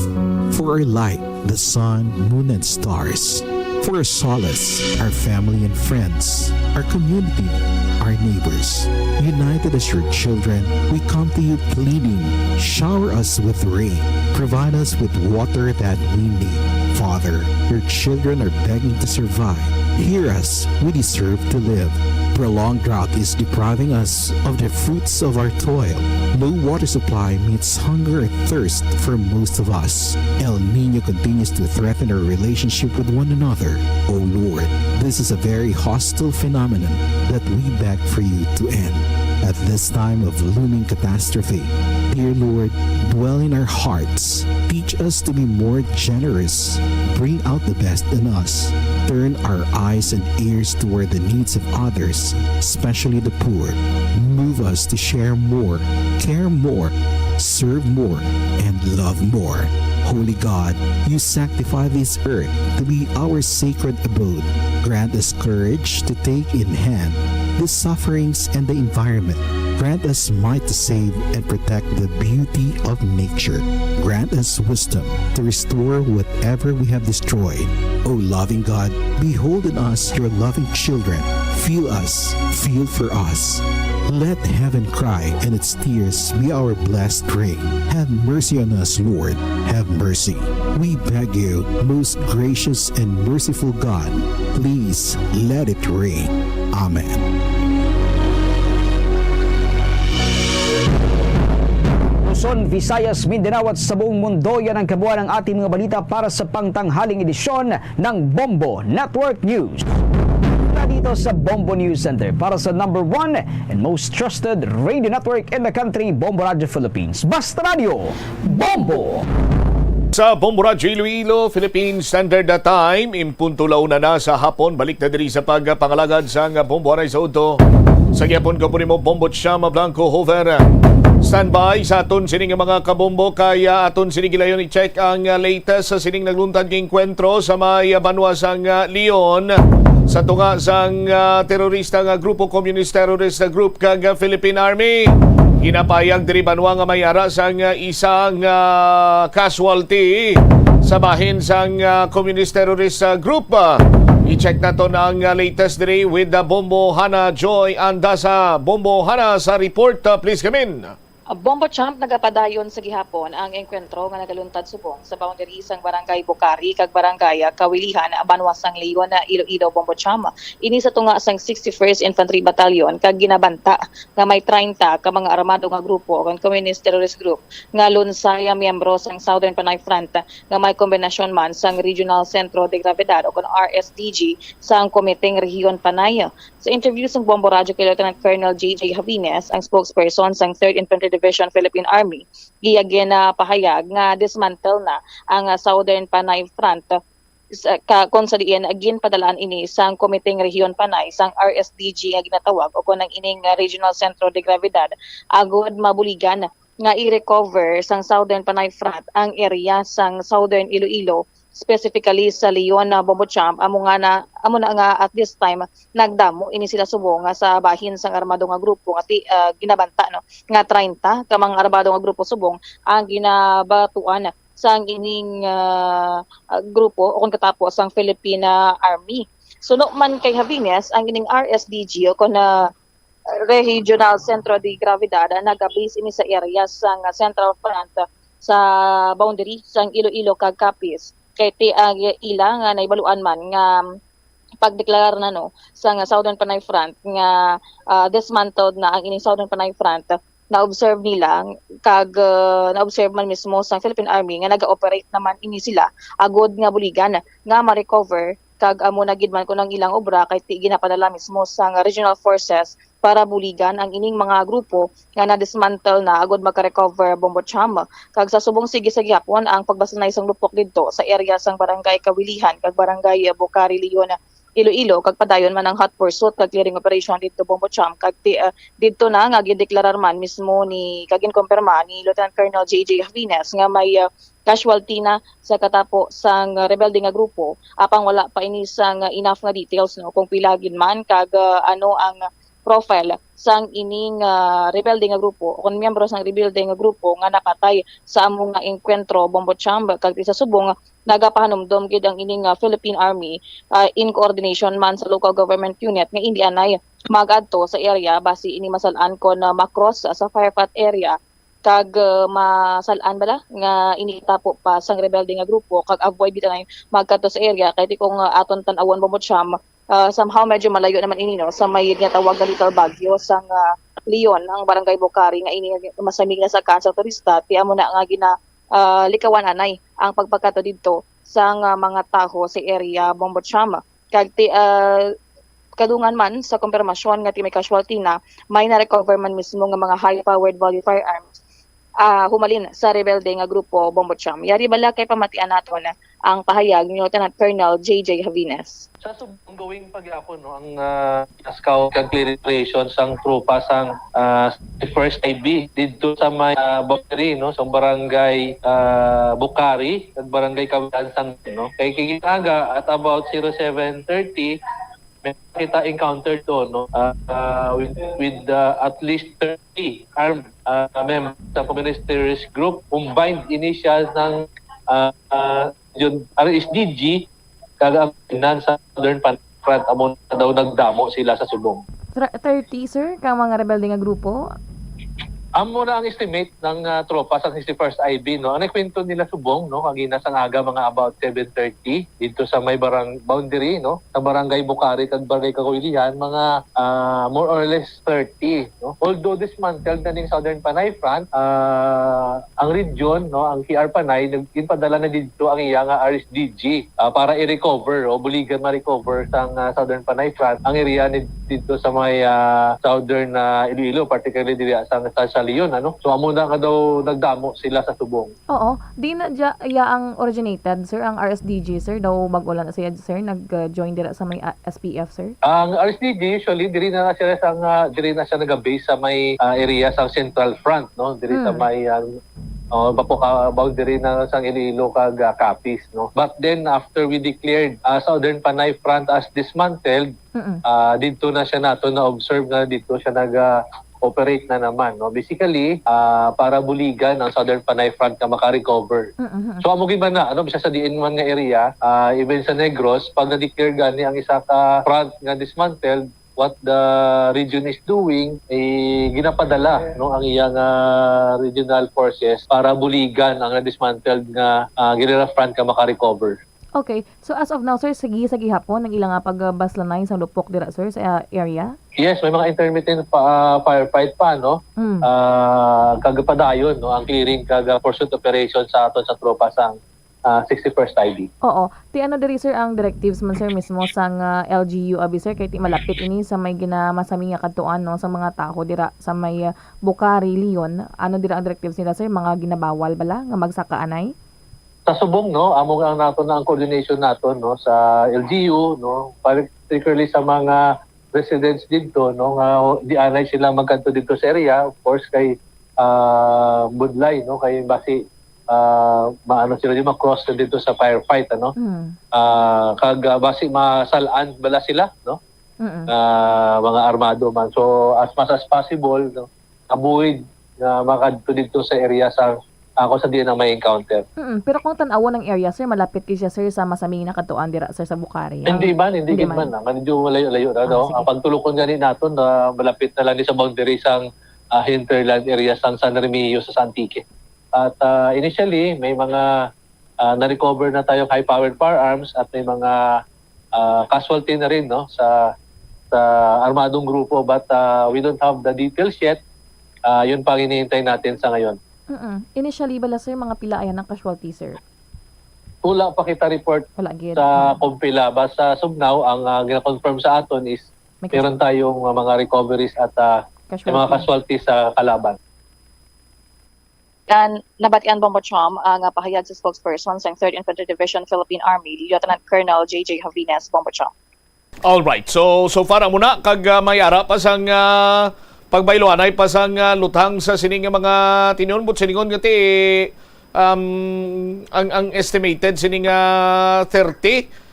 Speaker 4: for our light, the sun, moon and stars, for our solace, our family and friends, our community, our neighbors. United as your children, we come to you pleading, shower us with rain, provide us with water that we need. Father, your children are begging to survive. Hear us, we deserve to live. Prolonged drought is depriving us of the fruits of our toil. Low water supply means hunger and thirst for most of us. El Nino continues to threaten our relationship with one another. O Lord, this is a very hostile phenomenon that we beg for you to end. At this time of looming catastrophe, Dear Lord, dwell in our hearts. Teach us to be more generous. Bring out the best in us. Turn our eyes and ears toward the needs of others, especially the poor. Move us to share more, care more, serve more, and love more. Holy God, you sanctify this earth to be our sacred abode. Grant us courage to take in hand the sufferings and the environment. Grant us might to save and protect the beauty of nature. Grant us wisdom to restore whatever we have destroyed. O loving God, behold in us your loving children. Feel us, feel for us. Let heaven cry and its tears be our blessed rain. Have mercy on us, Lord. Have mercy. We beg you, most gracious and merciful God, please let it rain. Amen.
Speaker 2: Luzon, Visayas, Mindanao at sa buong mundo, yan ang kabuuan ng ating mga balita para sa pangtanghaling edisyon ng Bombo Network News. Dito sa Bombo News Center para sa number 1 and most trusted radio network in the country, Bombo Radio Philippines. Basta Radio, Bombo!
Speaker 1: Sa Bombo Radio Iloilo, Philippine Standard Time, impunto launa na sa hapon, balik na diri sa pagpangalagad sa Bombo Aray sa Uto. Sa gyapon ka po ni mo, Bombo Chama Blanco Hover. Standby sa aton sining mga kabombo, kaya aton sining gilayon i-check ang latest sa sining nagluntad ng enkwentro sa may banwasang Leon. Sa tunga sang terorista nga grupo, Communist Terrorist Group kag Philippine Army. Ginapayag diri banwa nga may ara sang isang casualty sa bahin sang Communist Terrorist Group. I-check nato na ang latest diri with the Bombo Hana Joy Andasa. Bombo Hana sa report, please come in.
Speaker 5: Bombo Champ, nagapadayon sa gihapon ang enkwentro nga nagaluntad subong sa boundary sang Barangay Bukari kag Barangay Kawilihan, Banwasang Leon na Iloilo. Bombo Champ, ini sa tunga sang 61st Infantry Battalion kag ginabanta nga may 30 ka mga armado nga grupo kag Communist Terrorist Group nga lunsaya miyembro sang Southern Panay Front nga may kombinasyon man sang Regional Centro de Gravedad o kon RSDG sang Komiteng Rehiyon Panay. Sa interview sang Bombo Radio kay Lieutenant Colonel J.J. Havines, ang spokesperson sang 3rd Infantry Division Philippine Army, giyagyan na pahayag nga dismantle na ang Southern Panay Front kung sa diin agin padalaan ini sang Komiteng Rehiyon Panay sang RSDG nga ginatawag o kon ang ining Regional Centro de Gravedad agud mabuligan nga i-recover sang Southern Panay Front ang area sang Southern Iloilo, specifically sa Leon na Bombo Champ. Amo na nga at this time nagdamo ini sila subong nga sa bahin sang armado nga grupo at ginabanta no nga 30 ka mga armado nga grupo subong ang ginabatuan sang ining grupo o kung katapos ang Philippine Army. Suno man kay Havines ang ining RSDG o kon Regional Centro de Gravedad naga-base ini sa area sang Central Front sa boundary sang Iloilo kag Capiz. Kay ti ila nga naibaluan man nga pagdeklarar na no sa Southern Panay Front nga dismantled na ang ining Southern Panay Front, na-observe nila kag na-observe man mismo sa Philippine Army nga naga-operate naman ini sila agud nga buligan nga ma-recover kag amo na gid man ko ng ilang obra kay ti ginapadala mismo sa regional forces para buligan ang ining mga grupo nga na-dismantle na agud maka-recover. Bombo Cham, kag sa subong sige sa gyapon ang pagbasa na isang lupok didto sa area sang Barangay Kawilihan kag Barangay Bukari Leon Iloilo kag padayon man ang hot pursuit kag clearing operation didto. Bombo Cham, kag didto na nga gideklarar man mismo ni kagin kumpirma ni Lieutenant Colonel J.J. Havines nga may casualty na sa katapo sang rebelde nga grupo. Apang wala pa ini sang enough nga details no kung pila gid man kag ano ang profile sang ining rebelde nga grupo o kung miyembro sang rebelde nga grupo nga napatay sa among nga enkwentro. Bombo Champ, kag sa subong nagapahanumdom gid ang ining Philippine Army in coordination man sa local government unit nga Indianay magadto sa area basi ini masalan kon macross sa firefight area kag masalan bala nga initapo pa sang rebelde nga grupo kag avoid bitanay magkadto sa area kay kung aton tan-awon. Bombo Champ, somehow medyo malayo naman ini no sa may nga tawag na Little Baguio sang Leon ang Barangay Bukari nga ini masamig na sa kansa turista ti amo na nga gina likawan anay ang pagpagkato didto sang mga taho sa area. Bombo Champ, kag ti kadungan man sa kumpirmasyon nga ti may casualty na may na-recover man mismo nga mga high-powered volley firearms humalin sa rebelde nga grupo Bombo Cham. Yari bala kay pamatian naton ang pahayag ni Lieutenant Colonel J.J. Javines.
Speaker 9: Sa subong gawing pagyapon no ang scout kag clearation sang tropa sang first IB didto sa may boundary no sa barangay Bukari ug barangay Kawilan sang no kay kigitaga at about 07:30 may kita encounter to no with at least 30 armed members sa communist terrorist group combined initials ng yun RSDG kagapinan sa Southern Front amon daw nagdamo sila sa subong.
Speaker 6: 30 sir kang mga rebelde nga grupo.
Speaker 9: Amo na ang estimate ng tropa sa 61st IB no. Ang kwento nila subong no kagina sang aga mga about 7:30 dito sa may boundary no sa barangay Bukari kag barangay Kawilan mga more or less 30 no. Although dismantled na ning Southern Panay Front ang region no ang KR Panay nagpadala na dito ang iya nga RSDG para i-recover o buligan ma-recover sang Southern Panay Front ang area ni dito sa may Southern Iloilo particularly diri sa Leon ano. So amo na nga daw nagdamo sila sa subong.
Speaker 6: Oo, di na ang originated sir ang RSDG sir daw bago lang siya sir nag-join dira sa may SPF sir.
Speaker 9: Ang RSDG usually diri na siya sang diri na siya naga-base sa may area sa Central Front no diri sa may boundary na sang Iloilo kag Capiz no. But then after we declared Southern Panay Front as dismantled dito na siya nato na observe na dito siya operate na naman no basically para buligan ang Southern Panay Front ka maka-recover. So amo gyud man na ano bisa sa diin man nga area even sa Negros pag na-declare gani ang isa ka front nga dismantled what the region is doing ginapadala no ang iyang regional forces para buligan ang dismantled nga guerrilla front ka maka-recover.
Speaker 6: Okay. So as of now sir sa gihapon ang ilang pagbaslanay sa lupok dira sir sa area?
Speaker 9: Yes, may mga intermittent firefight pa no. Kagapadayon no ang clearing kag pursuit operation sa aton sa tropa sang 61st IB.
Speaker 6: Oo. Ti ano diri sir ang directives man sir mismo sang LGU abi sir kay ti malapit ini sa may ginamasami nga kadtuan no sa mga tao dira sa may Bukari, Leon. Ano dira ang directives nila sir mga ginabawal bala nga magsakaanay?
Speaker 9: Sa subong no amo ang nato na ang coordination nato no sa LGU no particularly sa mga residents dito no nga di anay sila magkanto dito sa area of course kay budlay no kay basi maano sila di ma-cross na dito sa firefight ano kag basi masalaan bala sila no mga armado man so as much as possible no avoid na makadto dito sa area sa ako sa diyan ang may encounter.
Speaker 6: Pero kung tan-awon ng area sir malapit kay siya sir sa masaming nakatuan dira sir sa Bukari.
Speaker 9: Hindi man medyo malayo-layo na no. Ang pagtulukon gani naton na malapit na lang ni sa boundary sang hinterland area sang San Remigio sa Antique. At initially may mga na-recover na tayong high-powered firearms at may mga casualty na rin no sa armadong grupo but we don't have the details yet. Yun pang hinihintay natin sa ngayon.
Speaker 6: Initially bala sir mga pila ayan ng casualty sir?
Speaker 9: Wala pa kita report sa kumpila. Basta subnaw ang gina-confirm sa aton is meron tayong mga recoveries at mga casualty sa kalaban.
Speaker 5: Nabatian Bombo Cham ang pahayag sa spokesperson sa 3rd Infantry Division Philippine Army Lieutenant Colonel J.J. Javines Bombo Cham.
Speaker 1: All right. So far muna kag may ara pa sang pagbayloan ay pasang lutang sa sining mga tinunbot siningon ngati ang estimated sining 30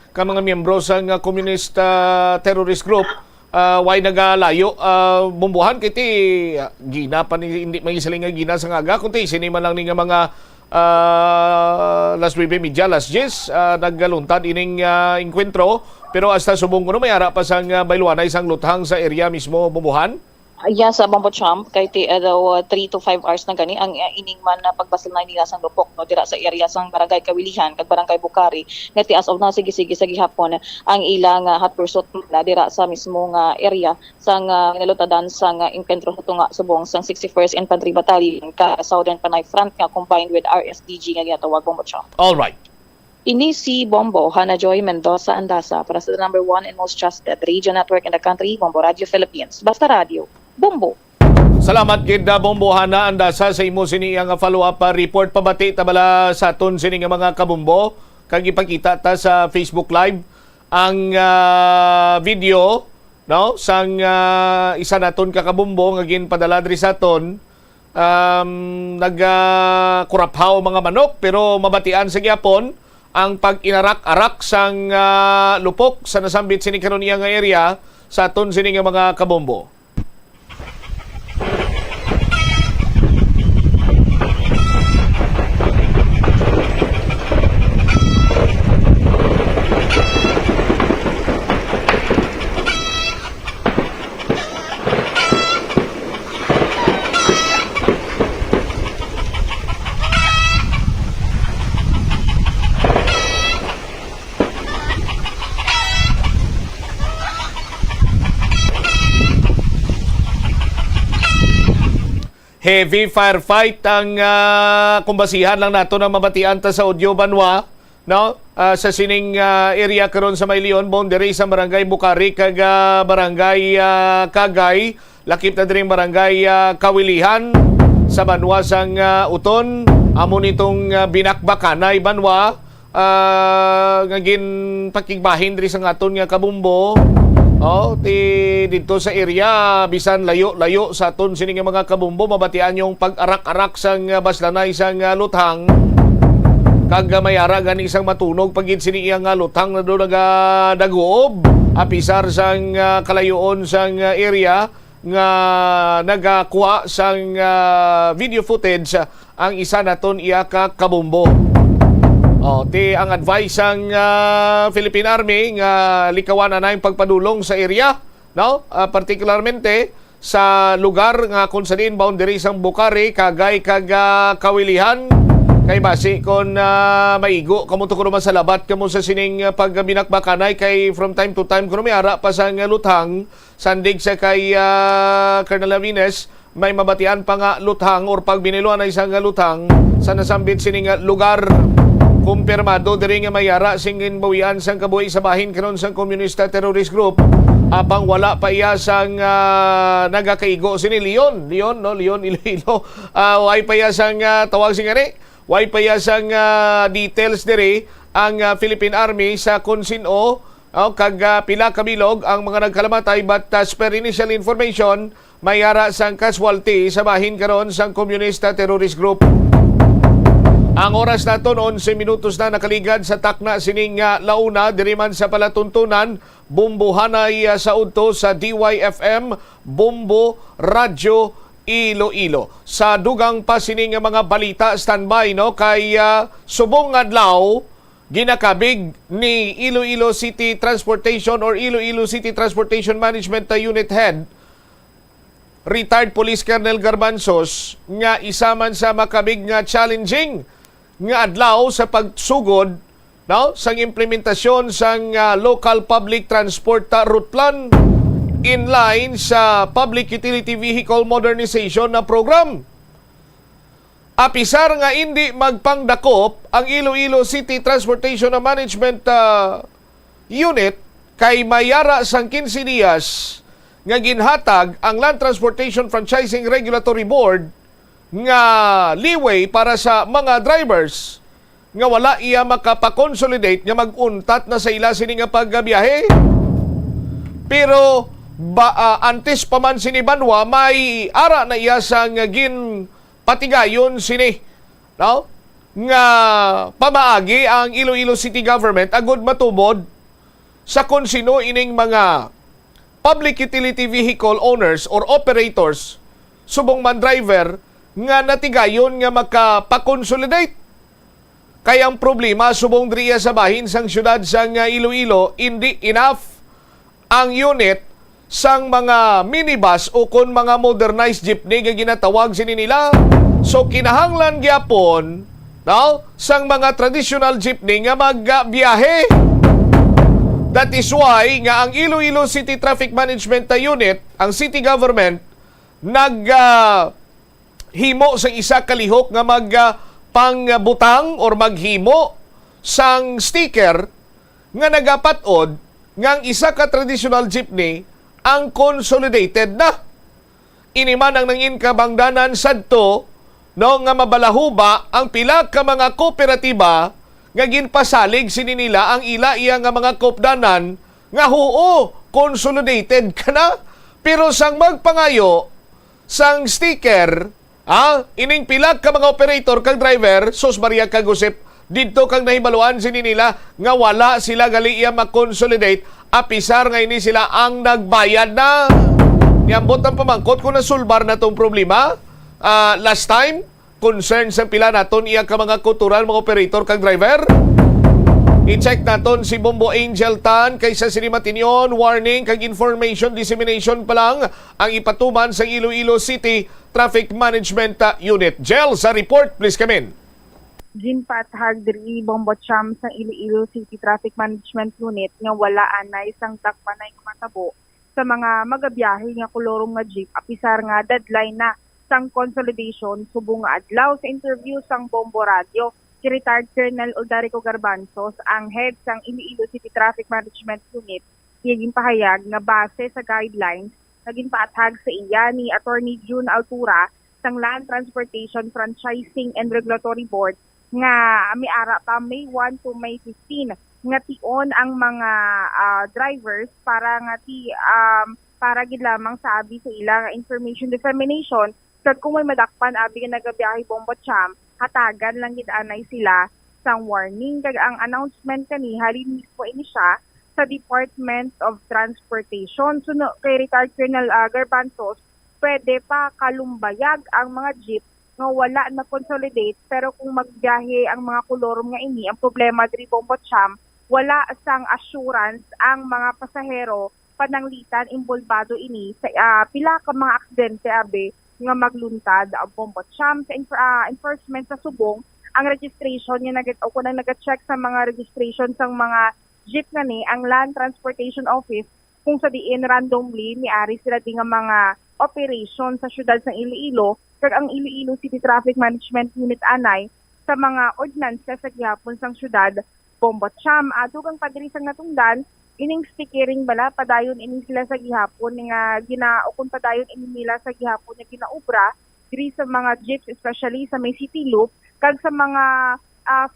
Speaker 1: ka mga miyembro sang communist terrorist group why nagalayo bumbuhan kiti gina pa hindi may siling gina sa aga kundi sini man lang ning mga last Webe Media last Jess naggaluntad ining enkwentro pero hasta subong kuno may ara pa sang bayloan ay sang lutang sa area mismo bumbuhan.
Speaker 5: Sa Bombo Cham kay ti 3 to 5 hours na gani ang ining man na pagbasal na nila sang lupok no dira sa area sang barangay Kawilihan kag barangay Bukari ngati as of now sige sa gihapon ang ilang hot pursuit na dira sa mismo nga area sang nalutadan sang infantry tunga subong sang 61st Infantry Battalion ka Southern Panay Front nga combined with RSDG nga ginatawag Bombo Cham.
Speaker 1: All right.
Speaker 5: Ini si Bombo Hana Joy Mendoza Andasa para sa number 1 and most trusted radio network in the country, Bombo Radio Philippines. Basta Radio, Bombo.
Speaker 1: Salamat gid bombohana anda sa imo sini ang follow-up report pabati tabala sa aton sini nga mga kabumbo kag ipakita ta sa Facebook Live ang video no sang isa naton ka kabumbo nga ginpadala diri sa aton nagkuraphaw mga manok pero mabatian sa gyapon ang pag-inarak-arak sang lupok sa nasambit sini karon iya nga area sa aton sini nga mga kabumbo. Heavy firefight ang kumbasihan lang nato na mabatian ta sa Audio Banwa no sa sining area karon sa Maylion boundary sa barangay Bukari kag barangay Kagay lakip na diri barangay Kawilihan sa Banwa sang Uton amo nitong binakbakanay Banwa nga gin pakigbahin diri sa aton nga kabumbo. Dito sa area bisan layo-layo sa aton sini nga mga kabumbo mabatian yung pag-arak-arak sang baslanay sang luthang kag mayara gani isang matunog pagid sini iya nga luthang na do nagadaguob apisar sang kalayoon sang area nga nagakuha sang video footage ang isa naton iya ka kabumbo. Ang advice ang Philippine Army nga likawan na yung pagpadulong sa area, no? Particularmente sa lugar nga kung saan boundary sang Bukari, Kagay, kag Kawilihan, kay basi kon maigo kamo to kuno sa labat kamo sa sining pagbinakbakanay kay from time to time kuno may ara pa sang luthang sandig sa kay Colonel Lavines may mabatian pa nga luthang or pagbiniluan na isang luthang sa nasambit sining lugar. Kumpirmado diri nga mayara singin bawian sang kabuhi sa bahin karon sang komunista terrorist group apang wala pa iya sang nagakaigo sini Leon Iloilo way pa iya sang tawag singari way pa iya sang details diri ang Philippine Army sa kung sino kag pila kabilog ang mga nagkalamatay but as per initial information mayara sang casualty sa bahin karon sang komunista terrorist group. Ang oras naton 11 minutos na nakaligad sa takna sining launa diri man sa palatuntunan bumbuhanay sa udto sa DYFM Bumbo Radyo Iloilo. Sa dugang pa sining mga balita standby no kay subong adlaw ginakabig ni Iloilo City Transportation or Iloilo City Transportation Management Unit Head retired Police Colonel Garbanzos nga isa man sa makabig nga challenging nga adlaw sa pagsugod no sang implementasyon sang local public transport route plan in line sa Public Utility Vehicle Modernization na program. Apisar nga hindi magpangdakop ang Iloilo City Transportation Management Unit kay mayara sang 15 dias nga ginhatag ang Land Transportation Franchising Regulatory Board nga leeway para sa mga drivers nga wala iya makapakonsolidate nga mag-untat na sa ila sini nga pagbiyahe. Pero antes pa man sini Banwa may ara na iya sang gin patigayon sini no nga pamaagi ang Iloilo City Government agud matubod sa kung sino ining mga public utility vehicle owners or operators subong man driver nga natigayon nga makapakonsolidate. Kaya ang problema subong driya sa bahin sang syudad sang Iloilo, hindi enough ang unit sang mga minibus o kon mga modernized jeepney nga ginatawag sini nila. So kinahanglan gyapon no sang mga traditional jeepney nga magbiyahe. That is why nga ang Iloilo City Traffic Management Unit, ang city government himo sa isa kalihok nga pangbutang or maghimo sang sticker nga nagapatod nga ang isa ka traditional jeepney ang consolidated na. iniman ang nangin kabangdanan sadto no nga mabalahuba ang pila ka mga kooperatiba nga ginpasalig sini nila ang ila iya nga mga koopdanan nga huo consolidated kana pero sang magpangayo sang sticker ining pila ka mga operator kag driver sus Maria kagusip didto kang nahibaluan sini nila nga wala sila gali iya makonsolidate apisar nga ini sila ang nagbayad na. Niambot ang pamangkot kung nasulbar na tong problema. Last time, concern sa pila naton iya ka mga kultural, mga operator kag driver. I-check naton si Bombo Angel Tan kaysa si Matinyon, warning kag information dissemination pa lang ang ipatuman sa Iloilo City Traffic Management Unit. Jel, sa report, please come in.
Speaker 10: Ginpatahag diri Bombo Cham sa Iloilo City Traffic Management Unit nga wala na isang takpanay matabo sa mga magabiyahe nga kolorong nga jeep apisar nga deadline na sang consolidation subong nga adlaw sa interview sang Bombo Radio si retired Colonel Uldarico Garbanzos ang head sang Iloilo City Traffic Management Unit higing pahayag nga base sa guidelines na ginpatahag sa iya ni Attorney June Altura sang Land Transportation Franchising and Regulatory Board nga miara pa May 1 to May 15 nga tion ang mga drivers para nga para gid lamang sabi sa ila information dissemination kad kung may madakpan abi nga nagabiyahe Bombo Cham hatagan lang gid anay sila sang warning kag ang announcement kani halin mismo ini siya sa Department of Transportation so kay retired Colonel Garbanzos pwede pa kalumbayag ang mga jeep nga wala na consolidate pero kung magbiyahe ang mga kolorom nga ini ang problema diri Bombo Cham wala sang assurance ang mga pasahero pananglitan imbolbado ini sa pila ka mga aksidente abe nga magluntad ang Bombo Cham sa enforcement sa subong ang registration niya o kung nag-check sa mga registration sang mga jeep nga ni ang Land Transportation Office kung sa diin randomly niari sila di nga mga operation sa syudad ng Iloilo kag ang Iloilo City Traffic Management Unit anay sa mga ordinance sa gihapon sang syudad Bombo Cham dugang padiri sang natungdan ining stickering bala padayon ini sila sa gihapon nga ginaukon padayon ini nila sa gihapon nga ginaubra diri sa mga jeeps especially sa may city loop kag sa mga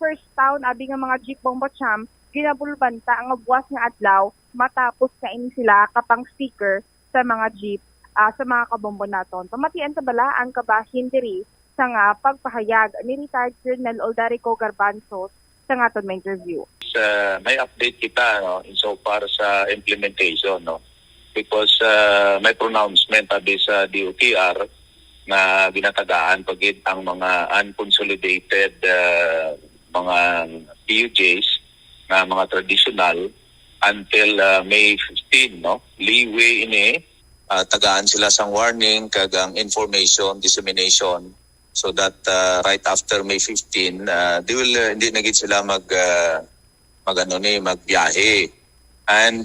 Speaker 10: first town abi nga mga jeep Bombo Cham ginabulbanta ang buwas nga adlaw matapos ka ini sila kapang sticker sa mga jeep sa mga kabombo naton. Pamatian sa bala ang kabahin diri sa nga pagpahayag ni retired Colonel Uldarico Garbanzos sa nga aton interview.
Speaker 12: May update kita so far sa implementation because may pronouncement abi sa DOTR na ginatagaan pagid ang mga unconsolidated mga PUJs na mga traditional until May 15 leeway ini tagaan sila sang warning kag ang information dissemination so that right after May 15 they will hindi na gid sila magbiyahe. And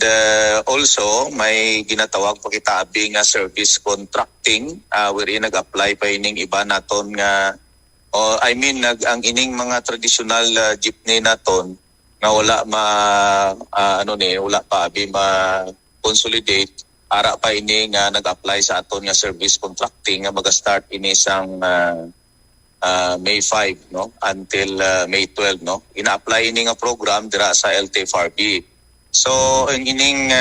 Speaker 12: also may ginatawag pa kita abi nga service contracting wherein nag-apply pa ining iba naton nga ang ining mga traditional jeepney naton nga wala wala pa abi ma-consolidate ara pa ini nga nag-apply sa aton nga service contracting nga maga-start ini sang May 5 until May 12 ina-apply ini nga program dira sa LTFRB. So ang ining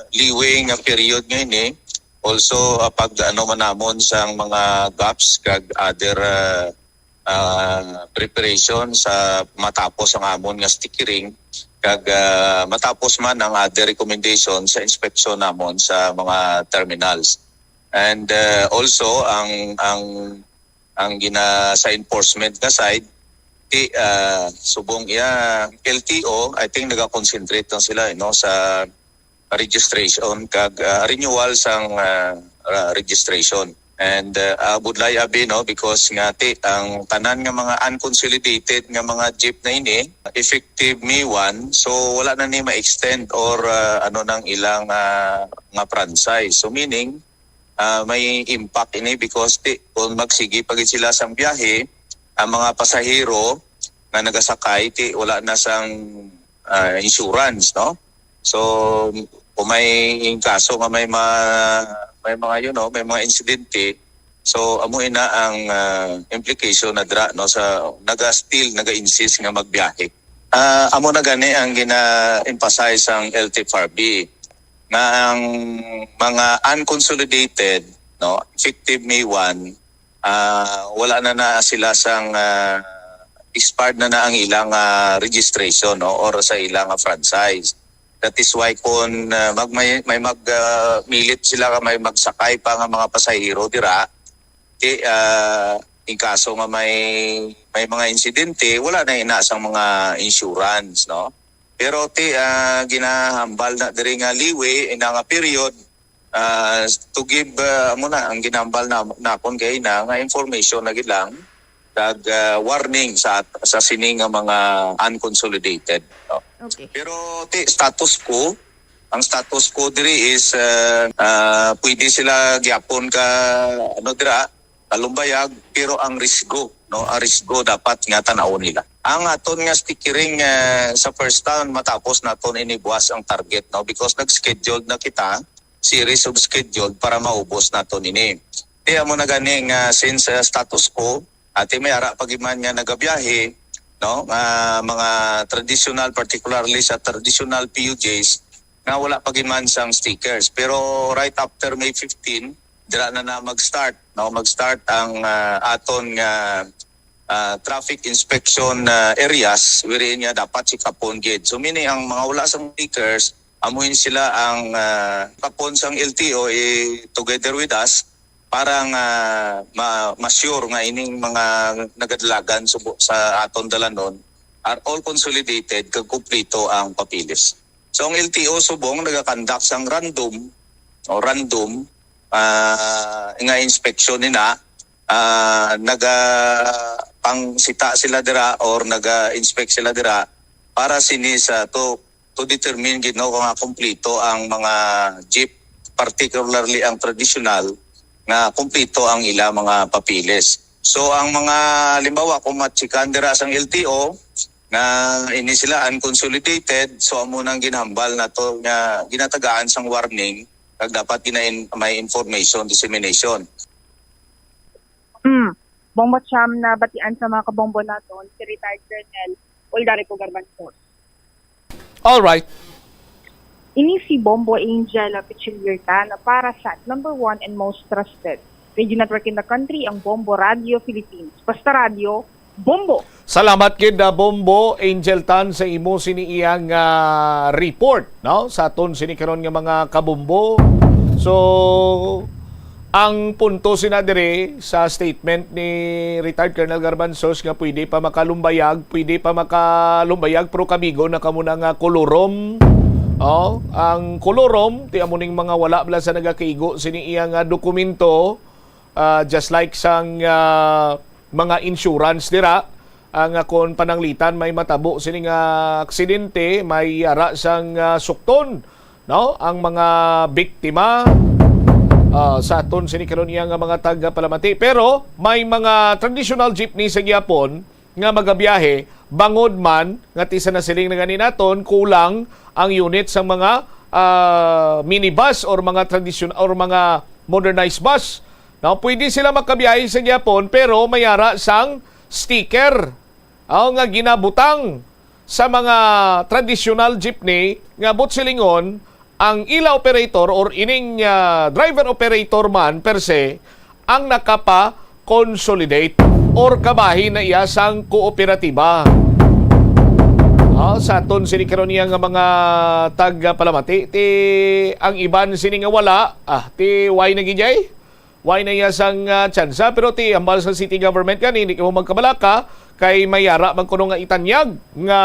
Speaker 12: leeway nga period nga ini also pag manamon sang mga gaps kag other preparation sa matapos ang amon nga stickering kag matapos man ang other recommendation sa inspection namon sa mga terminals. And also ang gina sa enforcement nga side subong LTO I think naga-concentrate lang sila sa registration kag renewal sang registration. And budlay abi because nga ang tanan nga mga unconsolidated nga mga jeep na ini effective May 1 so wala na ni ma-extend or nang ilang nga franchise. So meaning may impact ini because kung magsigi pagid sila sang biyahe ang mga pasahero nga nagasakay wala na sang insurance So kung may kaso nga may may mga may mga insidente. So amo ina ang implication na dra no sa naga-insist nga magbiyahe. Amo na gani ang gina-emphasize ang LTFRB na ang mga unconsolidated effective May 1 wala na sila sang expired na ang ilang registration or sa ilang franchise. That is why kung may magmilit sila may magsakay pa nga mga pasahero dira, in kaso nga may mga insidente, wala na inasang mga insurance, no? Pero ginahambal na diri nga leeway in nga period to give ang ginahambal na kon kay na nga information na gilang kag warning sa sining nga mga unconsolidated, no?
Speaker 14: Okay.
Speaker 12: Pero ang status quo diri is pwede sila gyapon ka dira talumbayag, pero ang risgo dapat nga tanaw nila. Ang aton nga stickering sa first town matapos naton inibuwas ang target, no, because nag-schedule na kita series of schedule para maubos naton ini. Kaya mo na ganing since status quo ati may ara pagiman nga nagabiyahe, no, mga traditional, particularly sa traditional PUJs nga wala pagiman sang stickers, pero right after May 15 dira na mag-start ang aton nga traffic inspection areas wherein nga dapat si kapon gid. So meaning ang mga wala sang stickers amuhin sila ang kapon sang LTO together with us para nga ma-sure nga ining mga nagadlagan sa aton dalanon are all consolidated kag kumpleto ang papilis. So ang LTO subong nagakandak sang random nga inspection nila, pangsita sila dira or naga-inspect sila dira para sinisa to determine kung kumpleto ang mga jeep, particularly ang traditional nga kumpleto ang ila mga papilis. So ang mga limbawa kung matsikan dira sang LTO na ini sila unconsolidated, so amo nang ginhambal na to nga ginatagaan sang warning kag dapat may information dissemination.
Speaker 10: Bombo Cham na batian sa mga kabombo naton si retired Colonel Oldarico Garbanzos.
Speaker 1: All right.
Speaker 10: Ini si Bombo Angel Pichilierta na para sa number 1 and most trusted radio network in the country, ang Bombo Radio Philippines. Basta radio, Bombo!
Speaker 1: Salamat kid Bombo Angel Tan sa imo siniiyang report, no, sa aton sinikaron nga mga kabombo. So ang punto sinadire sa statement ni retired Colonel Garbanzos nga pwede pa makalumbayag pero kamigo na kamo na nga kolorom. Ang kolorom ti amuning mga wala bala sa nagakaigo siniiyang dokumento, just like sang mga insurance dira, ang kon pananglitan may matabo sining aksidente, may ara sang sukton, no, ang mga biktima sa aton sinikaron niya nga mga taga-Palamati. Pero may mga traditional jeepney sa Gyapon nga magabiyahe bangod man nga tisa na siling na ganin naton kulang ang unit sa mga minibus or mga traditional or mga modernized bus. Now, pwede sila makabiyahe sa Gyapon pero mayara sang sticker nga ginabutang sa mga traditional jeepney nga butsilingon ang ila operator or ining driver operator man per se ang nakapa-consolidate or kabahin na iya sang kooperatiba. Sa aton sinikaron niya nga mga taga-Palamati, ang iban sining nga wala, why na gijay? Why na iya sang tsansa? Pero ambal sa city government kan, hindi ka mo magkabalaka, kay mayara man kuno nga itanyag nga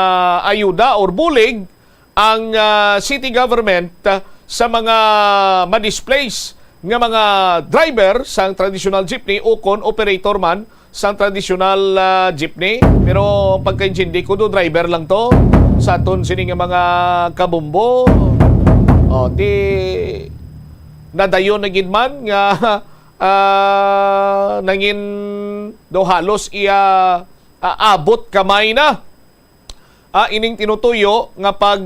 Speaker 1: ayuda or bulig ang city government sa mga ma-displace nga mga driver sang traditional jeepney o kon operator man sang traditional jeepney. Pero pagka-intindi ko do driver lang to sa aton sini nga mga kabombo. Nadayon na gid man nga nangin do halos abot kamay na ining tinutuyo nga pag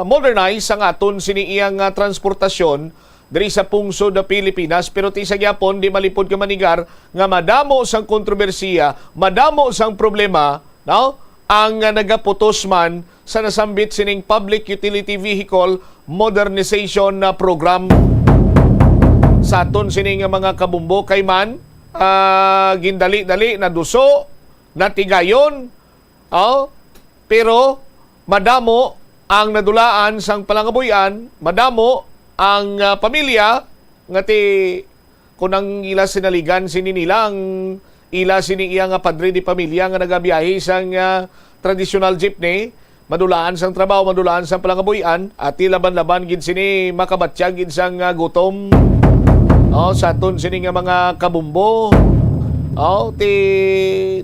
Speaker 1: modernize ang aton siniiyang transportasyon diri sa pungsod na Pilipinas, pero ti sa gyapon di malipod ka manigar nga madamo sang kontrobersiya, madamo sang problema, no? Ang nagaputos man sa nasambit sining Public Utility Vehicle Modernization na program. Sa aton sining mga kabumbo kay man gindali-dali na duso, natigayon, pero madamo ang nadulaan sang palangabuyan, madamo ang pamilya nga ti kunang ila sinaligan sini nila ang ila sini iya nga padre di pamilya nga nagabiyahe sang traditional jeepney, madulaan sang trabaho, madulaan sang palangabuyan at laban-laban gid sini makabatsyag gid sang gutom. Sa aton sini nga mga kabumbo, ti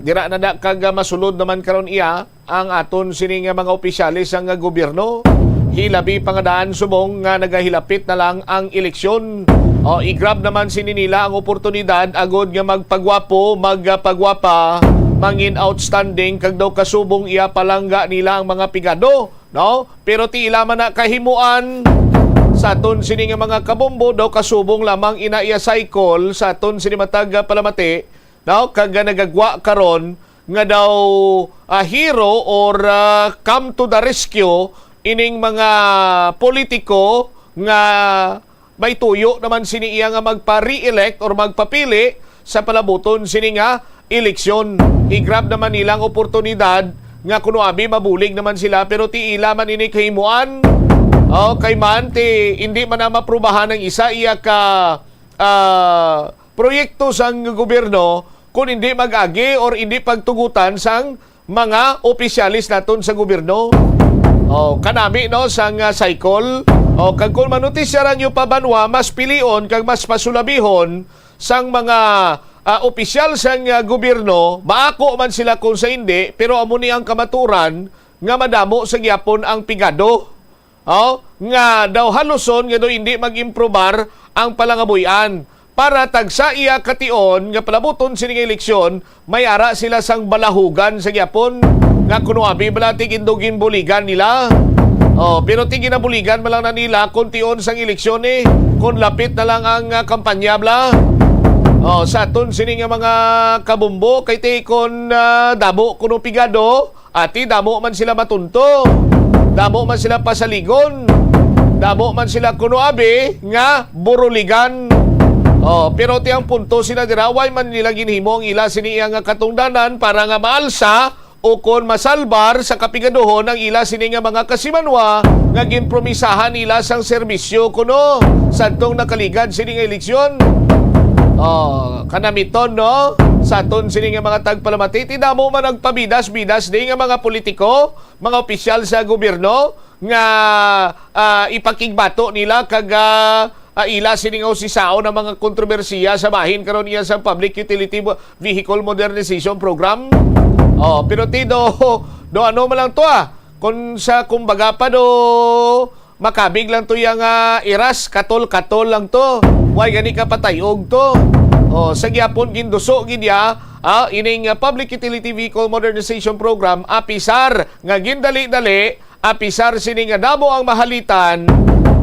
Speaker 1: dira na kag masulod naman karon iya ang aton sini nga mga opisyalis sang gobyerno. Hilabi pangadaan subong nga nagahilapit na lang ang eleksyon. I-grab naman sini nila ang oportunidad agod nga magpagwapo, magpagwapa, mangin outstanding kag daw kasubong iya palangga nila ang mga pigado, no? Pero ti ila man na kahimuan sa aton sini nga mga kabombo daw kasubong lamang ina iya cycle sa aton sini matag palamati, no? Kag nagagwa karon nga daw hero or come to the rescue ining mga politiko nga may tuyo naman sini iya nga magpa-re-elect or magpapili sa palabuton sini nga eleksyon. I-grab naman nilang oportunidad nga kuno abi mabulig naman sila pero ti ila man ini kahimuan. Kay man ti hindi man na maprubahan ng isa iya ka proyekto sang gobyerno kung hindi mag-agi or hindi pagtugutan sang mga opisyalis naton sa gobyerno. Kanami no sang cycle. Kag kung manutisyaran nyo pa banwa, mas pilion kag mas pasulabihon sang mga opisyal sang gobyerno, maako man sila kung sa hindi, pero amo ni ang kamaturan nga madamo sa gyapon ang pigado. Nga daw haluson nga daw hindi mag-improbar ang palangabuyan. Para tagsa iya kation nga palabuton sining eleksyon, may ara sila sang balahugan sa gyapon nga kuno abi bala tigindugin buligan nila. Pero tiginabuligan man lang na nila kung tion sang eleksyon kung lapit na lang ang kampanya bla. Sa aton sini nga mga kabumbo kay ti kon damo kuno pigado ati damo man sila matunto, damo man sila pasaligon, damo man sila kuno abi nga buruligan. Pero ti ang punto sila dira way man nila ginhimo ang ila sini nga katungdanan para nga maalsa o kon masalbar sa kapigaduhon ng ila sini nga mga kasimanwa nga ginpromisahan nila sang serbisyo kuno sadtong nakaligad sini nga eleksyon. Kanamiton no sa aton sini nga mga tagpalamati ti damo man nagpabidas-bidas di nga mga politiko, mga opisyal sa gobyerno nga ipakigbato nila kag ila sini nga usisao ng mga kontrobersiya sa bahin karon iya sa Public Utility Vehicle Modernization Program. Pero ti do ano man lang to kung sa kumbaga pa do makabig lang to yang iras katol-katol lang to. Way gani ka patayog to. Sa gyapon ginduso gidya ining Public Utility Vehicle Modernization Program apisar nga gindali-dali apisar sini nga damo ang mahalitan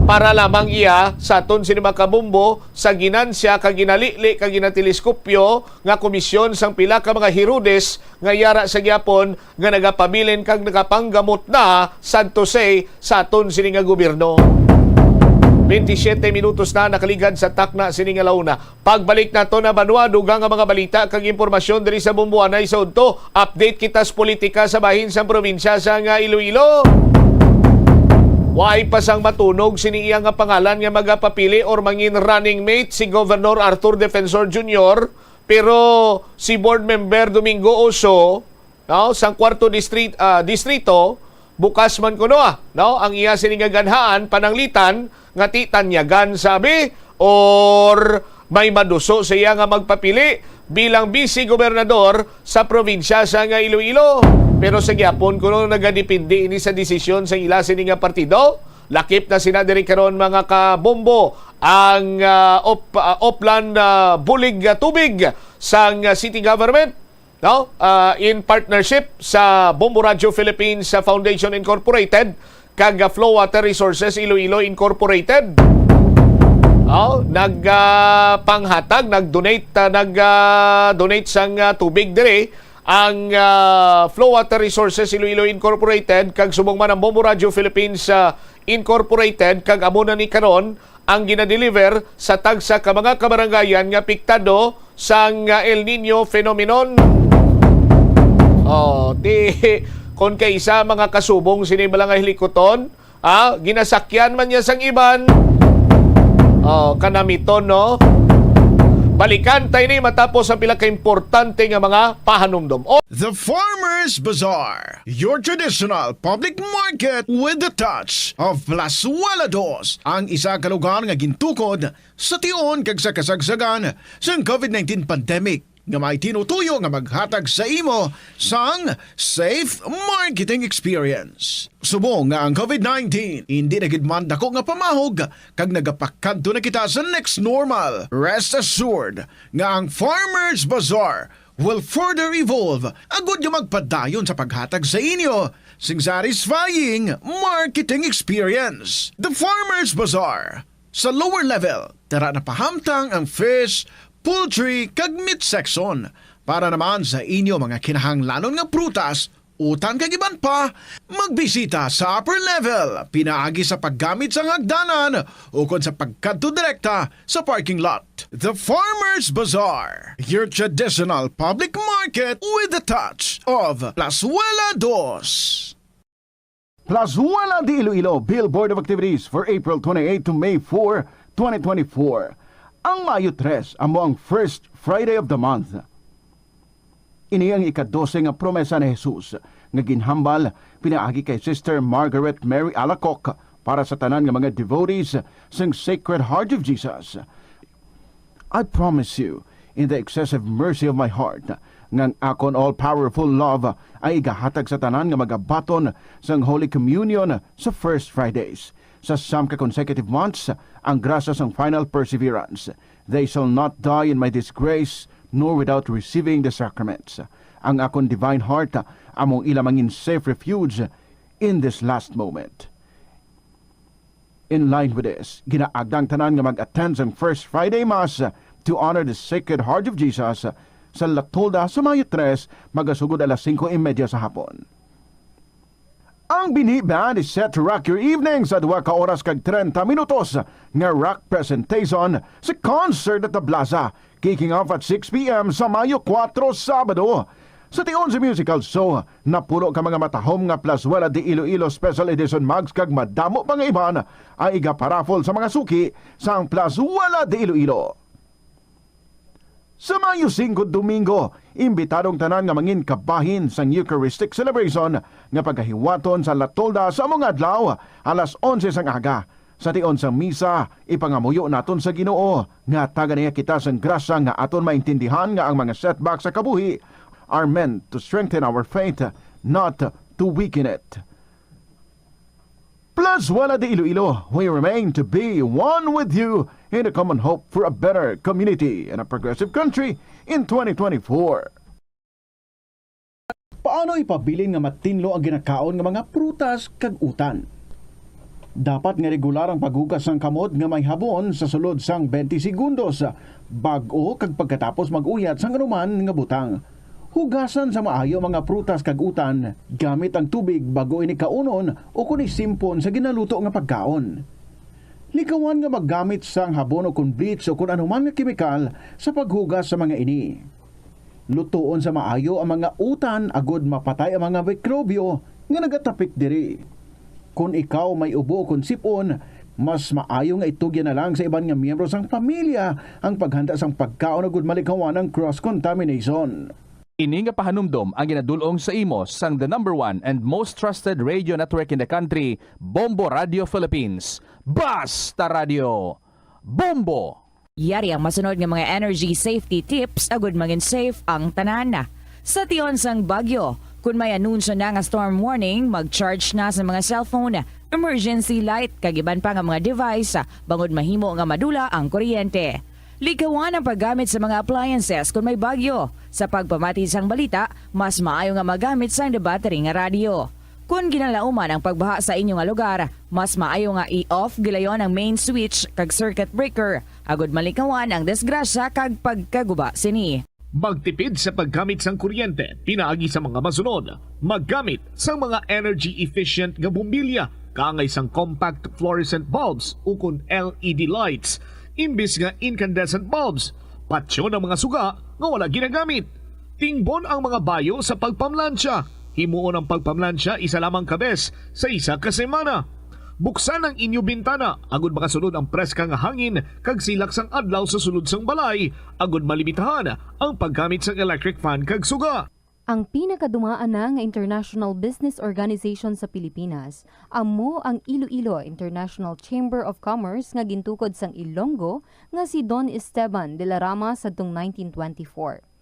Speaker 1: para lamang iya sa aton sini makabumbo sa ginansya kag ginalili kag ginateleskopyo nga komisyon sang pila ka mga hirudes nga yara sa gyapon nga nagapabilin kag nagapanggamot na sadto say sa aton sini nga gobyerno. 27 minutos na nakaligad sa takna sini nga launa. Pagbalik nato na banwa dugang nga mga balita kag impormasyon diri sa Bumbuanay sa udto. Update kita sa politika sa bahin sa probinsya sa nga Iloilo. Way pasang matunog sini iya nga pangalan nga magapapili or mangin running mate si Governor Arthur Defensor Jr. Pero si board member Domingo Oso sang 4th distrito bukas man kuno ang iya sini nga ganhaan pananglitan nga ti tanyagan sabi or may maduso sa iya nga magpapili bilang vice gobernador sa probinsya sa nga Iloilo. Pero sa gyapon kuno nagadepende ini sa desisyon sa ila sini nga partido. Lakip na sina diri karon mga kabombo ang Oplan bulig tubig sang city government in partnership sa Bombo Radio Philippines Foundation Incorporated kag Flow Water Resources Iloilo Incorporated. Panghatag, nag-donate sang tubig dire ang Flow Water Resources Iloilo Incorporated kag subong man ang Bombo Radio Philippines Incorporated kag amo na ni karon ang ginadeliver sa tagsa ka mga kabarangayan nga apektado sang El Nino phenomenon. Kon kay isa mga kasubong sini nga hilikoton, ginasakyan man niya sang iban. Kanamiton, no? Balikan tayo ni matapos ang pila ka-importante nga mga pahanumdum.
Speaker 11: The Farmers Bazaar, your traditional public market with the touch of Plazuela Dos, ang isa ka lugar nga gintukod sa tion kag sa kasagsagan sa COVID-19 pandemic nga may tinutuyo nga maghatag sa imo sang safe marketing experience. Subong nga ang COVID-19 hindi na gid man dako nga pamahog kag nagapakadto na kita sa next normal. Rest assured nga ang Farmers Bazaar will further evolve agud nga magpadayon sa paghatag sa inyo sing satisfying marketing experience. The Farmers Bazaar sa lower level tara na pahamtang ang fish, poultry kag meat section para naman sa inyo mga kinahanglanon nga prutas, utan kag iban pa, magbisita sa upper level pinaagi sa paggamit sa hagdanan o kon sa pagkadto direkta sa parking lot. The Farmers Bazaar, your traditional public market with the touch of Plazuela Dos.
Speaker 13: Plazuela de Iloilo Billboard of Activities for April 28 to May 4, 2024. Ang Mayo 3, amo ang first Friday of the month. Ini ang ika-12 nga promesa ni Jesus nga ginhambal pinaagi kay Sister Margaret Mary Alacoc para sa tanan nga mga devotees sang Sacred Heart of Jesus. I promise you, in the excessive mercy of my heart, nga akon all-powerful love ay igahatag sa tanan nga magabaton sang Holy Communion sa first Fridays. Sa some consecutive months, ang grasya sang final perseverance. They shall not die in my disgrace, nor without receiving the sacraments. Ang akong divine heart, among ilamangin safe refuge in this last moment. In line with this, ginaagdang tanan nga mag-attend sang First Friday Mass to honor the Sacred Heart of Jesus sa Latolda sa Mayo 3, magasugod alas 5:30 sa hapon. Ang Bini Band is set to rock your evening sa 2 ka oras kag 30 minutos nga rock presentation sa concert at the Plaza, kicking off at 6 p.m. sa Mayo 4, Sabado. Sa tion sa musical show, napulo ka mga matahom nga Plazuela de Iloilo Special Edition mugs kag madamo pa nga iban ay igaparafol sa mga suki sa Plazuela de Iloilo. Sa Mayo 5, Domingo, imbitadong tanan nga mangin kabahin sang Eucharistic celebration nga pagkahiwaton sa Latolda sa mga adlaw alas 11 sang aga. Sa tion sang misa, ipangamuyo naton sa Ginoo nga taga niya kita sang grasya nga aton maintindihan nga ang mga setbacks sa kabuhi are meant to strengthen our faith, not to weaken it. Plazuela de Iloilo, we remain to be one with you in a common hope for a better community and a progressive country in 2024. Paano ipabilin nga matinlo ang ginakaon nga mga prutas kag utan? Dapat nga regular ang paghugas ng kamot nga may habon sa sulod sang 20 segundos bag-o kag pagkatapos mag-uyat sang anuman nga butang. Hugasan sa maayo mga prutas kag utan gamit ang tubig bago ini kaunon o kun isimpon sa ginaluto nga pagkaon. Likawan nga maggamit sang habon o kun bleach o kun anuman nga kemikal sa paghugas sa mga ini. Lutoon sa maayo ang mga utan agud mapatay ang mga mikrobyo nga nagatapik diri. Kung ikaw may ubo o kun sipon, mas maayo nga itugyan na lang sa iban nga miyembro sang pamilya ang paghanda sang pagkaon agud malikawan ng cross-contamination.
Speaker 23: Ini nga pahanumdom ang ginadulong sa imo sang the number 1 and most trusted radio network in the country, Bombo Radio Philippines. Basta Radio! Bombo!
Speaker 19: Yari ang masunod nga mga energy safety tips agud maging safe ang tanan. Sa tion sang bagyo, kung may anunsyo na nga storm warning, mag-charge na sa mga cellphone, emergency light, kagiban pa nga mga device, bangod mahimo nga madula ang kuryente. Likawan ang paggamit sa mga appliances kung may bagyo. Sa pagpamati sang balita, mas maayo nga magamit sang battery nga radio. Kung ginalauman ang pagbaha sa inyong nga lugar, mas maayo nga i-off gilayon ang main switch kag circuit breaker agud malikawan ang disgrasya kag pagkaguba sini.
Speaker 1: Magtipid sa paggamit sang kuryente, pinaagi sa mga masunod. Maggamit sa mga energy-efficient nga bumbilya, kaangay sang compact fluorescent bulbs ukon LED lights, imbis nga incandescent bulbs. Patsyo ng mga suga nga wala ginagamit. Tingbon ang mga bayo sa pagpamlansya. Himuon ang pagpamlansya isa lamang kabes sa isa ka semana. Buksan ang inyo bintana agud makasunod ang preskang hangin kag silak sang adlaw sa sulod sang balay agud malimitahan ang paggamit sang electric fan kag suga.
Speaker 8: Ang pinakadumaan na nga international business organization sa Pilipinas amo ang Iloilo International Chamber of Commerce nga gintukod sang Ilonggo nga si Don Esteban de la Rama sadtong 1924.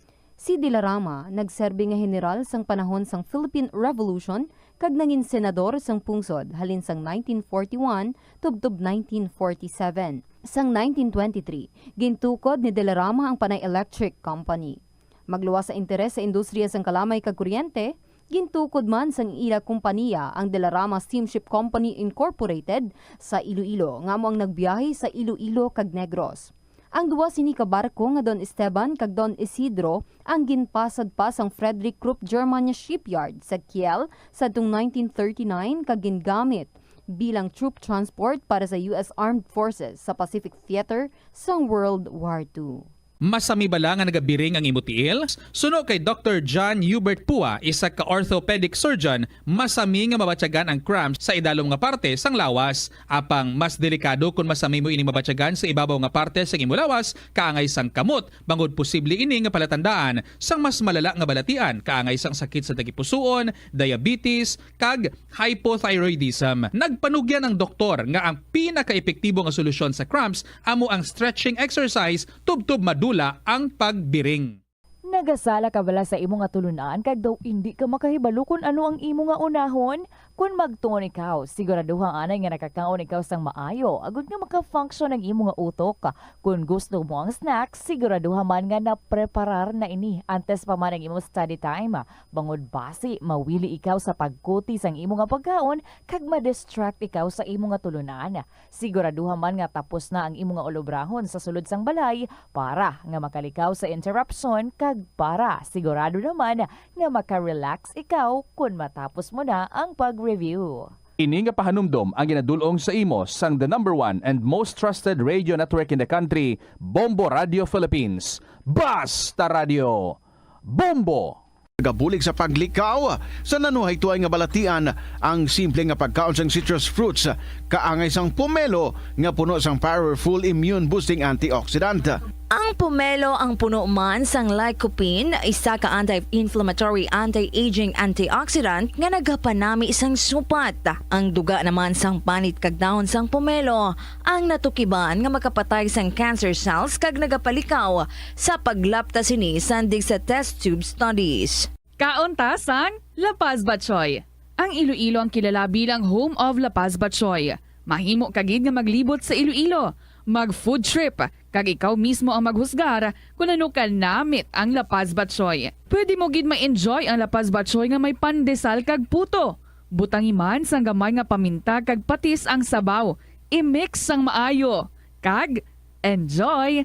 Speaker 8: Si De la Rama nagserbi nga general sang panahon sang Philippine Revolution kag nangin senador sang pungsod halin sang 1941 tubtob 1947. Sang 1923, gintukod ni De la Rama ang Panay Electric Company. Magluwas sa interes sa industriya sang kalamay kag kuryente, gintukod man sang ila kompanya ang De la Rama Steamship Company Incorporated sa Iloilo nga mo ang nagbiyahe sa Iloilo kag Negros. Ang duwa sini ka barko nga Don Esteban kag Don Isidro ang ginpasad pa sang Frederick Krupp Germania Shipyard sa Kiel sadtong 1939 kag gingamit bilang troop transport para sa US Armed Forces sa Pacific Theater sang World War II.
Speaker 15: Masami bala nga nagabiring ang imutiil? Suno kay Dr. John Hubert Pua, isa ka orthopedic surgeon, masami nga mabatyagan ang cramps sa idalom nga parte sang lawas. Apang mas delikado kung masami mo ini mabatyagan sa ibabaw nga parte sang imo lawas, kaangay sang kamot, bangod posible ini nga palatandaan sang mas malala nga balatian, kaangay sang sakit sa tagipusoon, diabetes, kag hypothyroidism. Nagpanugyan ang doktor nga ang pinaka-epektibo nga solusyon sa cramps amo ang stretching exercise tubtob madula ang pagbiring.
Speaker 19: Nagasala ka bala sa imo nga tulunan kag daw hindi ka makahibalo kung ano ang imo nga unahon? Kung magtuon ikaw, siguraduhang anay nga nakakaon ikaw sang maayo, agud nga maka-function ang imo nga utok. Kung gusto mo ang snacks, siguraduhan man nga na-preparar na ini antes pa man ang imo study time. Bangod basi, mawili ikaw sa pagkuti sang imo nga pagkaon kag ma-distract ikaw sa imo nga tulunan. Siguraduhan man nga tapos na ang imo nga ulobrahon sa sulod sang balay para nga makalikaw sa interruption kag para sigurado naman nga maka-relax ikaw kung matapos mo na ang pag-review.
Speaker 23: Ini nga pahanumdom ang ginadulong sa imo sang the #1 and most trusted radio network in the country, Bombo Radio Philippines. Basta Radio Bombo!
Speaker 11: Gabulig sa paglikaw sa nanuhay tuay nga balatian ang simple nga pagkaon sang citrus fruits kaangay sang pomelo nga puno sang powerful immune boosting antioxidant.
Speaker 16: Ang pomelo ang puno man sang lycopene, isa ka anti-inflammatory, anti-aging antioxidant nga nagapanami isang supat. Ang duga naman sang panit kag dahon sang pomelo ang natukiban nga makapatay sang cancer cells kag nagapalikaw sa paglapta sini sandig sa test tube studies.
Speaker 24: Kaunta sang La Paz Batchoy. Ang Iloilo ang kilala bilang home of La Paz Batchoy. Mahimo kagid nga maglibot sa Iloilo, mag-food trip, kag ikaw mismo ang maghusgar kung ano ka namit ang La Paz Batchoy. Pwede mo gid ma-enjoy ang La Paz Batchoy nga may pandesal kag puto. Butangi man sang gamay nga paminta kag patis ang sabaw. I-mix sang maayo. Kag enjoy.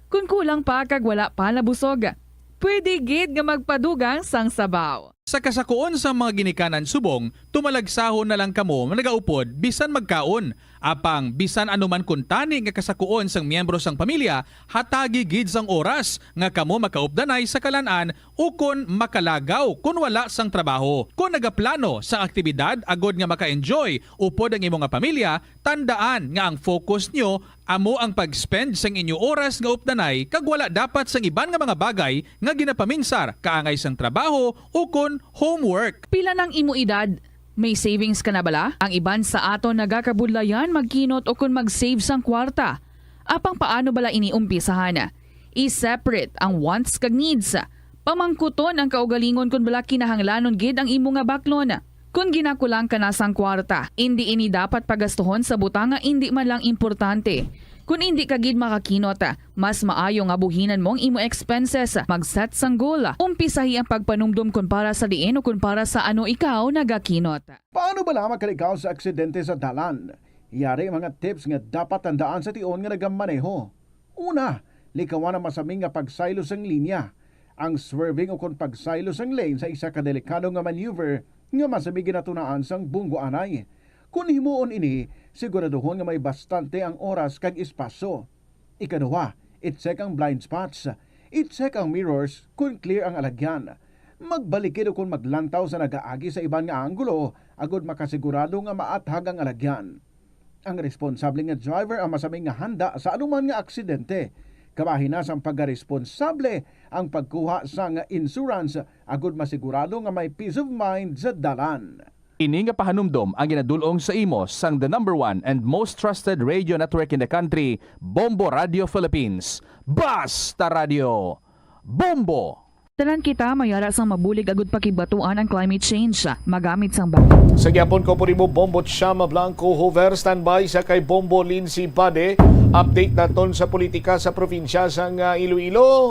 Speaker 24: Kung kulang pa kag wala pa nabusog, pwede gid nga magpadugang sang sabaw.
Speaker 15: Sa kasakuon sa mga ginikanan subong, tumalagsahon na lang kamo nagaupod bisan magkaon. Apang bisan anuman kun tani nga kasakuon sang miyembro sang pamilya, hatagi gid sang oras nga kamo makaupdanay sa kalanan o kun makalagaw kun wala sang trabaho. Kung nagaplano sa aktibidad agod nga maka-enjoy upod ang imong pamilya, tandaan nga ang focus nyo amo ang pag-spend sang inyo oras nga updanay kag wala dapat sang iban nga mga bagay nga ginapaminsar kaangay sang trabaho o kun homework.
Speaker 24: Pila ng imo edad? May savings ka na bala? Ang iban sa ato nagakabudlayan magkinot o kung mag-save sang kwarta. Apang paano bala iniumpisahan? I-separate ang wants kag needs. Pamangkuton ang kaugalingon kung bala kinahanglanon gid ang imo nga baklon. Kung ginakulang ka na sang kwarta, hindi ini dapat pagastuhon sa butang nga hindi man lang importante. Kung hindi ka gid makakinot, mas maayo nga buhinan mong imo expenses. Mag-set sang goal. Umpisahi ang pagpanumdum kung para sa diin o kung para sa ano ikaw nagakinot.
Speaker 13: Paano ba lamang kalikaw sa aksidente sa dalan? Yari mga tips nga dapat tandaan sa tion nga nagamaneho. Una, likawan ang masaming nga pagsaylo sang linya. Ang swerving o kung pagsaylo sang lane sa isa ka delikado nga maneuver nga masamig ginatunaan sang bunggo anay. Kung himuon ini, siguraduhon nga may bastante ang oras kag espasyo. Ikaduha, i-check ang blind spots. I-check ang mirrors kung clear ang alagyan. Magbalikid o kung maglantaw sa nagaagi sa ibang nga anggulo, agod makasigurado nga maathag ang alagyan. Ang responsable nga driver ang masaming nga handa sa anuman nga aksidente. Kabahinas ang pagkaresponsable ang pagkuha sa nga insurance agod masigurado nga may peace of mind sa dalan.
Speaker 23: Ini nga pahanumdom ang ginadulong sa imo sang the number 1 and most trusted radio network in the country, Bombo Radio Philippines. Basta Radio! Bombo!
Speaker 24: Tanan kita mayara sang mabulig agud pakibatuan ang climate change. Magamit sang
Speaker 1: Sa gyapon ko po rin mo, Bombo Chama Blanco Hover, standby sa kay Bombo Lindsay Bade. Update naton sa politika sa probinsya sang Iloilo.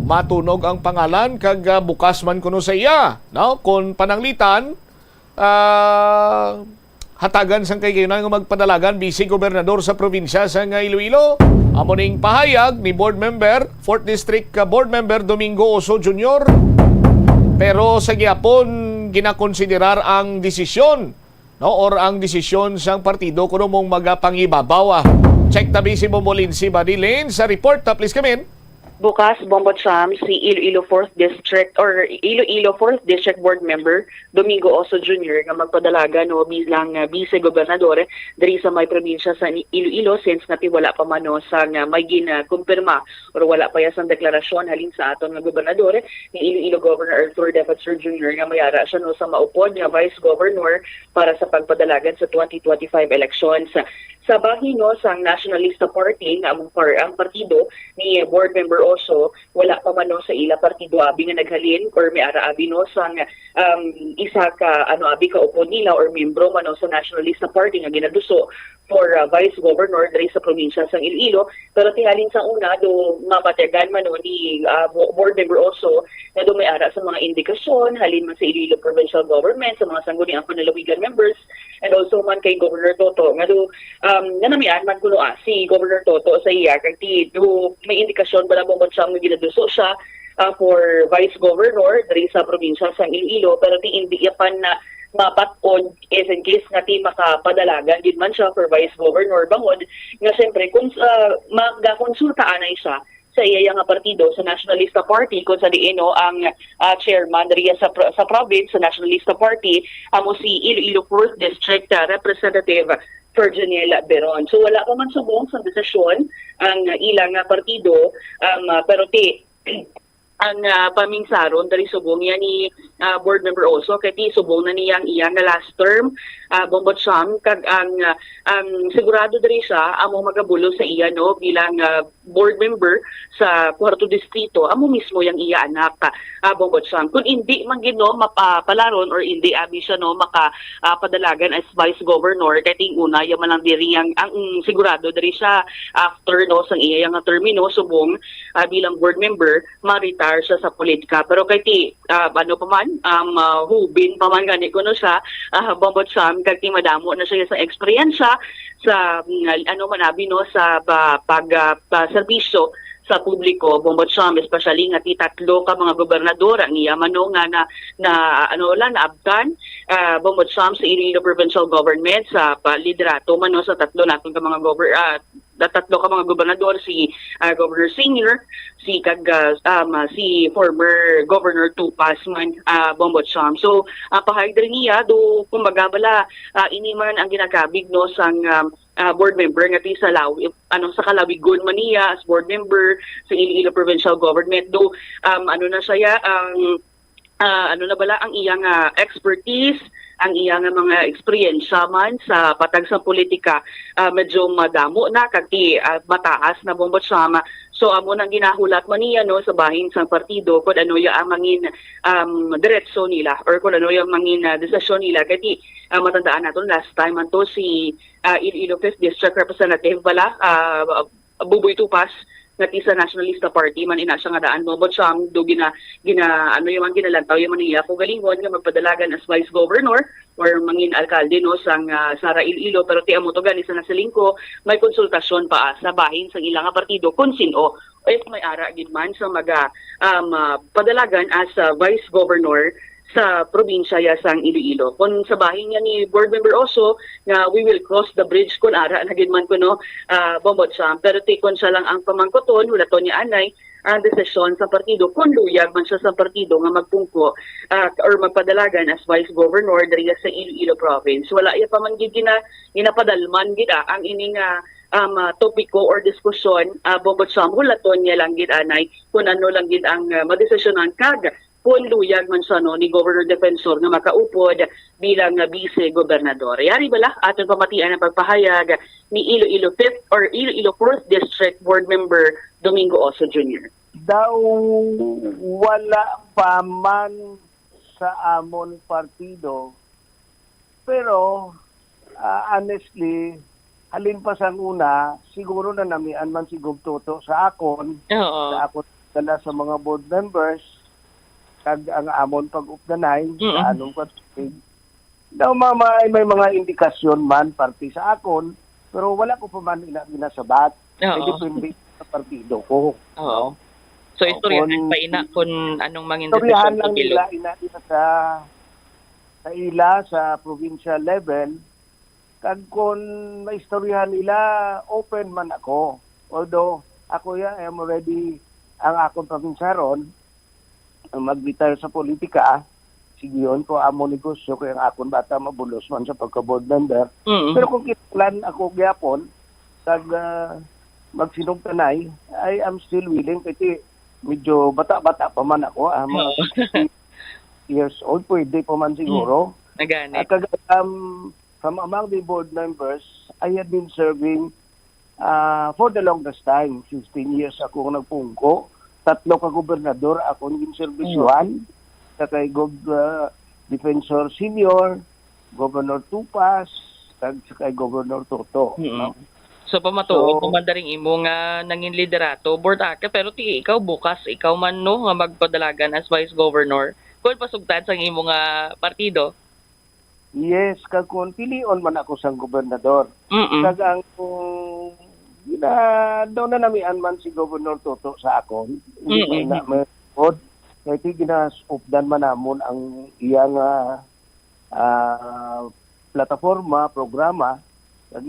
Speaker 1: Matunog ang pangalan kag bukas man kuno sa iya. No? Kung pananglitan, hatagan sang kay nga magpadalagan Vice Gobernador sa probinsya sa Iloilo. Amo ning pahayag ni Board Member, 4th District Board Member Domingo Oso Jr. Pero sa gyapon ginakonsiderar ang desisyon, no, or ang desisyon sang partido kuno mong magapangibabaw. Check tabi si Bombolin si Badilin sa report. Please come in.
Speaker 17: Bukas, Bombo Cham, si Iloilo 4th District or Iloilo 4th District Board Member Domingo Oso Jr. nga magpadalaga no bilang Vice Gobernador diri sa may probinsya sa Iloilo since nati wala pa man no sa may ginakumpirma or wala pa yasang deklarasyon halin sa aton nga gobernador ni Iloilo Governor Arthur Defensor Jr. nga mayara siya no sa maupod nga Vice Governor para sa pagpadalagan sa 2025 elections. Sa bahin no sang Nationalista Party nga ang partido ni Board Member Oso wala pa man no sa ila partido abi nga naghalin or may ara abi no sang isa ka abi ka upod nila or membro man no sa Nationalista Party nga ginaduso for Vice Governor diri sa probinsya sang Iloilo, pero tihalin sa una do mapatagan man no ni Board Member Oso na do may ara sa mga indikasyon halin man sa Iloilo Provincial Government sa mga sangguniang panalawigan members and also man kay Governor Toto nga do nanamian man kuno si Governor Toto sa iya kag ti do may indikasyon bala mo siya nga ginaduso siya for Vice Governor diri sa probinsya sang Iloilo, pero ti hindi yapan na mapat-on is in case nga ti makapadalagan din man siya for Vice Governor bangod nga siyempre kung magakonsulta anay siya sa iya nga partido sa Nationalista Party kung sa diino ang chairman diri sa province sa Nationalista Party amo si Iloilo 4th District Representative Virginia Beron. So wala pa man subong sa desisyon ang ilang partido pero ang pamingsaron dari subong yan ni Board Member Oso kay ti subong na niyang iya nga last term Bombo Cham kag ang sigurado diri siya amo magabulo sa iya no bilang board member sa 4th Distrito amo mismo yang iya anak Bombo Cham kun hindi man gid no mapapalaron or hindi abi siya no makapadalagan as Vice Governor kay ting una ya man lang diri ang sigurado diri siya after no sang iya nga termino subong bilang board member retire siya sa politika. Pero kay ti ano pa man hubin pa man gani kuno siya Bombo Cham kag ti madamo na siya sa eksperyensya sa ano man abi no sa serbisyo sa publiko Bombo Cham, especially nga ti tatlo ka mga gobernador ang iya mano nga na abtan Bombo Cham sa Iloilo Provincial Government sa liderato man no sa tatlo naton ka mga tatlo ka mga gobernador si Governor Senior, si former Governor Tupas man Bombo Cham. So pahayag rin niya do kumbaga bala ini man ang ginakabig no sang board member nga ti sa sa Kalawigon man niya as board member sa Iloilo Provincial Government do na siya ang iyang expertise, ang iyang mga eksperyensya man sa patag sa politika, medyo madamo na kagti mataas na bombot sama. So amo nang ginahulat man niya no sa bahin sa partido kung ano yung mangin diretso nila or kung ano yung mangin desisyon nila. Kaya matandaan natin last time man to si Iloilo 5th District Representative Buboy Tupas nga sa Nationalista Party man ina siya nga daan mo but siya do ginalantaw yung maniya ko galingon nga magpadalagan as vice governor or mangin alkalde no sang Sara Iloilo pero ti amo to gani sa nasalingko may konsultasyon pa sa bahin sang ilang partido kun sino o may ara gid man sa padalagan as vice governor sa probinsya ya sang Iloilo. Kung sa bahin niya ni board member also nga we will cross the bridge kun ara na gid man kuno bombot siya. Pero tikon siya lang ang pamangkoton hulaton ni anay ang desisyon sa partido kung luyag man siya sa partido nga magpungko or magpadalagan as vice governor diri sa Iloilo province. Wala iya pa man gid ginapadalman gid ang ining topiko or diskusyon bombot siya hulaton niya lang gid anay kung ano lang gid ang madesisyonan kag kung luyag man siya no, ni Governor Defensor nga makaupod bilang vice-gobernador. Yari bala, aton pamatian ang pagpahayag ni Iloilo 5th or Iloilo 4th District Board Member Domingo Oso Jr.
Speaker 7: Daw wala pa man sa amon partido, pero honestly, halin pa sa una, siguro na namian man si Gubtoto sa akon, sa akon dala sa mga board members, kag ang amon pag-updanay sa anong pag-updanay. Daw may mga indikasyon man parti sa akon, pero wala ko pa man ginasabat. Depende sa partido ko.
Speaker 18: Oo. So, istoryahan pa ina kung anong mangin
Speaker 7: istoryahan
Speaker 18: desisyon
Speaker 7: lang nila ina sa ila sa provincial level. Kag kung maistoryahan nila, open man ako. Although, ako I am already ang akong provinsyaron, mag-retire sa politika, sige yun ko amo negosyo kaya ang akong bata mabulos man sa pagka-board member. Pero kung kitlan ako gyapon kag magsinugtanay, I am still willing kasi medyo bata-bata pa man ako, mga 60 years old, pwede pa man siguro.
Speaker 18: Nagani.
Speaker 7: Kag from among the board members, I have been serving for the longest time, 15 years ako nagpungko. 3 ka gobernador ako naging serbisyuhan, sa kay Defensor Senior, Governor Tupas, sa kay Governor Toto.
Speaker 18: So pamatuod mo man daring imo nga nangin liderato board aka pero ti ikaw bukas ikaw man no nga magpadalagan as vice governor kung pasugtan sang imo nga partido.
Speaker 7: Yes, kag kung pilion man ako sang gobernador. Kag ang daw na namian man si Governor Toto sa akon. Hindi na may pod. Kaya ginasupdan man namon ang iyang plataforma, programa.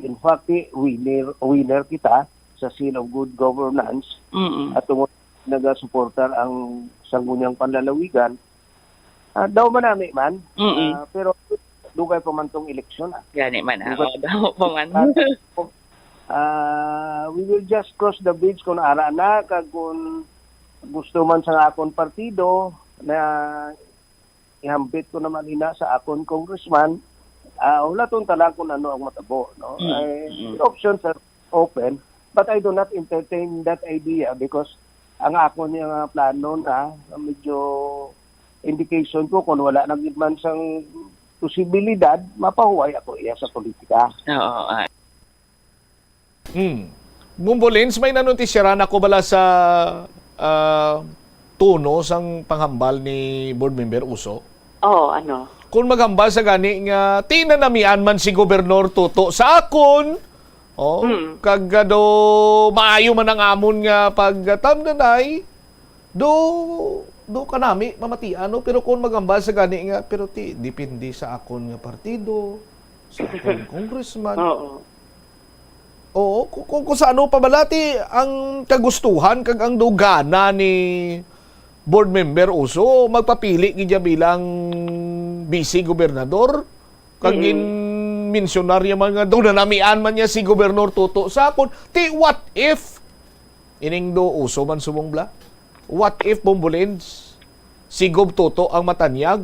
Speaker 7: In fact, winner kita sa Seal of Good Governance. At nagasuportar ang sangguniang panlalawigan. Daw man nami man. Pero dugay pa man tong eleksyon.
Speaker 18: Gani man. Daw pa man.
Speaker 7: We will just cross the bridge kung ara na kag kung gusto man sa akon partido na ihambit ko naman ina sa akon congressman wala tong tala kung ano ang matabo no. Options are open but I do not entertain that idea because ang akon yung plano na medyo indication ko kung wala nang man sang posibilidad mapahuway ako iya sa politika.
Speaker 18: Oo.
Speaker 1: Mumbolins, may nanotisyaran ako bala sa tuno sang panghambal ni board member Uso?
Speaker 17: Ano?
Speaker 1: Kung maghambal sa gani nga tinanamian man si Gobernador Toto sa akon, kagado maayo man ang amon nga pagtamdanay, do kanami mamatian no? Pero kung maghambal sa gani nga pero depende sa akon nga partido, sa akon congressman. Oo, kung sa ano pa balati ang kagustuhan kag ang dugana ni board member Uso magpapili gidya bilang vice-gobernador kag mensyonarya man nga daw nanamian man niya si Gobernador Toto sa akon what if ining do Uso man sumong bla what if Bombolins si Gob Toto ang matanyag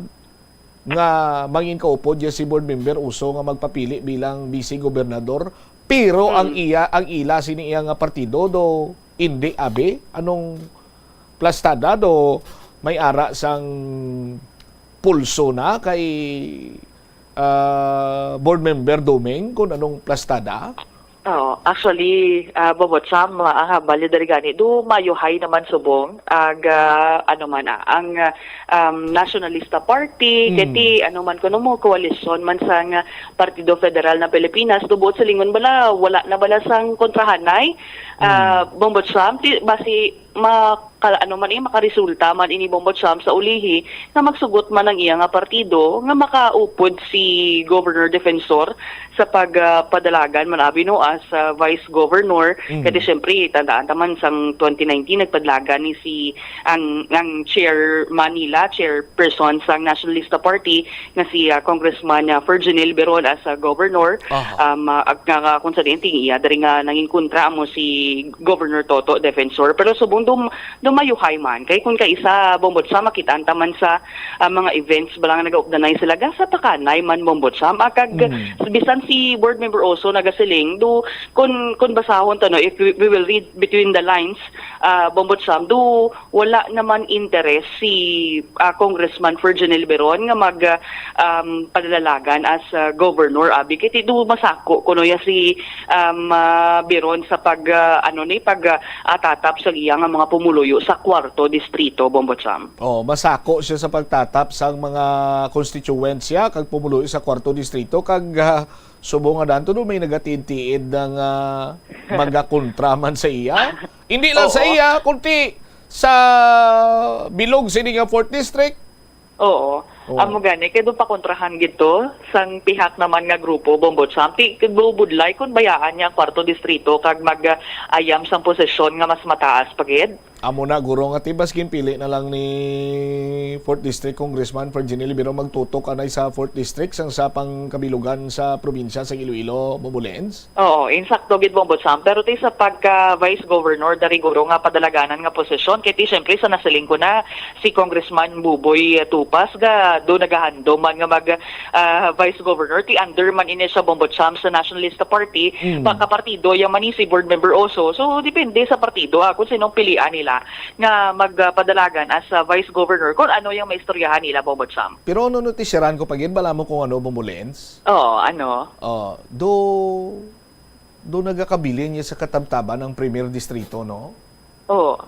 Speaker 1: nga mangin kaupo diya si board member uso nga magpapili bilang vice gobernador, pero ang ila sini iya nga partido do hindi abe anong plastada do may ara sang pulso na kay board member Domeng kung anong plastada.
Speaker 17: Actually, Bobot Sam, bali dari gani, do mayuhay naman subong, ang Nationalista Party, kati man kuno mo, koalisyon man sang Partido Federal na Pilipinas, dubuot sa lingon bala, wala na bala sang kontrahanay, Bobot Sam, basi makaresulta man ini Bobot Sam sa ulihi nga magsugot man ang iya nga partido nga makaupod si Governor Defensor sa pagpadalagan manabi no as Vice Governor kasi syempre tandaan taman sang 2019 nagpadlagan ni si ang chairman nila, chairperson sang Nationalista Party nga si Congressman Ferginil Beron as Governor kung sa dinting iya dari nga nanging kontra mo si Governor Toto Defensor pero subong dumayuhay man kay kung kaisa Bombot Sam makitaan taman sa mga events balang nagaugdanay sila sa pakanay man Bombot Sam akag bisan si board member also nagasiling do kun basahon to no if we will read between the lines Bombot Sam do wala naman interest si Congressman Ferginil Beron nga mag padalalagan as governor abi kiti do masako kuno ya si Beron sa pagtatap sa iya nga mga pumuluyo sa 4th distrito Bombot Sam.
Speaker 1: Masako siya sa pagtatap sa mga constituensya kag pumuluyo sa 4th distrito kag subo nga danto may nagatintiid ng magakontraman sa iya. Hindi lang sa iya kundi sa bilog sini nga 4th district.
Speaker 17: Amo gani kay do pa kontrahan gito sang pihak naman nga grupo Bombot Sam ti budlay kun bayaan niya 4th distrito kag mag-ayam sang posisyon nga mas mataas pagid.
Speaker 1: Amo na guro nga tibas ginpili na lang ni 4th District Congressman Ferginil Beron magtutok anay sa 4th District sang sapang kabilugan sa probinsya sa Iloilo, Bobulens.
Speaker 17: Insakto gid Bombot Sam pero ti sa pagka Vice Governor dari guro nga padalaganan nga posisyon kay ti syempre sa nasaling ko na si Congressman Buboy Tupas ga do nagahando man nga mag Vice Governor ti under man ini sa Bombot Sam sa Nationalista Party baka partido yaman ni si board member also so depende sa partido kung sinong pilian nila nga magpadalagan as Vice Governor kung ano yung maistoryahan nila Bombot Sam.
Speaker 1: Pero ano notisyaran ko pagin bala mo kung ano Bumulens? Do nagakabilin niya sa katabtaban ng Premier Distrito no?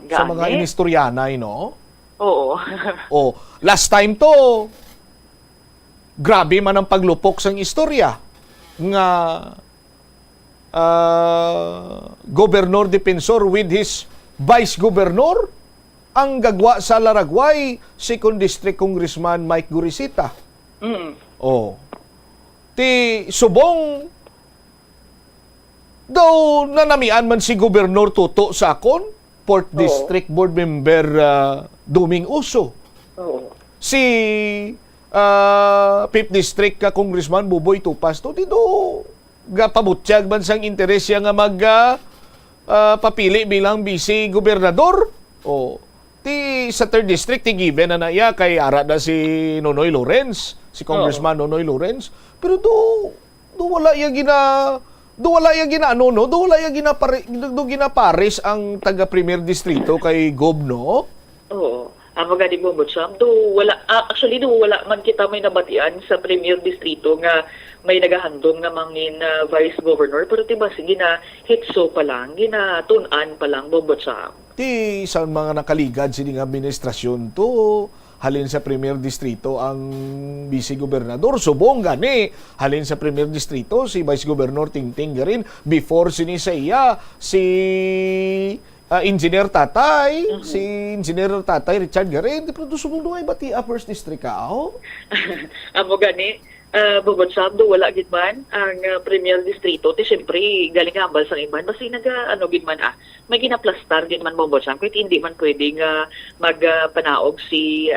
Speaker 1: Sa mga inistoryanay no? Last time to grabe man ang paglupok sang istorya nga Governor Defensor with his Vice Governor ang gagwa sa Laragway 2nd District Congressman Mike Gurisita. Ti subong daw nanamian man si Governor Toto sa akon 4th District Board Member Doming Uso. Si 5th District Congressman Buboy Tupas to dito gapabutyag man sang interes nga mag papili bilang vice gobernador. Ti sa 3rd district ti given na naya kay ara na si Nonoy Lawrence, si Congressman Nonoy Lawrence. Pero do wala ya ginapares ang taga Premier Distrito kay Gob no?
Speaker 17: Ang magani Bombot Sam do wala wala man kita may nabatian sa Premier Distrito nga may nagahandom nga mangin Vice Governor pero tiba sige na hitso pa lang ginatun-an pa lang Bombot Sam.
Speaker 1: Ti sa mga nakaligad sining administrasyon to halin sa Premier Distrito ang Vice Gobernador subong gani halin sa Premier Distrito si Vice Governor Tingting garin before sini sa iya si Engineer Tatay, si Engineer Tatay Richard Garin, di pero subong duay bati First District ka,
Speaker 17: Amo gani, Bukod sa do wala gid man ang Premier Distrito ti syempre galing ambal sang iban basi gid man may ginaplastar gid man bukod sa kung hindi man pwedeng magpanaog si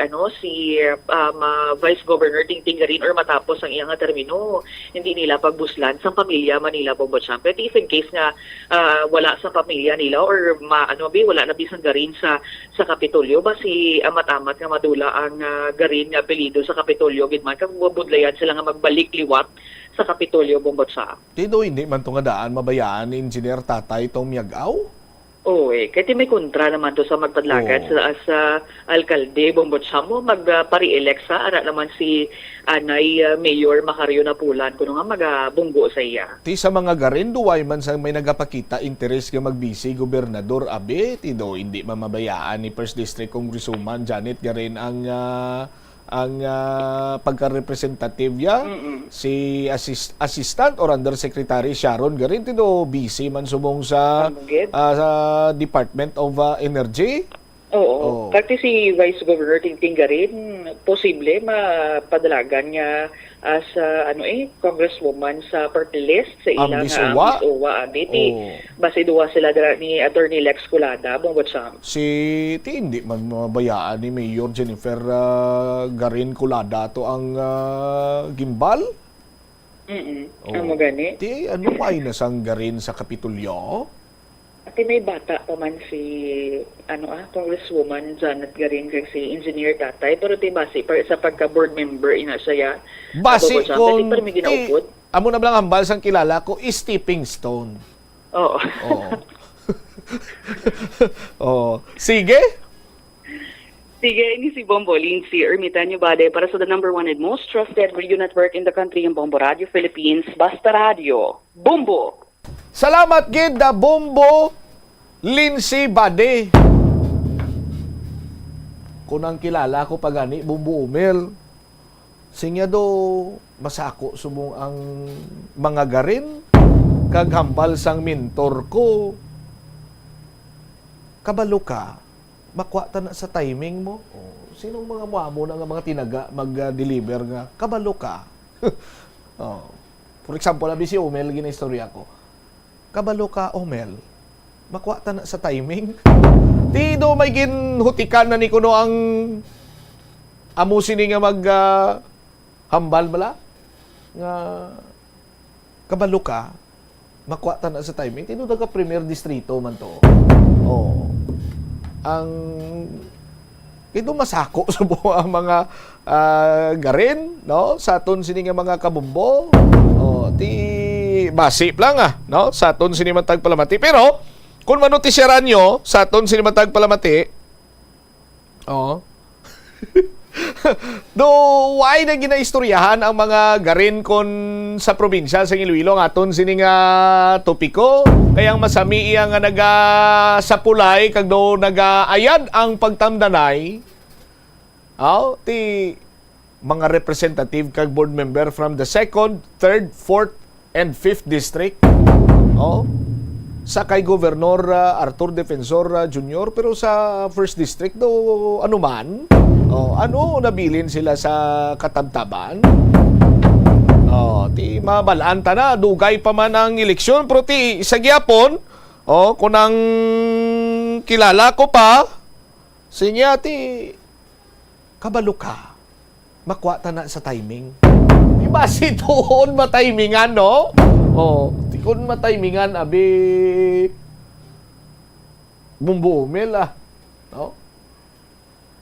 Speaker 17: Vice Governor Tingting Garin or matapos ang iyang termino hindi nila pagbuslan sa pamilya Manila bukod sa pero if in case nga wala sa pamilya nila or wala na bisan Garin sa Kapitolyo basi amat-amat nga madula ang Garin nga apelyido sa Kapitolyo gid man kag budlayan sila nga magbalik liwat sa Kapitolyo Bombotsa.
Speaker 1: Tido hindi man itong daan mabayaan ni Engineer Tatay itong miyagaw?
Speaker 17: Oo kasi may kontra naman to sa magpadlagad sa alkalde Bombotsa mo magpari-elect sa ara naman si Anay Mayor Macario Napulan kuno nga magabunggo sa iya.
Speaker 1: Ti sa mga Garin duway man sa may nagapakita interes nga magbisi Gobernador Abe tido hindi mamabayaan ni First District Congresswoman Janet Garin ang pagka-representative niya, si Assistant or Undersecretary Sharon Garin, tido busy man subong sa Department of Energy.
Speaker 17: Oo. Kasi si Vice Governor Tingting Garin, posible mapadalagan niya as Congresswoman sa party list sa ilang
Speaker 1: Miss Owa.
Speaker 17: Base duwa sila ni Attorney Lex Culada, bungod sa
Speaker 1: hindi man mabayaan ni Mayor Jennifer Garin Culada to ang gimbal.
Speaker 17: Ang magani.
Speaker 1: Ano ay nasang Garin sa Kapitolyo?
Speaker 17: At may bata pa man si Congresswoman Janet Garin kag si Engineer Tatay pero base sa pagka-board member ina siya.
Speaker 1: Base kung amo na lang hambal sang kilala ko is stepping stone.
Speaker 17: Oo.
Speaker 1: Sige.
Speaker 3: Sige, ini si Bombo Lindsay Ermitanyo Bade para sa the number 1 and most trusted radio network in the country, yung Bombo Radio Philippines, Basta Radio. Bombo!
Speaker 1: Salamat gid da Bombo Lindsay Bade. Kunang kilala ko pagani Bombo Umel. Sinya do masako subong ang mga Garin kag hambal sang mentor ko. Kabalo ka, makuha ta na sa timing mo. Sinong mga muamo na nga mga tinaga mag-deliver nga kabalo ka. For example, abi si Omel ginaistorya ko. Kabalo ka, Omel. Makuha ta na sa timing. Tido may ginhutikan na ni kuno ang amusin ni nga hambal bala nga kabalo ka makuha ta na sa timing. Tido daga Premier Distrito man to. Ang ito masako sa ang mga Garin, no? Sa aton sini nga mga kabumbo. Basip lang no? Sa aton sini matag palamati. Pero kung manotisyaran nyo sa aton sini matag palamati, do why na ginaistoryahan ang mga Garin kon sa probinsya sa Iloilo ang aton sini nga topiko kayang masami iya nga nagasapulay kag do nagaayad ang pagtamdanay ti mga representative kag board member from the 2nd, 3rd, 4th and 5th district sa kay Governor Arthur Defensor Jr. pero sa 1st district do ano man nabilin sila sa katabtaban. Ti mabalaan ta na dugay pa man ang eleksyon pero ti sa gyapon kunang kilala ko pa sinya ti kabalo ka makuha ta na sa timing. Diba si tuon matimingan no? Ti kun matimingan abi Bombo Umel no?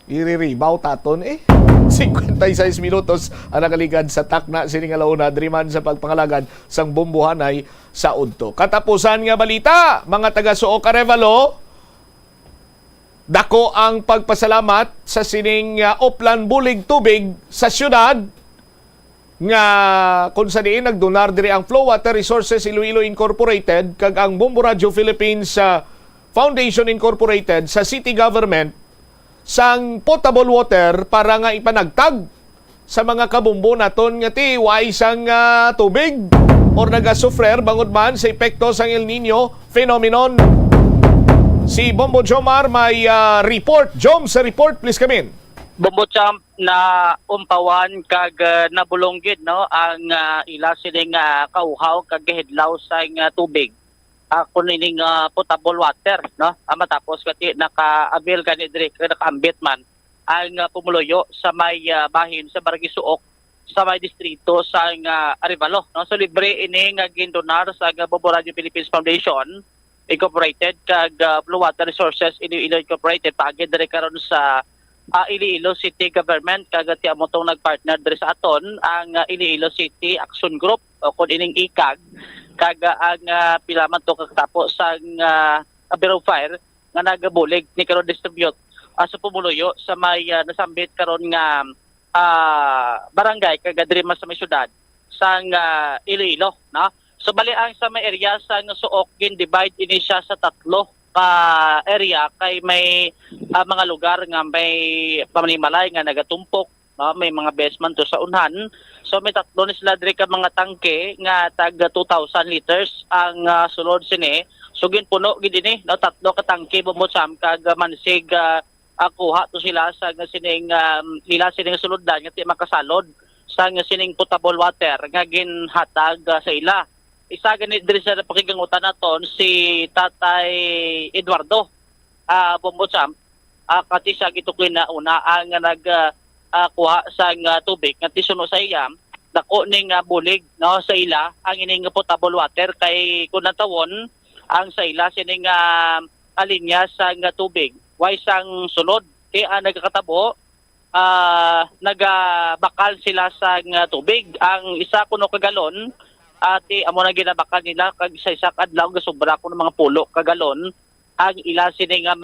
Speaker 1: Iriribaw taton 56 minutos ang nakaligad sa takna sining alauna driman sa pagpangalagad sang bombohanay sa udto. Katapusan nga balita, mga taga-Suo Arevalo, dako ang pagpasalamat sa sining Oplan Bulig Tubig sa syudad nga kung sa diin nagdonar diri ang Flow Water Resources Iloilo Incorporated kag ang Bombo Radio Philippines Foundation Incorporated sa city government sang potable water para nga ipanagtag sa mga kabumbo naton nga ti way sang tubig or nagasufrer bangod man sa epekto sang El Nino phenomenon. Si Bombo Jomar may report. Jom, sa report please come in.
Speaker 4: Bombocham na umpawan kag nabulonggid no ang ila sining kauhaw kag gihidlaw sa tubig. Kung ining potable water no matapos kati naka-avail kani diri naka-ambit man ang pumuluyo sa may bahin sa Barangay Suok sa may distrito sa Arevalo no. So libre ini nga gindonar sa Bombo Radio Philippines Foundation Incorporated kag Blue Water Resources Iloilo Incorporated paagi diri karon sa Iloilo City Government kagati amo tong nagpartner diri sa aton ang Iloilo City Action Group o kun ining ICAG kaga ang pilaman to kakatapos sa Bureau of Fire nga nagabulig ni karon distribute sa pumuluyo sa may nasambit karon nga barangay kaga diri sa may syudad sa Iloilo no. So bali ang sa may area sa Suok gin-divide ini siya sa tatlo area kay may mga lugar nga may pamanimalay nga nagatumpok no? May mga basement to sa unhan. So may tatlo ni sila diri ka mga tangke nga tag 2,000 liters ang sulod sini. So ginpuno gid ini no? Tatlo ka tangke Bombocham kag mansig kuha to sila sa sining ila sining suloddan nga ti makasalod sa sining potable water nga ginhatag sa ila. Isa ganit diri sa pakigangutan naton si Tatay Eduardo Bombocham kati siya gitukoy na una ang kuha sa tubig nga tisuno sa iya dako ning bulig no sa ila ang ining potable water kay kun natawon ang sa ila sining alinya sa tubig way sang sulod kay nagkakatabo nagabakal sila sa tubig ang isa kuno ka galon ati amo na ginabakal nila kag isa kadlaw gasobra ko ng mga pulo kagalon ang ila sini nga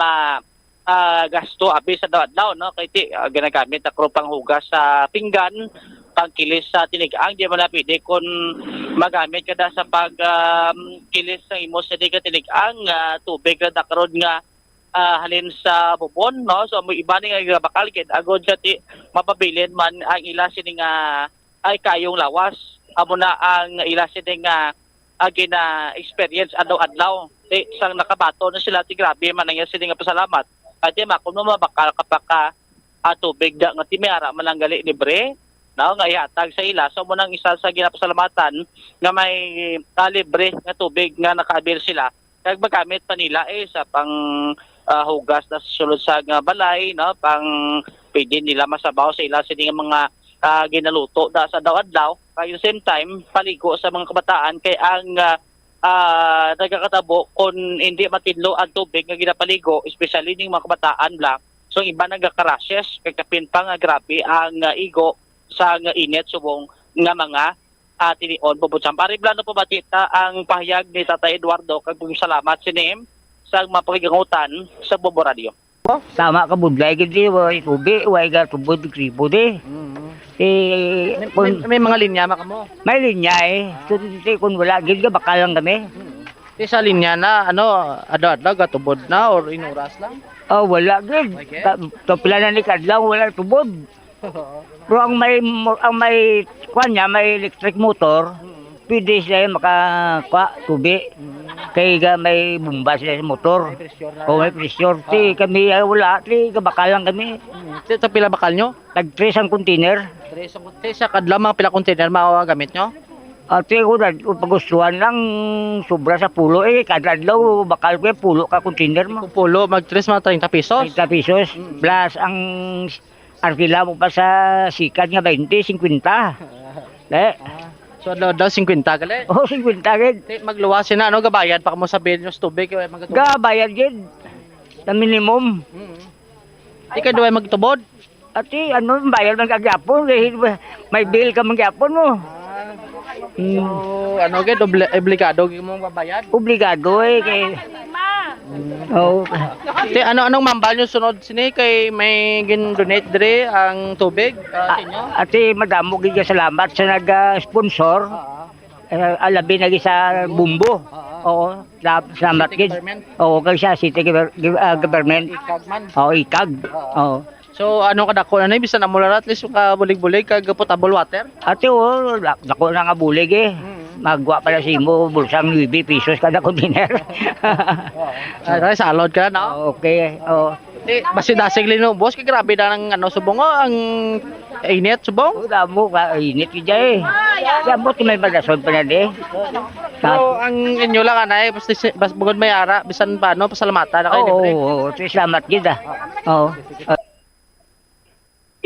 Speaker 4: gasto abi sa daw no kay ti ginagamit ako pang hugas sa pinggan pangkilis sa tinigang di man na pwede kun magamit kada sa pag kilis sa imo sa tinigang tubig na karon nga halin sa bubon no so mo iba ni nga bakal kid agod sa ti mapabilin man ang ila sini nga ay kayong lawas amo na ang ila sini nga gina-experience adlaw-adlaw. Sang nakabato na sila ti grabe man nga sini nga pasalamat. Kaya makon mo mabakal kapaka tubig da nga timiyara malanggali libre. No nga ihatag sa ila. So mo nang isa sa ginapasalamatan nga may libre nga tubig nga nakaabil sila. Kag magamit pa nila sa pang hugas na sulod sa balay no pang pwede nila masabaw sa ila sini nga mga ginaluto da sa daw-adlaw. At the same time, paligo sa mga kabataan kay ang nagkakatabo kung hindi matinlo ang tubig nga ginapaligo, especially ng mga kabataan lang. So iba nagkakarashes, kay kapinpang grabe ang igo sa init subong nga mga tinion Bombocham. Pari plano po batita ang pahayag ni Tatay Eduardo kag salamat sinim sa mga pakigangutan sa Bombo Radio.
Speaker 20: Sama ka budlay gid way tubig way ga tubod kribo de.
Speaker 4: May mga linya mo.
Speaker 20: May linya kung wala gid ka baka lang kami.
Speaker 4: Sa linya na adlaw gatubod na or inuras lang?
Speaker 20: Oh wala gid. To pila na ni kadlaw wala tubod. Pero ang may kunya may electric motor, pwede siya makakuha tubig. Kaya may bumba sila sa motor. O may pressure. Kami wala. Bakal lang kami.
Speaker 4: Sa pila bakal nyo?
Speaker 20: Tag-3 ang container.
Speaker 4: 3 ang container. Sa kadlaw mga pila container magagamit nyo?
Speaker 20: Pagustuhan lang sobra sa pulo. Kadlaw bakal ko pulo ka container mo.
Speaker 4: Pulo, mag-3 mga 30 pesos?
Speaker 20: 30 pesos. Plus ang arkila mo pa sa sikat nga 20, 50.
Speaker 4: So daw 50 gali?
Speaker 20: Oo, 50 gid.
Speaker 4: Magluwasin na gabayad pa mo sa bill yung tubig
Speaker 20: gabayad gid. Sa minimum.
Speaker 4: Di ka duway magtubod?
Speaker 20: Ati bayad man kagyapon may bill ka man gyapon mo.
Speaker 4: So gid obligado gid mo babayad?
Speaker 20: Obligado kay
Speaker 4: Oh. Anong mambal nyo sunod sini kay may gin-donate dire ang tubig sa inyo?
Speaker 20: Ati madamo gid salamat sa nag-sponsor. Alabi na sa Bumbo. Oo, salamat gid. Oo, kay sa city government. Oo, ICAG. Oo.
Speaker 4: So ano kadako na bisan na mula at least ka bulig-bulig kag potable water?
Speaker 20: Ati dako na nga bulig magwa pala si mo bulsang 9 pesos kada container.
Speaker 4: Salod ka na?
Speaker 20: Okay.
Speaker 4: Basi dasig lino, boss, kay grabe na ng subong ang init, subong.
Speaker 20: Damo ka, init ka dyan Damo may bagasod pa na di.
Speaker 4: So, ang inyo lang anay, bas bugod may ara, bisan paano, pasalamatan na kayo, libre.
Speaker 20: Oo, salamat gid Oo.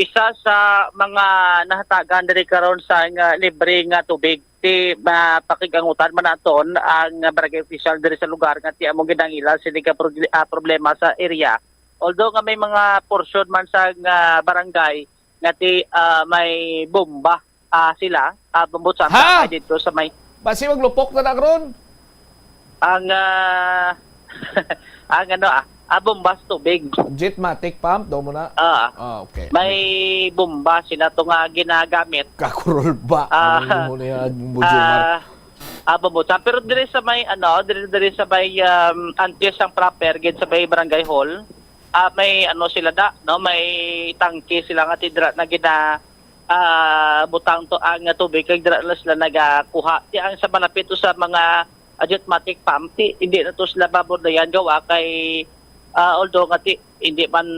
Speaker 4: Isa sa mga nahatagan diri karon sa libre nga tubig ti mapakigangutan man naton ang barangay official diri sa lugar nga ti among ginangila sini ka problema sa area. Although nga may mga portion man sa barangay nga ti may bomba sila bumbot sa dito sa may
Speaker 1: basi maglupok na karon.
Speaker 4: Ang ang bombas tubig.
Speaker 1: Jetmatic pump daw mo na. Okay.
Speaker 4: May bomba sila to nga ginagamit.
Speaker 1: Kakurol ba? Ano mo na Bujumar?
Speaker 4: Babuta. Pero dire sa may dire sa may antes ang proper gid sa may barangay hall. May sila may tangke sila nga tidra na gina butang to ang tubig kag dira sila nagakuha. Di ang sa malapit to sa mga jetmatic pump hindi na to sila babordayan gawa kay although ngati hindi man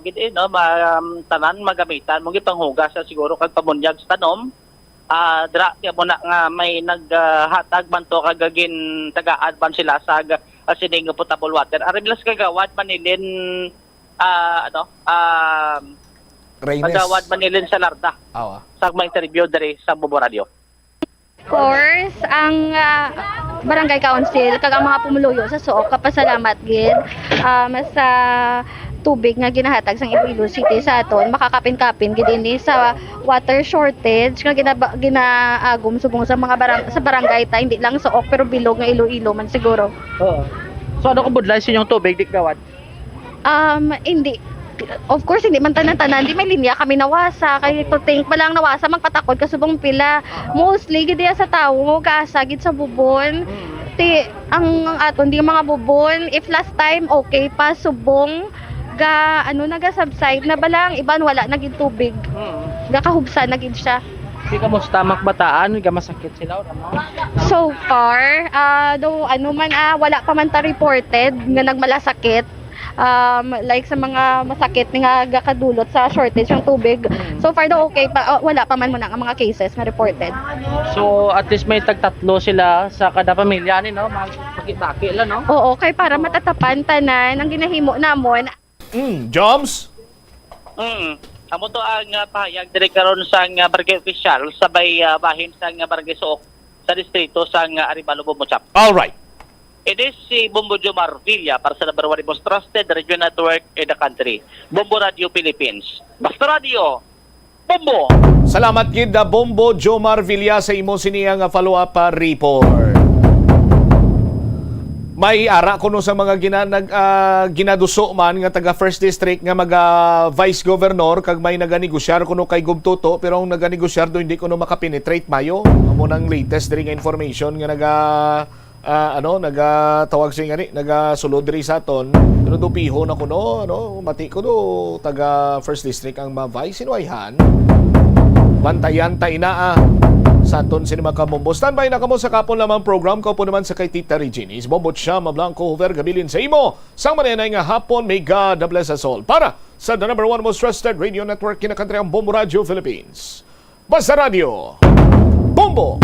Speaker 4: gid tanan magamitan mo gid panghugas sa siguro kag pamunyag sa tanom dra mo na nga may naghatag man to kagagin tagaan man sila sa sining potable water arilas kagawad manilin kagawad manilin sa larda sa mga interview diri sa Bombo Radio.
Speaker 2: Course, ang barangay council kag ang mga pumuluyo sa suok kapasalamat gid sa tubig nga ginahatag sang Iloilo City sa aton makakapin-kapin gid ini sa water shortage nga ginaagom subong sa mga barangay ta hindi lang suok pero bilog nga Iloilo man siguro.
Speaker 4: So ano kubudlay sa inyong tubig dikawad?
Speaker 2: Hindi. Of course, hindi man tanan-tanan. Di may linya kami nawasa. Kaya to think pa lang nawasa, magpatakod ka subong pila. Mostly, gid sa tao, kaasagid sa bubon. Ang aton, di mga bubon. If last time, okay pa, subong, naga-subside na balang, iban wala, naging tubig. Gakahubsa, naging siya.
Speaker 4: Di ka musta makbataan, ka masakit sila?
Speaker 2: So far, wala pa man ta reported nga nagmalasakit. Like sa mga masakit nga gakadulot sa shortage ng tubig. So far daw okay pa, wala pa man muna ang mga cases na reported.
Speaker 4: So at least may tagtatlo sila sa kada pamilya ni magkitaki lang no?
Speaker 2: Oo, kay para matatapan tanan ang ginahimo namon.
Speaker 1: Joms?
Speaker 4: Amo to ang pahayag diri karon sa barangay official sabay bahin sa barangay Suok sa distrito sa Arevalo Bumuchap.
Speaker 1: All right.
Speaker 4: It is si Bombo Jomar Villa para sa number 1 most trusted radio network in the country. Bombo Radio Philippines. Basta Radio, Bombo!
Speaker 1: Salamat gid Bombo Jomar Villa sa imo siniyang follow-up report. May ara kuno sa mga ginaduso man nga taga First District nga Vice Governor kag may naganigosyar kuno kay Gubtuto pero ang naganigosyar do hindi kuno makapenetrate mayo. Amo nang latest diri nga information nga nagatawag siya nga nagasulod diri sa aton pero do piho na kuno mati ko do taga First District ang ma-vice sinuayhan bantayan ta inaa sa aton sinima ka Bombo. Standby na kamo sa kapon lamang program ko po naman sa kay Tita Reginis Bombo Chama Blanco Hover gabilin sa imo sang manenay nga hapon. May God bless us all para sa the number 1 most trusted radio network in the country ang Bombo Radio Philippines. Basta Radio Bombo!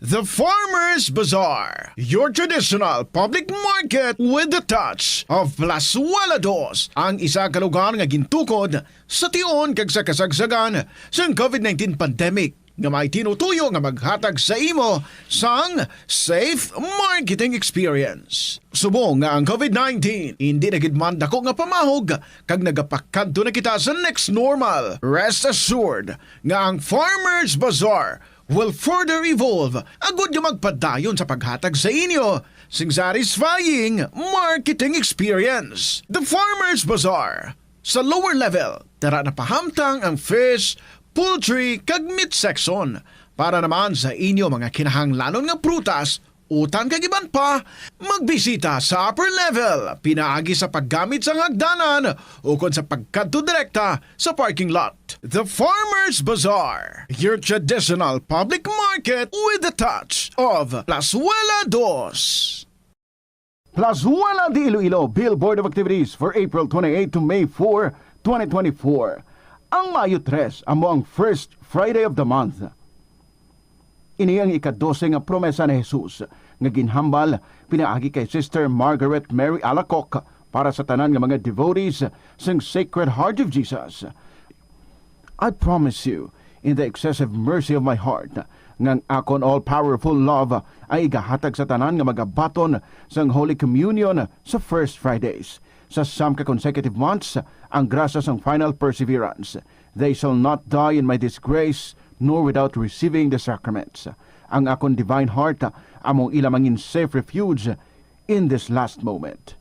Speaker 11: The Farmer's Bazaar, your traditional public market with the touch of Plazuela Dos, ang isa ka lugar nga gintukod sa tion kag sa kasagsagan sa COVID-19 pandemic nga may tinutuyo nga maghatag sa imo sang safe marketing experience. Subong nga ang COVID-19 hindi na gid man dako nga pamahog kag nagapakadto na kita sa next normal. Rest assured nga ang Farmer's Bazaar will further evolve agud nga magpadayon sa paghatag sa inyo sing satisfying marketing experience. The Farmer's Bazaar. Sa lower level, tara na pahamtang ang fish, poultry, kag meat section. Para naman sa inyo mga kinahanglanon nga prutas, utan kag iban pa, magbisita sa upper level, pinaagi sa paggamit sa hagdanan o kon sa pagkadto direkta sa parking lot. The Farmer's Bazaar, your traditional public market with the touch of Plazuela Dos.
Speaker 13: Plazuela de Iloilo Bill Board of Activities for April 28 to May 4, 2024. Ang Mayo 3 amo ang first Friday of the month. Ini ang ika-12 nga promesa ni Jesus nga ginhambal pinaagi kay Sister Margaret Mary Alacoc para sa tanan nga mga devotees sang Sacred Heart of Jesus. I promise you, in the excessive mercy of my heart, ngang akon all-powerful love ay igahatag sa tanan nga magabaton sang Holy Communion sa First Fridays. Sa some consecutive months, ang grasa sang final perseverance. They shall not die in my disgrace, nor without receiving the sacraments. Ang akon divine heart among ilamangin safe refuge in this last moment.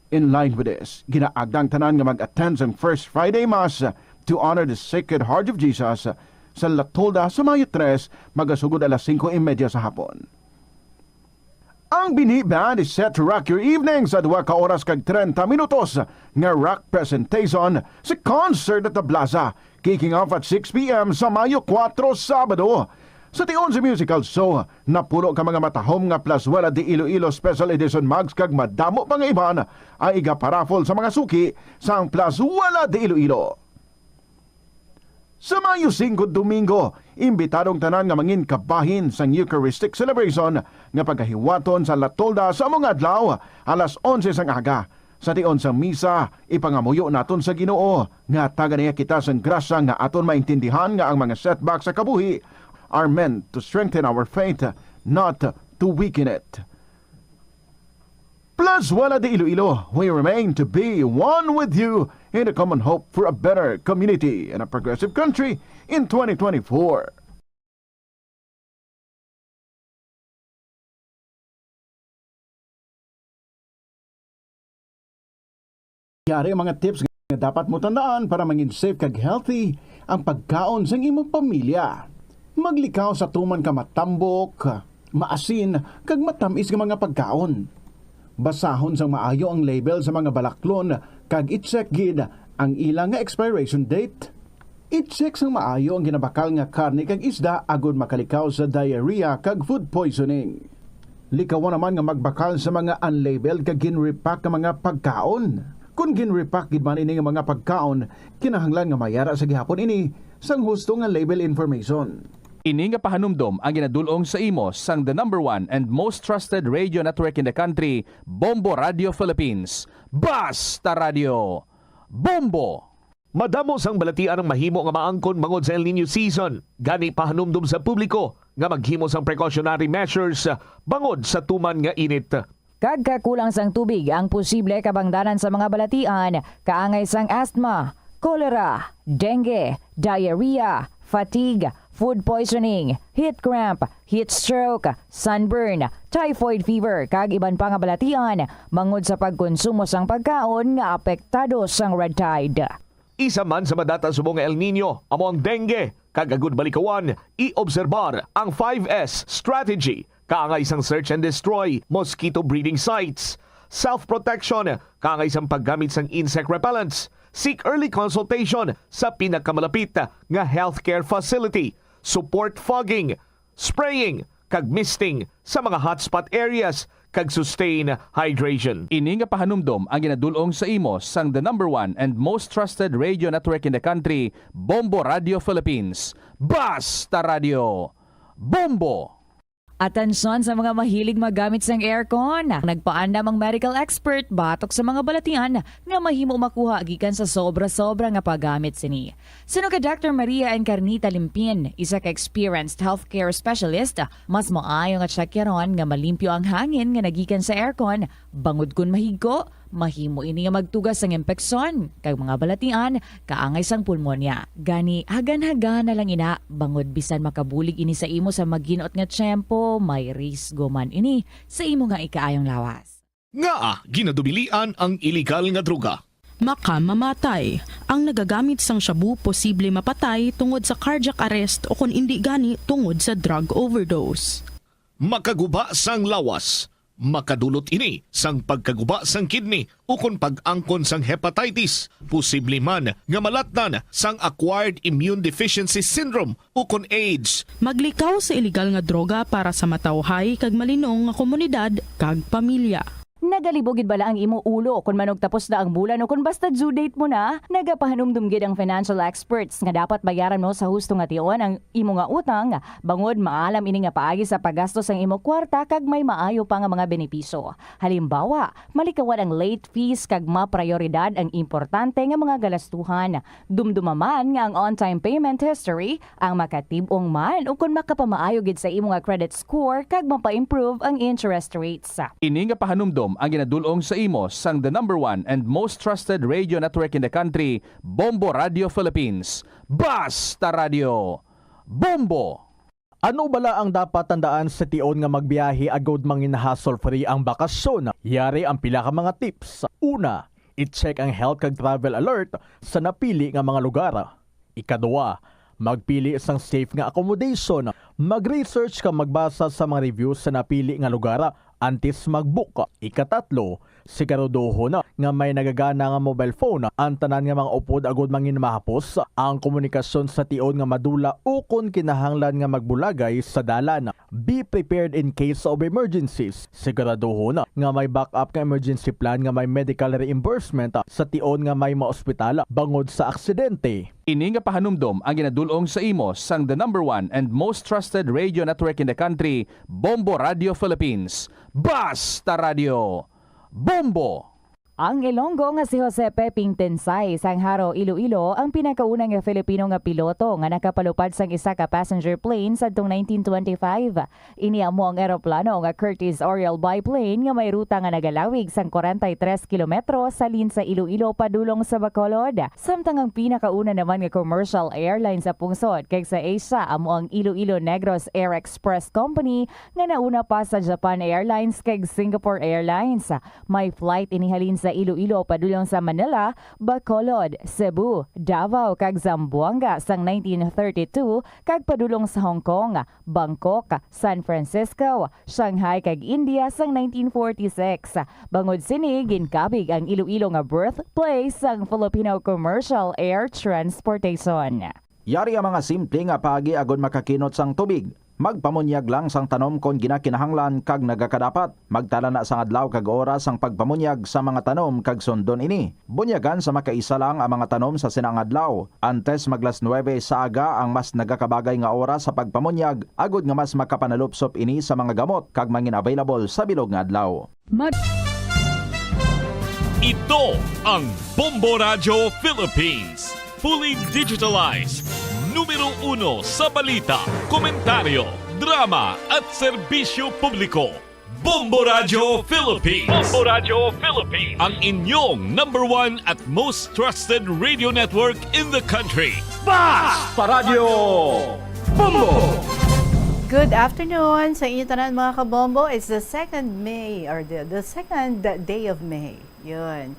Speaker 13: In line with this, ginaagdang tanan nga mag-attend sang First Friday Mass to honor the Sacred Heart of Jesus sa Latolda sa Mayo 3, magasugod alas 5:30 sa hapon. Ang Binhi Band is set to rock your evening sa 2 ka oras kag 30 minutos nga rock presentation sa concert at the Plaza, kicking off at 6 p.m. sa Mayo 4, Sabado. Sa tion sa musical show, napuno ka mga matahom nga Plazuela de Iloilo Special Edition Mags kag madamo pang iban ay igaparafol sa mga suki sa ang Plazuela de Iloilo. Sa Mayo 5, Domingo, imbitadong tanan nga mangin kabahin sang Eucharistic celebration nga pagkahiwaton sa Latolda sa among adlaw alas 11 sang aga. Sa tion sang misa, ipangamuyo naton sa Ginoo nga taganiya kita sang grasya nga aton maintindihan nga ang mga setbacks sa kabuhi are meant to strengthen our faith, not to weaken it. Plazuela de Iloilo, we remain to be one with you in a common hope for a better community and a progressive country in 2024. Yari mga tips nga dapat mo tandaan para mangin safe kag healthy ang pagkaon sa imong pamilya. Maglikaw sa tuman ka matambok, maasin, kag matamis nga mga pagkaon. Basahon sang maayo ang label sa mga balaklon kag i-check gid ang ilang nga expiration date. I-check sang maayo ang ginabakal nga karne kag isda agud makalikaw sa diarrhea kag food poisoning. Likawan naman nga magbakal sa mga unlabeled kag ginrepack nga mga pagkaon. Kung ginrepack gid man ini nga mga pagkaon, kinahanglan nga mayara sa gihapon ini sang husto nga label information.
Speaker 23: Ini nga pahanumdom ang ginadulong sa imo sang the number 1 and most trusted radio network in the country, Bombo Radio Philippines. Basta Radio! Bombo!
Speaker 1: Madamo sang balatian ang mahimo nga maangkon mangod sa El Nino season. Gani pahanumdom sa publiko nga maghimo sang precautionary measures bangod sa tuman nga init.
Speaker 19: Kagkakulang sang tubig ang posible kabangdanan sa mga balatian, kaangay sang asthma, cholera, dengue, diarrhea, fatigue, food poisoning, heat cramp, heat stroke, sunburn, typhoid fever, kag iban pa nga balatian mangod sa pagkonsumo sang pagkaon nga apektado sang red tide.
Speaker 1: Isa man sa madata subong nga El Nino amo ang dengue, kag agud balikawan i-obserbar ang 5S strategy, kaangay sang search and destroy mosquito breeding sites, self-protection, kaangay sang paggamit sang insect repellents, seek early consultation sa pinakamalapit nga healthcare facility, support fogging, spraying, kag misting sa mga hotspot areas, kag sustain hydration.
Speaker 23: Ini nga pahanumdom ang ginadulong sa imo sang the number 1 and most trusted radio network in the country, Bombo Radio Philippines. Basta Radio! Bombo!
Speaker 19: Atensyon sa mga mahilig magamit sang aircon. Nagpaandam ang medical expert batok sa mga balatian nga mahimo makuha gikan sa sobra-sobra nga paggamit sini. Suno ka Dr. Maria Encarnita Limpin, isa ka experienced healthcare specialist, mas maayo nga tsakyaron nga malimpyo ang hangin nga nagikan sa aircon, bangod kun mahigko, mahimo ini nga magtugas sang impeksyon kag mga balatian kaangay sang pulmonya. Gani hagan-hagan na lang ina bangod bisan makabulig ini sa imo sa maginot nga tiyempo, may risgo man ini sa imo nga ikaayong lawas.
Speaker 1: Nga ginadubilian ang illegal nga droga.
Speaker 6: Makamamatay. Ang nagagamit sang shabu posible mapatay tungod sa cardiac arrest o kung hindi gani tungod sa drug overdose.
Speaker 1: Makaguba sang lawas. Makadulot ini sang pagkaguba sang kidney ukon pag-angkon sang hepatitis, posible man nga malatnan sang acquired immune deficiency syndrome ukon AIDS.
Speaker 6: Maglikaw sa illegal nga droga para sa matawhay kag malinong nga komunidad kag pamilya.
Speaker 19: Nagalibogid bala ang imo ulo kung manog tapos na ang bulan o kung basta due date mo na, nagapahanumdumgid ang financial experts nga dapat bayaran mo sa husto nga tion ang imo nga utang bangod maalam ini nga paagi sa paggastos ang imo kwarta kag may maayo pa nga mga benepisyo. Halimbawa, malikawan ang late fees kag maprioridad ang importante nga mga galastuhan. Dumdumaman nga ang on-time payment history ang makatibong man o kung makapamaayo gid sa imo nga credit score kag mapa-improve ang interest rates.
Speaker 23: Ini nga pahanumdom ang ginadulong sa imo sang the number 1 and most trusted radio network in the country, Bombo Radio Philippines. Basta Radio! Bombo!
Speaker 5: Ano bala ang dapat tandaan sa tion nga magbiyahe agod mangin hassle-free ang bakasyon? Yari ang pila ka mga tips. Una, i-check ang health kag travel alert sa napili nga mga lugar. Ikaduwa, magpili isang safe nga accommodation. Mag-research ka magbasa sa mga reviews sa napili nga lugar antes mag-book. Ikatatlo, siguraduho na nga may nagagana nga mobile phone ang tanan nga mga upod agod mangin mahapos ang komunikasyon sa tion nga madula o kung kinahanglan nga magbulagay sa dalan. Be prepared in case of emergencies. Siguraduho na nga may backup nga emergency plan nga may medical reimbursement sa tion nga may maospital bangod sa aksidente.
Speaker 23: Ini nga pahanumdom ang ginadulong sa imo sang the number 1 and most trusted radio network in the country, Bombo Radio Philippines. Basta Radio! Bombo!
Speaker 19: Ang Ilonggo nga si Jose Peping Tensay sang Haro, Iloilo ang pinakaunang nga Filipino nga piloto nga nakapalupad sang isa ka passenger plane sadtong 1925. Ini amo ang eroplano nga Curtiss Oriole biplane nga may ruta nga nagalawig sang 43 kilometro sa linsa Iloilo padulong sa Bacolod. Samtang ang pinakauna naman nga commercial airline sa pungsod kay sa Asia amo ang Iloilo Negros Air Express Company nga nauna pa sa Japan Airlines kay Singapore Airlines. May flight inihalin sa Iloilo padulong sa Manila, Bacolod, Cebu, Davao kag Zamboanga sang 1932 kag padulong sa Hong Kong, Bangkok, San Francisco, Shanghai kag India sang 1946. Bangod sini ginkabig ang Iloilo nga birthplace sang Filipino commercial air transportation.
Speaker 9: Yari ang mga simple nga pagi agod makakinot sang tubig. Magpamunyag lang sang tanom kon ginakinahanglan kag nagakadapat. Magtala na sang adlaw kag oras ang pagpamunyag sa mga tanom kag sundon ini. Bunyagan sa makaisa lang ang mga tanom sa sinang adlaw. Antes maglas 9 sa aga ang mas nagakabagay nga oras sa pagpamunyag agod nga mas makapanalupsop ini sa mga gamot kag mangin available sa bilog nga adlaw.
Speaker 21: Ito ang Bombo Radio Philippines. Fully digitalized. Numero 1 sa balita, komentaryo, drama at serbisyo publiko. Bombo Radio Philippines. Bombo Radio Philippines. Ang inyong number 1 at most trusted radio network in the country.
Speaker 5: Basta Radio! Bombo!
Speaker 22: Good afternoon sa inyo tanan mga kabombo. It's the 2nd May or the second day of May. Yun.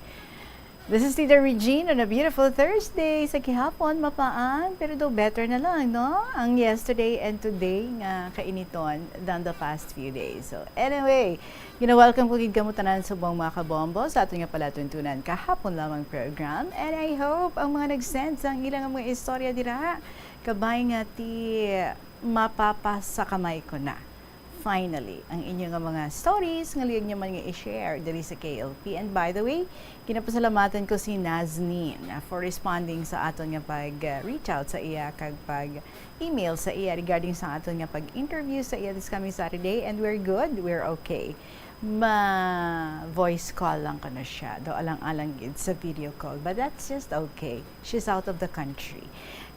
Speaker 22: This is Tita Regine on a beautiful Thursday. Sa kihapon, mapaan, pero do better na lang, no? Ang yesterday and today nga kainiton than the past few days. So anyway, welcome po gid kamo tanan subong mga kabombo sa ato nga palatuntunan kahapon lamang program. And I hope ang mga nag-send sa ilang mga istorya dira kabay nga ti mapapasa kamay ko na. Finally, ang inyong mga stories nga liyag nyo man nga i-share dali sa KLP. And by the way, kinapasalamatan ko si Nazneen for responding sa aton nga pag-reach out sa iya kag pag-email sa iya regarding sa aton nga pag-interview sa iya this coming Saturday. And we're good, we're okay. Ma-voice call lang ko na siya. Do alang-alang gid sa video call. But that's just okay. She's out of the country.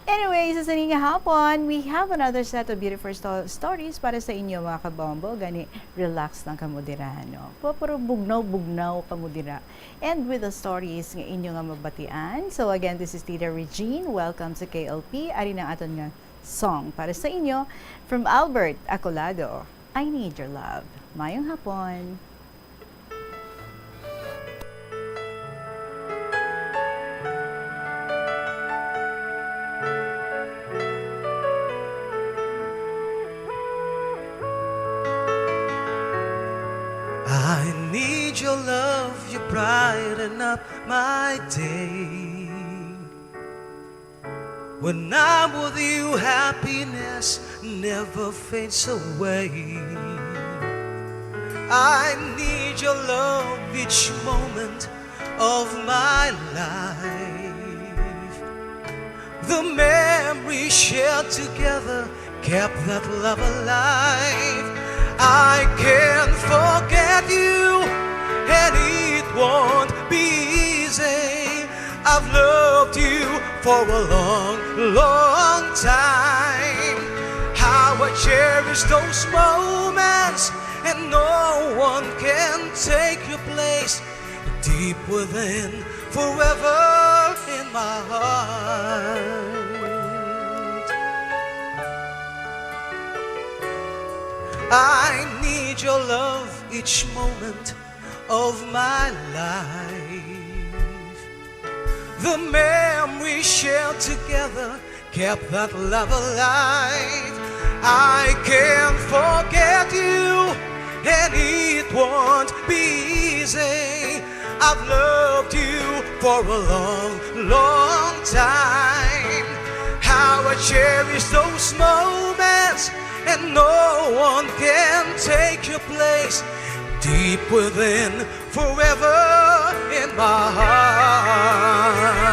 Speaker 22: Anyway, sa saning hapon, we have another set of beautiful stories para sa inyo mga kabombo. Gani, relax lang kamudira, no? Puro bugnaw kamudira. And with the stories nga inyo nga mabatian. So again, this is Tita Regine. Welcome sa KLP. Ari na aton nga song para sa inyo from Albert Acolado. I Need Your Love. Mayong hapon.
Speaker 8: your love, you brighten up my day. When I'm with you, happiness never fades away. I need your love each moment of my life. The memories shared together kept that love alive. I can't forget you, and it won't be easy. I've loved you for a long, long time. How I cherish those moments, and no one can take your place. Deep within, forever in my heart. I need your love each moment of my life. The memories shared together kept that love alive. I can't forget you, and it won't be easy. I've loved you for a long, long time. How I cherish those moments, and no one can take your place. Deep within, forever in my heart.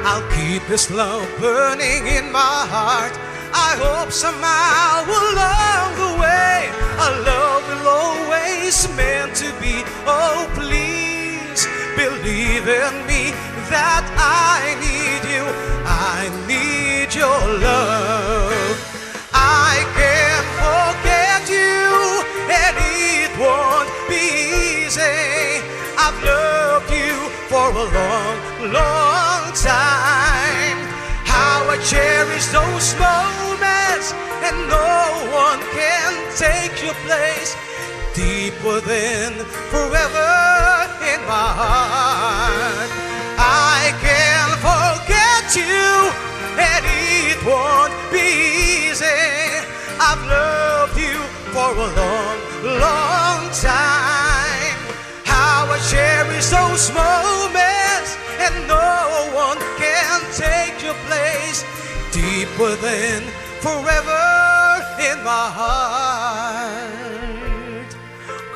Speaker 8: I'll keep this love burning in my heart. I hope somehow along the way our love will always meant to be. Oh, please believe in me that I need you. I need your love. I can't forget you, and it won't be easy. I've loved you for a long, long time. How I cherish those moments, and no one can take your place. Deep within, forever in my heart. I can't forget you, and it won't be easy. I've loved you for a long, long time. How I cherish those moments, and no one can take your place. Deep within, forever in my heart.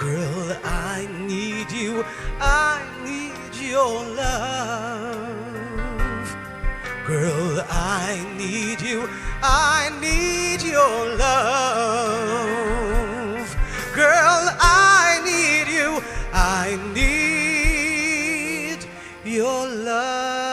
Speaker 8: Girl, I need you, I need your love. Girl, I need you, I need your love. Girl, I need you, I need your love.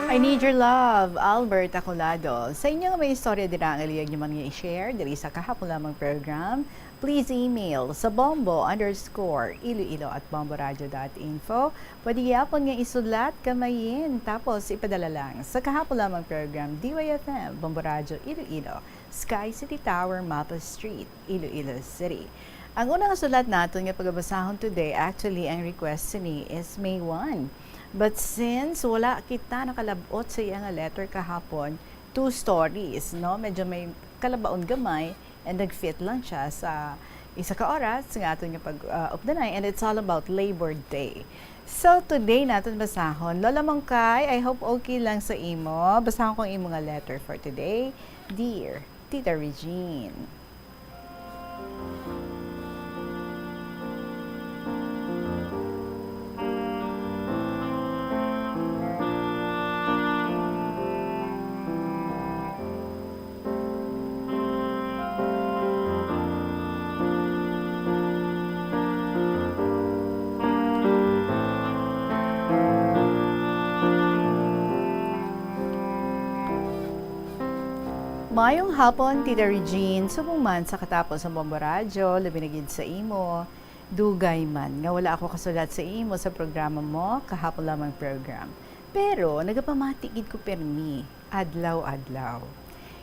Speaker 22: I Need Your Love, Albert Acolado. Sa inyo nga may istorya dira ang aliyag nyo mga i-share diri sa kahapon lamang program, please email sa bombo_iloilo@bomboradio.info. Pwede yapon nga isulat kamayin tapos ipadala lang sa kahapon lamang program DYFM, Bombo Radio Iloilo, Sky City Tower, Mapa Street, Iloilo City. Ang unang sulat natin nga pagabasahon today, actually ang request ni is May 1. But since wala kita nakalabot sa iyang letter kahapon, 2 stories, no? Medyo may kalabaon gamay and nag-fit lang siya sa isa ka oras nga aton nga pag-updanay, and it's all about Labor Day. So today natin basahon, Lola Mongkay, I hope okay lang sa imo. Basahon ko imo nga letter for today. Dear Tita Regine. Mayong hapon, Tita Regine. Subong man sa katapos ng Bombo Radio, labi na gid sa imo. Dugay man nga wala ako kasulat sa imo sa programa mo, kahapon lamang program. Pero nagapamati gid ko permi, adlaw-adlaw.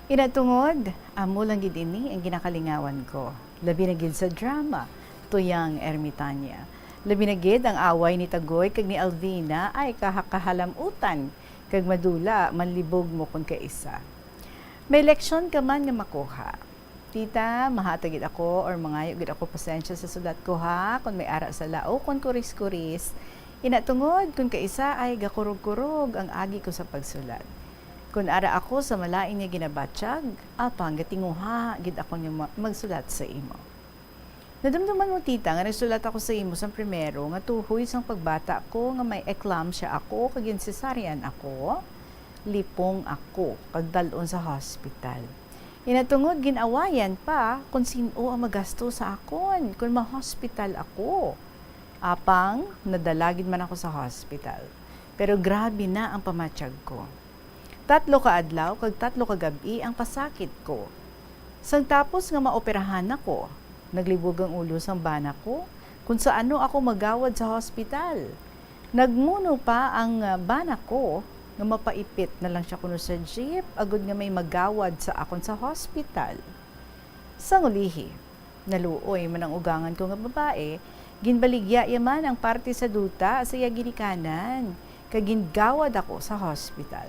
Speaker 22: Inatungod, amo lang gid ini ang ginakalingawan ko. Labi na gid sa drama, Tuyang Ermitanya. Labi na gid ang away ni Tagoy kag ni Alvina ay kahakahalamutan kag madula manlibog mo kun kaisa. May leksyon ka man nga makuha. Tita, mahatagid ako or mangayo gid ako pasensya sa sulat ko ha, kung may ara sa lao, kung kuris-kuris. Inatungod, kung kaisa ay gakurog-kurog ang agi ko sa pagsulat. Kung ara ako sa malain nga ginabatsyag, apang gatinguha, gid ako nga magsulat sa imo. Nadamdaman mo tita, nga nagsulat ako sa imo sa primero, nga tuhoy sang pagbata ko, nga may eclampsia ako, kagin cesarean ako, lipong ako, pagdalon sa hospital. Inatungod, ginawayan pa kung sino ang magasto sa akon, kung ma-hospital ako. Apang, nadalagid man ako sa hospital. Pero grabe na ang pamatsyag ko. 3 ka adlaw, kag 3 ka gabi ang pasakit ko. Sang tapos nga maoperahan ako, naglibog ang ulo sang bana ko, kung sa ano ako magawad sa hospital. Nagmuno pa ang bana ko, nga mapaipit na lang siya kuno sa jeep, agud nga may magawad sa akon sa hospital. Sang ulihi, naluoy man ang ugangan ko nga babae, ginbaligya yaman ang parte sa duta sa iya ginikanan, kag gingawad ako sa hospital.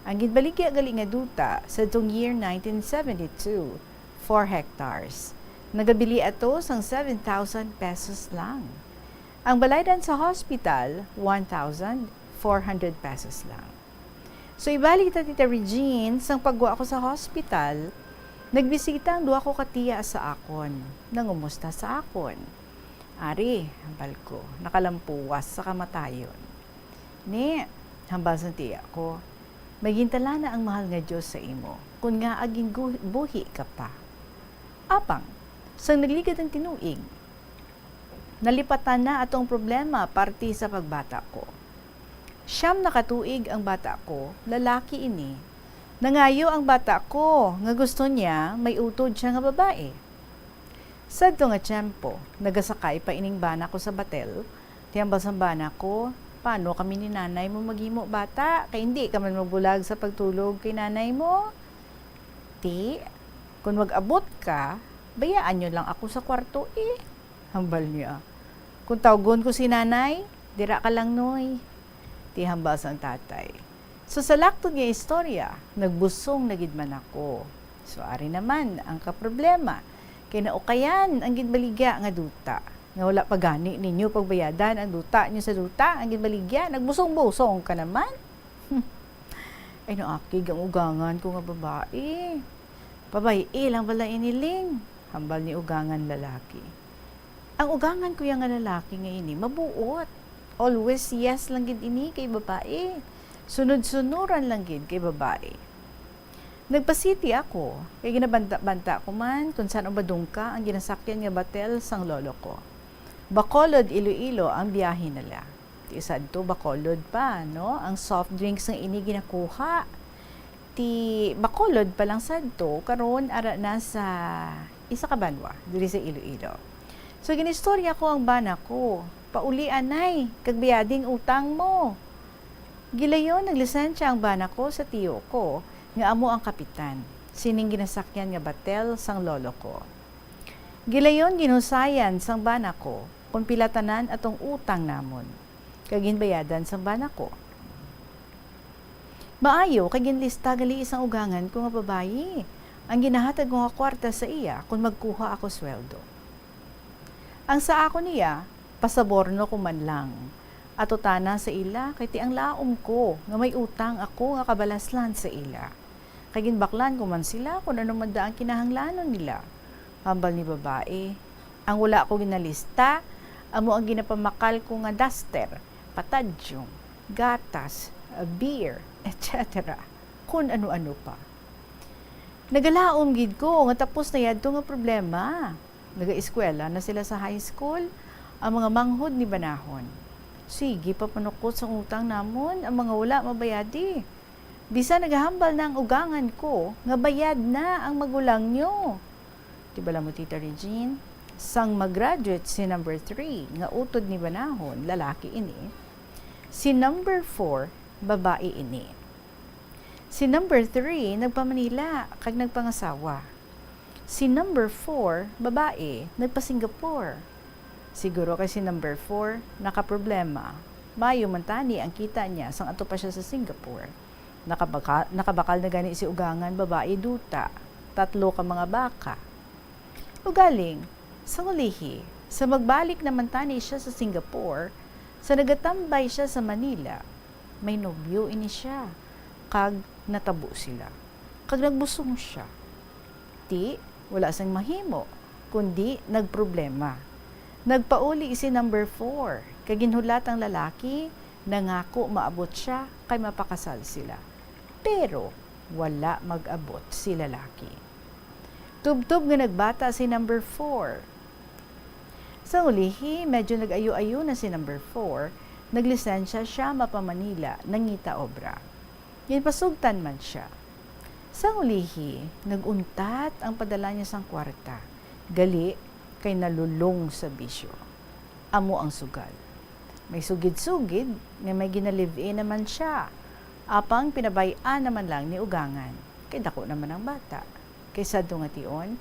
Speaker 22: Ang ginbaligya gali nga duta sa tong year 1972, 4 hectares. Nagabili ato sang 7,000 pesos lang. Ang balaydan sa hospital, 1,400 pesos lang. So ibalik ta Tita Regine, sang pagwa ako sa hospital, nagbisita ang 2 ko katiya sa akon, nangumusta sa akon. Ari, hambal ko, nakalampuwas sa kamatayon. Ni, hambal sa tiya ko, magintala na ang mahal nga Diyos sa imo, kung nga aging buhi ka pa. Apang, sang nagligad ang tinuig, nalipatan na atong problema parte sa pagbata ko. 9 na katuig ang bata ko, lalaki ini. Nangayo ang bata ko, nga gusto niya, may utod siya nga babae. Sadto nga tiyempo, nagasakay pa ining bana ko sa batel, tiyambal sa bana ko, paano kami ni nanay mo maghimo bata, kay hindi ka man magbulag sa pagtulog kay nanay mo. Ti, kung mag-abot ka, bayaan nyo lang ako sa kwarto eh. Hambal niya. Kung tawgon ko si nanay, dira ka lang noy. Ti hambal sang tatay. So sa laktod nga istorya, nagbusong nagidman ako. So ari naman ang kaproblema. Kay naukayan ang ginbaligya nga duta. Nga wala pa gani ninyo pagbayadan ang duta nyo sa duta, ang ginbaligya, nagbusong-busong ka naman. Ay naakig ang ugangan ko nga babae. Babae, lang bala iniling. Hambal ni ugangan lalaki. Ang ugangan ko yung nga lalaki nga ini, mabuot. Always yes lang gid ini kay babae. Sunod-sunuran lang gid kay babae. Nagpasiti ako, kay ginabanta-banta ko man kung saan ubadungka ang ginasakyan nga batel sang lolo ko. Bacolod, Iloilo ang biyahe nila. Ti sad to Bacolod pa, no? Ang soft drinks nga ini ginakuha. Ti Bacolod pa lang sad to, karon ara na sa isa ka banwa, diri sa Iloilo. So ginistorya ko ang bana ko. Pauli anay, kag biyading utang mo. Gilayon, naglisensya ang bana ko sa tiyo ko, nga amo ang kapitan. Sining ginasakyan nga batel sang lolo ko. Gilayon, ginusayan sang bana ko, kung pilatanan atong utang namon. Kag ginbayadan sang bana ko. Maayo, kag ginlista gali isang ugangan ko nga babayi. Ang ginahatag ko nga kwarta sa iya, kung magkuha ako sweldo. Ang sa ako niya, pasaborno ko man lang. Ato tana sa ila, kay ti ang laom ko, nga may utang ako nga kabalaslan sa ila. Kay ginbaklan ko man sila, kung ano man da ang kinahanglanon nila. Hambal ni babae, ang wala ko ginalista, amo ang ginapamakal ko nga duster, patadyong, gatas, beer, etc. Kung ano-ano pa. Nagalaom gid ko, nga tapos na yadto nga problema. Naga-eskwela na sila sa high school, ang mga manghod ni banahon. Sige, papanukot sa utang namon, ang mga wala mabayadi. Bisa naghahambal na ang ugangan ko, nga bayad na ang magulang nyo. Diba lang mo, Tita Regine? Sang mag-graduate si number 3, nga utod ni banahon, lalaki ini. Si number 4, babae ini. Si number 3, nagpa-Manila, kag nagpangasawa. Si number 4, babae, nagpa-Singapore. Siguro kay si number 4, nakaproblema. Mayo man tani ang kita niya sang ato pa siya sa Singapore. Nakabakal na gani si ugangan, babae duta. 3 ka mga baka. Ugaling, sa ulihi, sa magbalik naman tani siya sa Singapore, sa nagatambay siya sa Manila, may nobyo ini siya. Kag natabo sila. Kag nagbusong siya. Ti, wala sang mahimo, kundi nagproblema. Nagpauli si number 4, kag ginhulat ang lalaki, nangako maabot siya, kay mapakasal sila. Pero, wala mag-abot si lalaki. Tubtob nga nagbata si number 4. Sa ulihi, medyo nag-ayo-ayo na si number 4, naglisensya siya mapa-Manila, nangita obra. Ginpasugtan man siya. Sa ulihi, naguntat ang padala niya sang kwarta. Gali, kay nalulong sa bisyo. Amo ang sugal. May sugid-sugid, nga may ginalive-in naman siya. Apang pinabayaan naman lang ni ugangan. Kay dako naman ang bata. Kaysa dungation,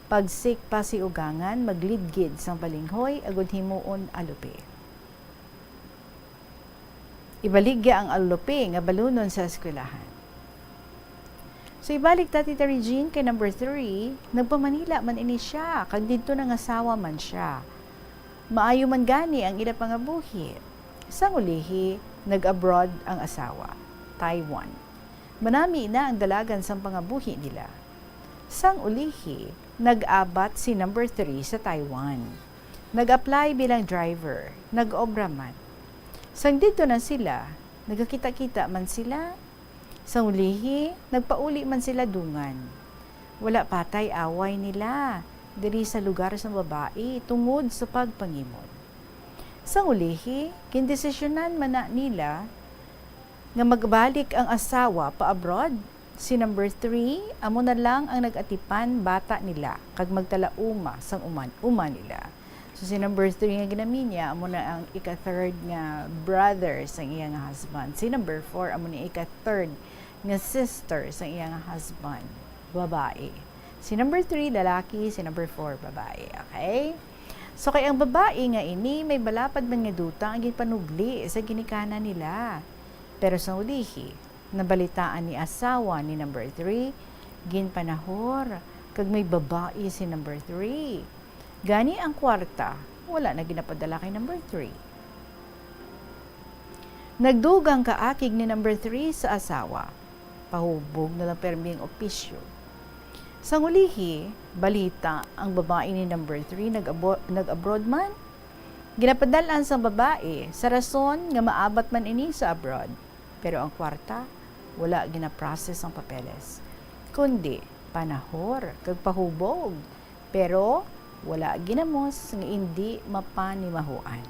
Speaker 22: pagsik pa si ugangan, maglidgid sang balinghoy, agud himuon alupi. Ibaligya ang alupi nga balunon sa eskwelahan. So ibalik ta Tita Regine kay number 3, nagpa-Manila man ini siya, kag didto nang asawa man siya. Maayo man gani ang ila pangabuhi. Sang ulihi, nag-abroad ang asawa, Taiwan. Manami na ang dalagan sang pangabuhi nila. Sang ulihi, nag-abat si number 3 sa Taiwan. Nag-apply bilang driver, nag-obra man. Sang dito na sila, nagkakita-kita man sila. Sa ulihi, nagpauli man sila dungan. Wala patay away nila diri sa lugar sa babae tungod sa pagpangimon. Sa ulihi, kindesisyonan man na nila nga magbalik ang asawa pa abroad. Si number 3, amo na lang ang nag-atipan bata nila kag magtalauma sang uma nila. So si number 3 nga ginami niya, amo na ang ika-third nga brother sa iyang husband. Si number 4, amo ni ika-third nga sister sa iyang husband, babae. Si number 3, lalaki. Si number 4, babae. Okay? So kay ang babae nga ini, may balapad man nga duta ang ginpanubli sa ginikana nila. Pero sa ulihi, nabalitaan ni asawa ni number 3, ginpanahor, kag may babae si number 3. Gani ang kwarta, wala na ginapadala kay number 3. Nagdugang kaakig ni number 3 sa asawa. Pahubog na lang perming opisyo. Sa ulihi, balita ang babae ni number 3 nag-abroad man. Ginapadalaan sa babae sa rason nga maabat man ini sa abroad. Pero ang kwarta, wala ginaprocess ang papeles. Kundi, panahor, kag pahubog. Pero, wala ginamos nga hindi mapanimahuan.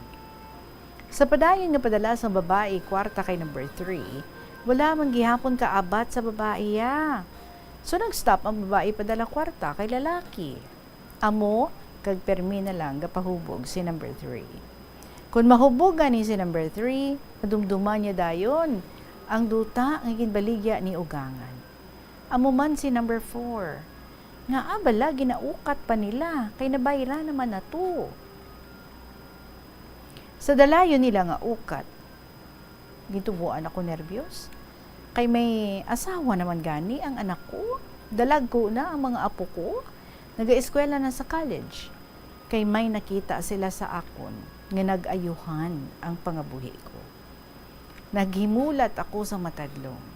Speaker 22: Sa padayon nga padala sa babae kwarta kay number 3, wala man gihapon kaabat sa babae ya. So nag-stop ang babae padala kwarta kay lalaki. Amo kag permi na lang gapahubog si number 3. Kung mahubog ni si number 3, madumduman niya dayon ang duta nga ginbaligya ni ugangan. Amo man si number 4. Nga abala ginaukat pa nila kay nabayra naman na to. Sa dalayo nila nga ukat, gitubuan ako nervyos. Kay may asawa naman gani ang anak ko. Dalag ko na ang mga apo ko. Nag-eskwela na sa college. Kay may nakita sila sa akon nga nag-ayuhan ang pangabuhi ko. Naghimulat ako sa matadlong.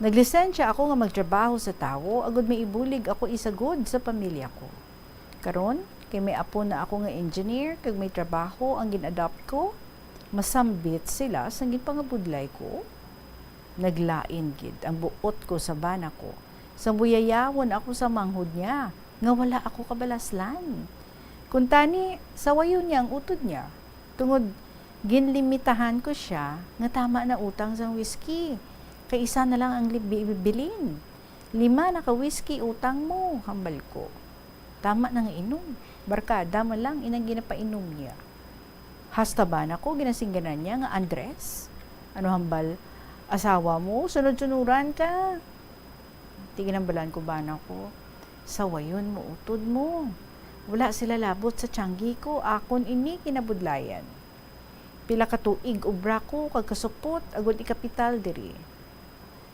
Speaker 22: Naglisensya ako nga magtrabaho sa tao, agud may ibulig ako isagod sa pamilya ko. Karon, kay may apo na ako nga engineer, kag may trabaho ang gin-adopt ko, masambit sila sa ginpangabudlay ko. Naglain gid ang buot ko sa bana ko. Sa buyayawon ako sa manghod niya, nga wala ako kabalaslan. Kung tani, sawayon niya ang utod niya. Tungod, ginlimitahan ko siya, nga tama na utang sa whiskey. Kay isa na lang ang bibilin. 5 na ka whiskey utang mo, hambal ko. Tama na nga inom. Barkada mo lang, inang ginapainom niya. Hasta ba na ko, ginasingganan niya nga Andres? Ano hambal? Asawa mo, sunod-sunuran ka. Tiginambalan ko ba na ko? Sawayon mo, utod mo. Wala sila labot sa tiyanggi ko, akon ini kinabudlayan. Pila ka tuig ubra ko, kagkasupot, agod ikapital diri.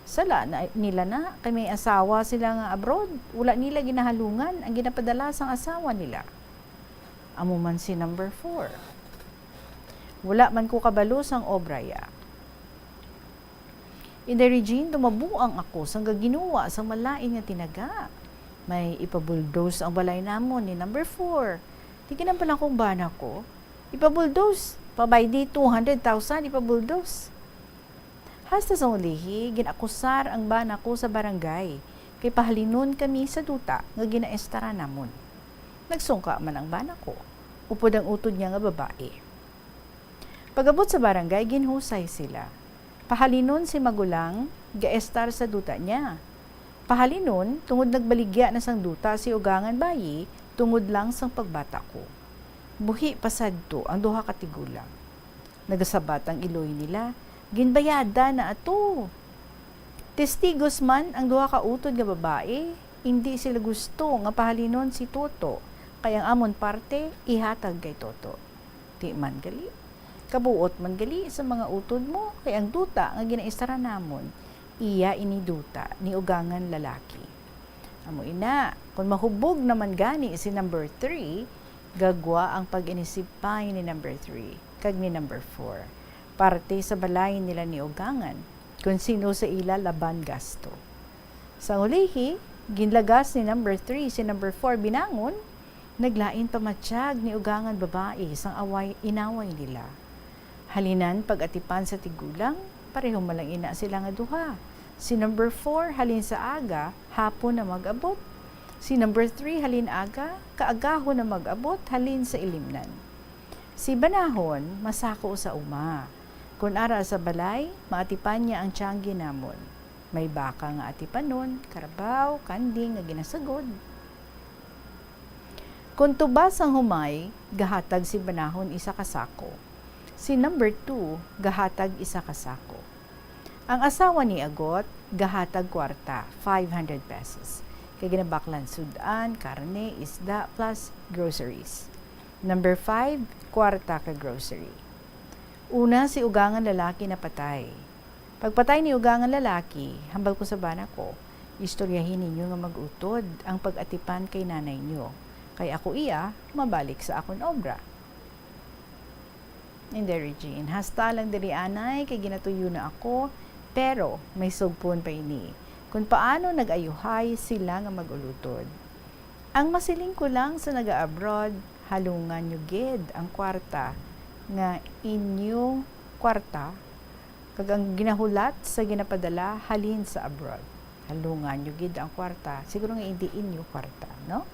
Speaker 22: Sala na, nila na, kay may asawa sila nga abroad. Wala nila ginahalungan, ang ginapadala sang asawa nila. Amo man si number 4. Wala man ko kabalo sang obraya. Ida Regine, tumabuang ako sang gaginawa sang malain nga tinaga. May ipabuldos ang balay namon ni number 4. Tignan pa lang kung bana ko. Ipabuldos. Pabay di 200,000 ipabuldos. Hasta sa ulihi, ginakusar ang bana ko sa barangay. Kay pahalinon kami sa duta nga ginaestara namon. Nagsungka man ang bana ko. Upod ang utod niya nga babae. Pagabot sa barangay, ginhusay sila. Pahalinon si magulang, gaestar sa duta niya. Pahalinon, tungod nagbaligya na sang duta si ugangan bayi, tungod lang sang pagbata ko. Buhi pasadto ang duha ka tigulang. Nagasabat ang iloy nila, ginbayada na ato. Testigos man ang duha ka utod nga babae, hindi sila gusto nga pahalinon si Toto, kaya ang amon parte ihatag kay Toto. Di man gali. Kabuot man gali sa mga utod mo, kay ang duta nga ginaistara namon, iya iniduta ni ugangan lalaki. Amo ina, kung mahubog naman gani si number 3, gagwa ang pag-inisipay ni number 3, kag ni number 4. Parte sa balay nila ni ugangan, kung sino sa ila laban gasto. Sa ulihi, ginlagas ni number 3 si number 4 binangon, naglain pamatsyag ni ugangan babae sang inaway nila. Halinan pag-atipan sa tigulang, parehong malang ina sila nga duha. Si number 4 halin sa aga, hapon na mag-abot. Si number 3 halin aga, kaagaho na mag-abot, halin sa ilimnan. Si Banahon, masako sa uma. Kung ara sa balay, maatipan niya ang tiyanggi namon. May baka nga atipan nun, karabaw, kanding nga ginasagod. Kung tubas ang humay, gahatag si Banahon isa kasako. Si number 2, gahatag isa kasako. Ang asawa ni Agot, gahatag kwarta, 500 pesos. Kaya ginabaklan sudan, karne, isda, plus groceries. Number 5, kwarta ka grocery. Una, si ugangan lalaki na patay. Pagpatay ni ugangan lalaki, hambal ko sa bana ko, istoryahin ninyo nga mag-utod ang pag-atipan kay nanay nyo. Kaya ako iya, mabalik sa akon obra. Hindi, Regine, hasta lang diri anay, kay ginatuyo na ako, pero may sugpon pa ini. Kung paano nag-ayuhay sila nga mag-ulutod. Ang masiling ko lang sa naga-abroad, halungan nyo gid ang kwarta nga inyo kwarta kag ang ginahulat sa ginapadala halin sa abroad. Halungan nyo gid ang kwarta. Siguro nga hindi inyo kwarta, no?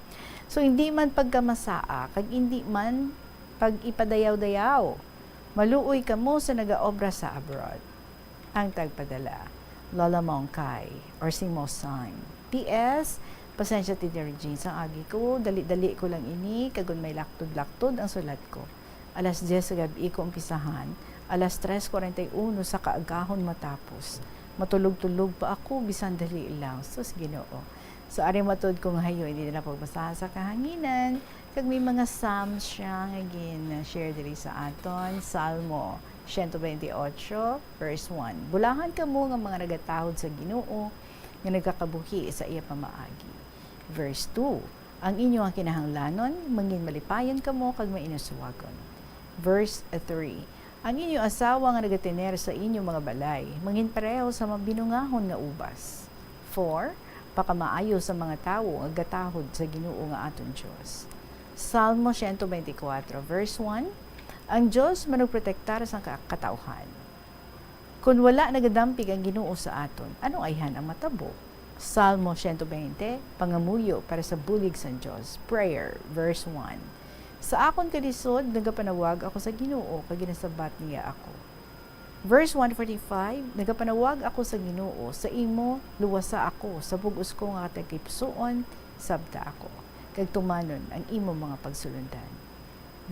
Speaker 22: So hindi man pagkamasaa kag hindi man pag ipadayaw-dayaw. Maluoy kamo sa nagaobra sa abroad. Ang tagpadala, Lola Mongkay or si Mosan. P.S. Pasensya Tita Regine, sa agi ko, dali-dali ko lang ini, kagun may laktod-laktod ang sulat ko. Alas 10 sa gabi ko umpisahan, alas 3:41 sa kaagahon matapos. Matulog-tulog pa ako, bisan dali lang. Sus, Ginoo. So, ari matod kong hayo, hindi na pagbasahan sa kahanginan. Kag may mga psalms siya, again, share diri sa aton, Salmo 128, verse 1. Bulahan ka mo nga mga nagatahod sa Ginoo, nga nagkakabuhi sa iya pamaagi. Verse 2. Ang inyo ang kinahanglanon, mangin malipayon ka mo, kag mainasuwagon. Verse 3. Ang inyo asawa nga nagatiner sa inyo mga balay, mangin pareho sa mabinungahon nga ubas. 4. Pakamaayo sa mga tawo nga gatahod sa Ginoo nga aton Dios. Salmo 124, verse 1. Ang Diyos manugprotektar sa katauhan. Kung wala nagadampig ang Ginoo sa aton, ano ayhan ang matabo? Salmo 120, pangamuyo para sa bulig sa Diyos. Prayer, verse 1. Sa akon kalisod, nagapanawag ako sa Ginoo, kag ginasabat niya ako. Verse 145, nagapanawag ako sa Ginoo, sa imo luwasa ako, sa bugos ko nga tagapsuon, sabta ako. kag tumanon ang imo mga pagsulundan.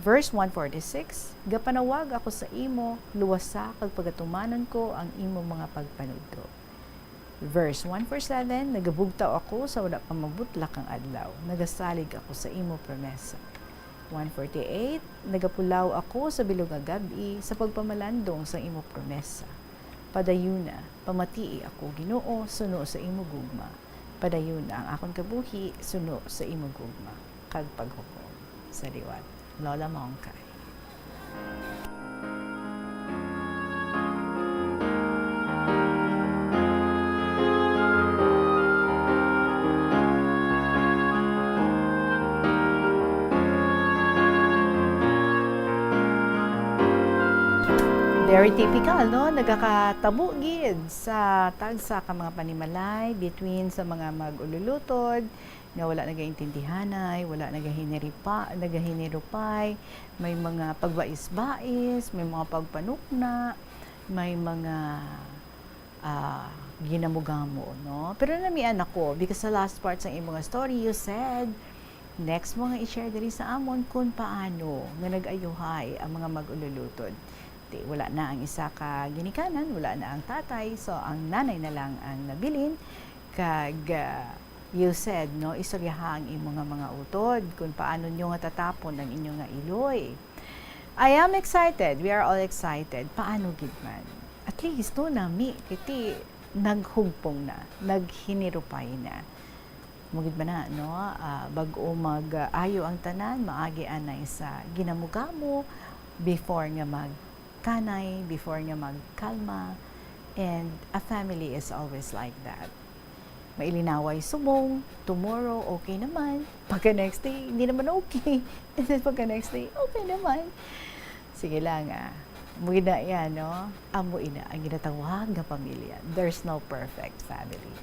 Speaker 22: Verse 146, gapanawag ako sa imo, luwasa kag pagatumanon ko ang imo mga pagpanudto. Verse 147, nagabugtaw ako sa wala pa mabutlak ang adlaw, nagasalig ako sa imo promesa. 148, nagapulaw ako sa bilog nga gabi sa pagpamalandong sa imo promesa. Padayuna, pamatii ako Ginoo, suno sa imo gugma. Padayuna ang akon kabuhi, suno sa imo gugma. Kag paghukom sa liwat. Lola Mongkay. Very typical, no? Nagakatabo gid sa tagsa ka mga panimalay between sa mga mag-ululutod nga wala nagaintindihanay, wala nagahinirupay, may mga pagbais-bais, may mga pagpanukna, may mga ginamugamo, no? Pero namian ako because sa last part sa imong story you said next mo nga i-share diri sa amon kung paano nga nag-ayuhay ang mga mag-ululutod. Wala na ang isa ka ginikanan, wala na ang tatay, so ang nanay na lang ang nabilin kag you said, no, istoryaha ang imong mga utod kung paano nyo nga tatapon ang inyong nga iloy. I am excited, we are all excited. Paano gid man? At least no nami kiti naghugpong na, naghinirupay na. Mugid ba na, no? Bag-o mag-ayo ang tanan, maagi anay sa ginamugamo before nga kanay, before nga magkalma, and a family is always like that. Mailinaway subong, tomorrow okay naman, pagka next day hindi naman okay, and then pagka next day okay naman. Sige lang muli na yan, no? Amo ina ang ginatawag nga pamilya. There's no perfect family.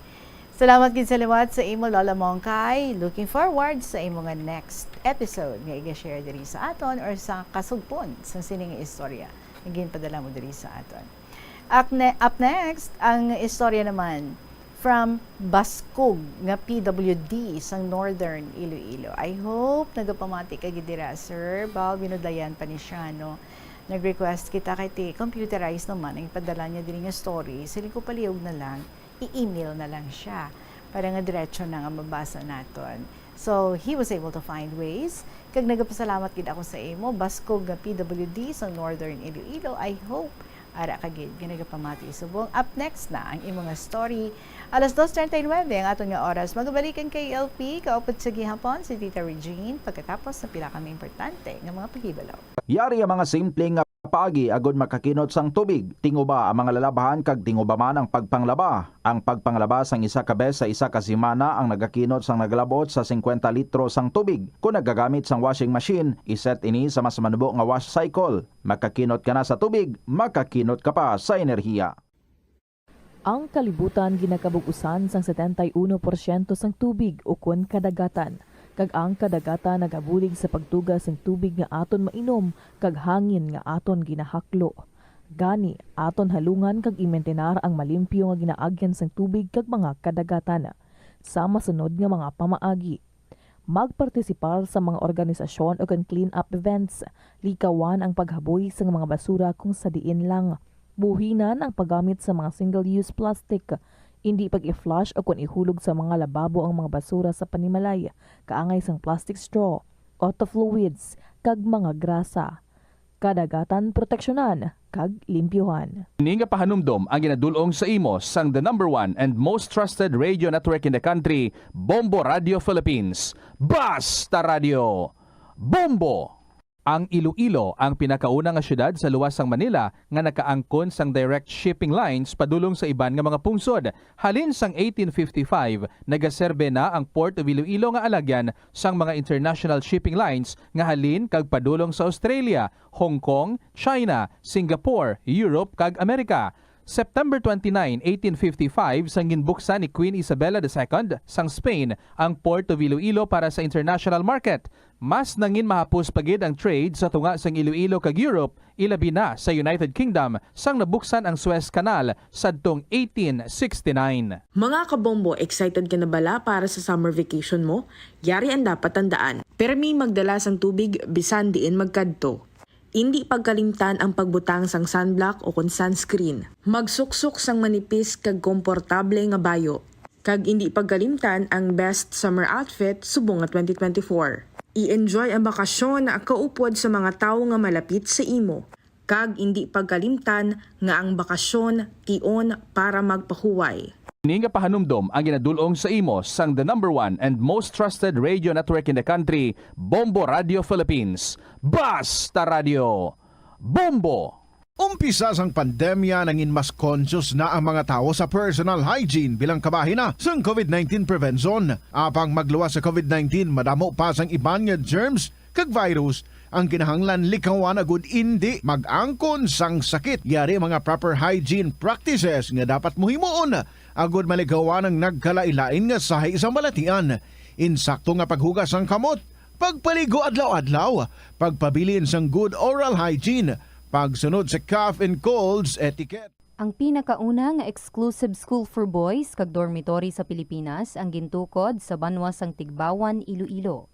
Speaker 22: Salamat gid sa liwat sa imo Lola Mongkay. Looking forward sa imo nga next episode nga i-share diri sa aton or sa kasugpon sa sining istorya. Again, padala mo diri sa aton. Up next, ang istorya naman from Baskog nga PWD sa Northern Iloilo. I hope nagapamati ka gidira, Sir Bal binudlayan pa ni siya, no? Nag-request kita kay computerize naman ang ipadala niya diri nga story. Sili ko palihog na lang, i-email na lang siya para nga diretso na nga mabasa naton. So, he was able to find ways. Kag nagapasalamat gid ako sa imo, Baskog nga PWD sa Northern Iloilo. I hope ara ka gid ginagapamati subong. Up next na ang imong story. Alas 2:39 ang aton nga oras. Magabalikan kay LP kaupod sa gihapon si Tita Regine pagkatapos sa pila kami importante nga mga paghibalaw.
Speaker 9: Yari ang mga simpleng nga paagi agod makakinot sang tubig. Tinguba ang mga lalabahan kag tinguba man ang pagpanglaba. Ang pagpanglaba sang isa ka bes sa isa ka semana ang nagakinot sang nagalabot sa 50 litro sang tubig. Kung nagagamit sang washing machine, iset ini sa mas manubo nga wash cycle. Makakinot ka na sa tubig, makakinot ka pa sa enerhiya.
Speaker 10: Ang kalibutan ginakabugusan sang 71% sang tubig o kun kadagatan. Kag ang kadagatan nagabulig sa pagtugas ng tubig nga aton mainom kag hangin nga aton ginahaklo. Gani aton halungan kag imentenar ang malimpyo nga ginaagyan sang tubig kag mga kadagatan. Sa masunod nga mga pamaagi. Magpartisipar sa mga organisasyon o clean up events. Likawan ang paghaboy sa mga basura kung sa diin lang. Buhinan ang paggamit sa mga single-use plastic. Hindi pag-i-flush o kung ihulog sa mga lababo ang mga basura sa panimalay, kaangay sang plastic straw, auto fluids, kag mga grasa. Kadagatan proteksyonan, kag limpyuhan.
Speaker 23: Ini nga pahanumdom ang ginadulong sa imo sang the #1 and most trusted radio network in the country, Bombo Radio Philippines. Basta Radio! Bombo! Ang Iloilo ang pinakauna nga syudad sa luwas sang Manila nga nakaangkon sang direct shipping lines padulong sa iban nga mga pungsod. Halin sang 1855, nagaserbe na ang Port of Iloilo nga alagyan sang mga international shipping lines nga halin kag padulong sa Australia, Hong Kong, China, Singapore, Europe kag Amerika. September 29, 1855 sang ginbuksan ni Queen Isabella II sang Spain ang Port of Iloilo para sa international market. Mas nangin mahapos pagid ang trade sa tunga sang Iloilo kag Europe, ilabi na sa United Kingdom sang nabuksan ang Suez Canal sadtong 1869.
Speaker 12: Mga kabombo, excited ka na bala para sa summer vacation mo? Yari ang dapat tandaan. Permi magdala sang tubig bisan diin magkadto. Hindi pagkalimtan ang pagbutang sang sunblock o kon sunscreen. Magsuksok sang manipis kag komportable nga bayo. Kag hindi pagkalimtan ang best summer outfit subong nga 2024. I-enjoy ang bakasyon na kaupod sa mga tao nga malapit sa imo. Kag hindi pagkalimtan nga ang bakasyon tion para magpahuway.
Speaker 23: Ini nga pahanumdom ang ginadulong sa imo sang the #1 and most trusted radio network in the country, Bombo Radio Philippines. Basta Radio! Bombo!
Speaker 11: Umpisa sang pandemya nangin mas conscious na ang mga tao sa personal hygiene bilang kabahina sang COVID-19 prevention. Apang magluwas sa COVID-19, madamo pa sang iban nga germs kag virus ang kinahanglan likawan agud hindi mag-angkon sang sakit. Yari mga proper hygiene practices nga dapat muhimuon agud maligawan ang nagkalailain nga sahi sa malatian. Insakto nga paghugas sang kamot, pagpaligo adlaw-adlaw, pagpabilin sang good oral hygiene, pagsunod sa cough and colds etiquette.
Speaker 14: Ang pinakauna nga exclusive school for boys kag dormitory sa Pilipinas ang gintukod sa banwa sang Tigbawan, Iloilo.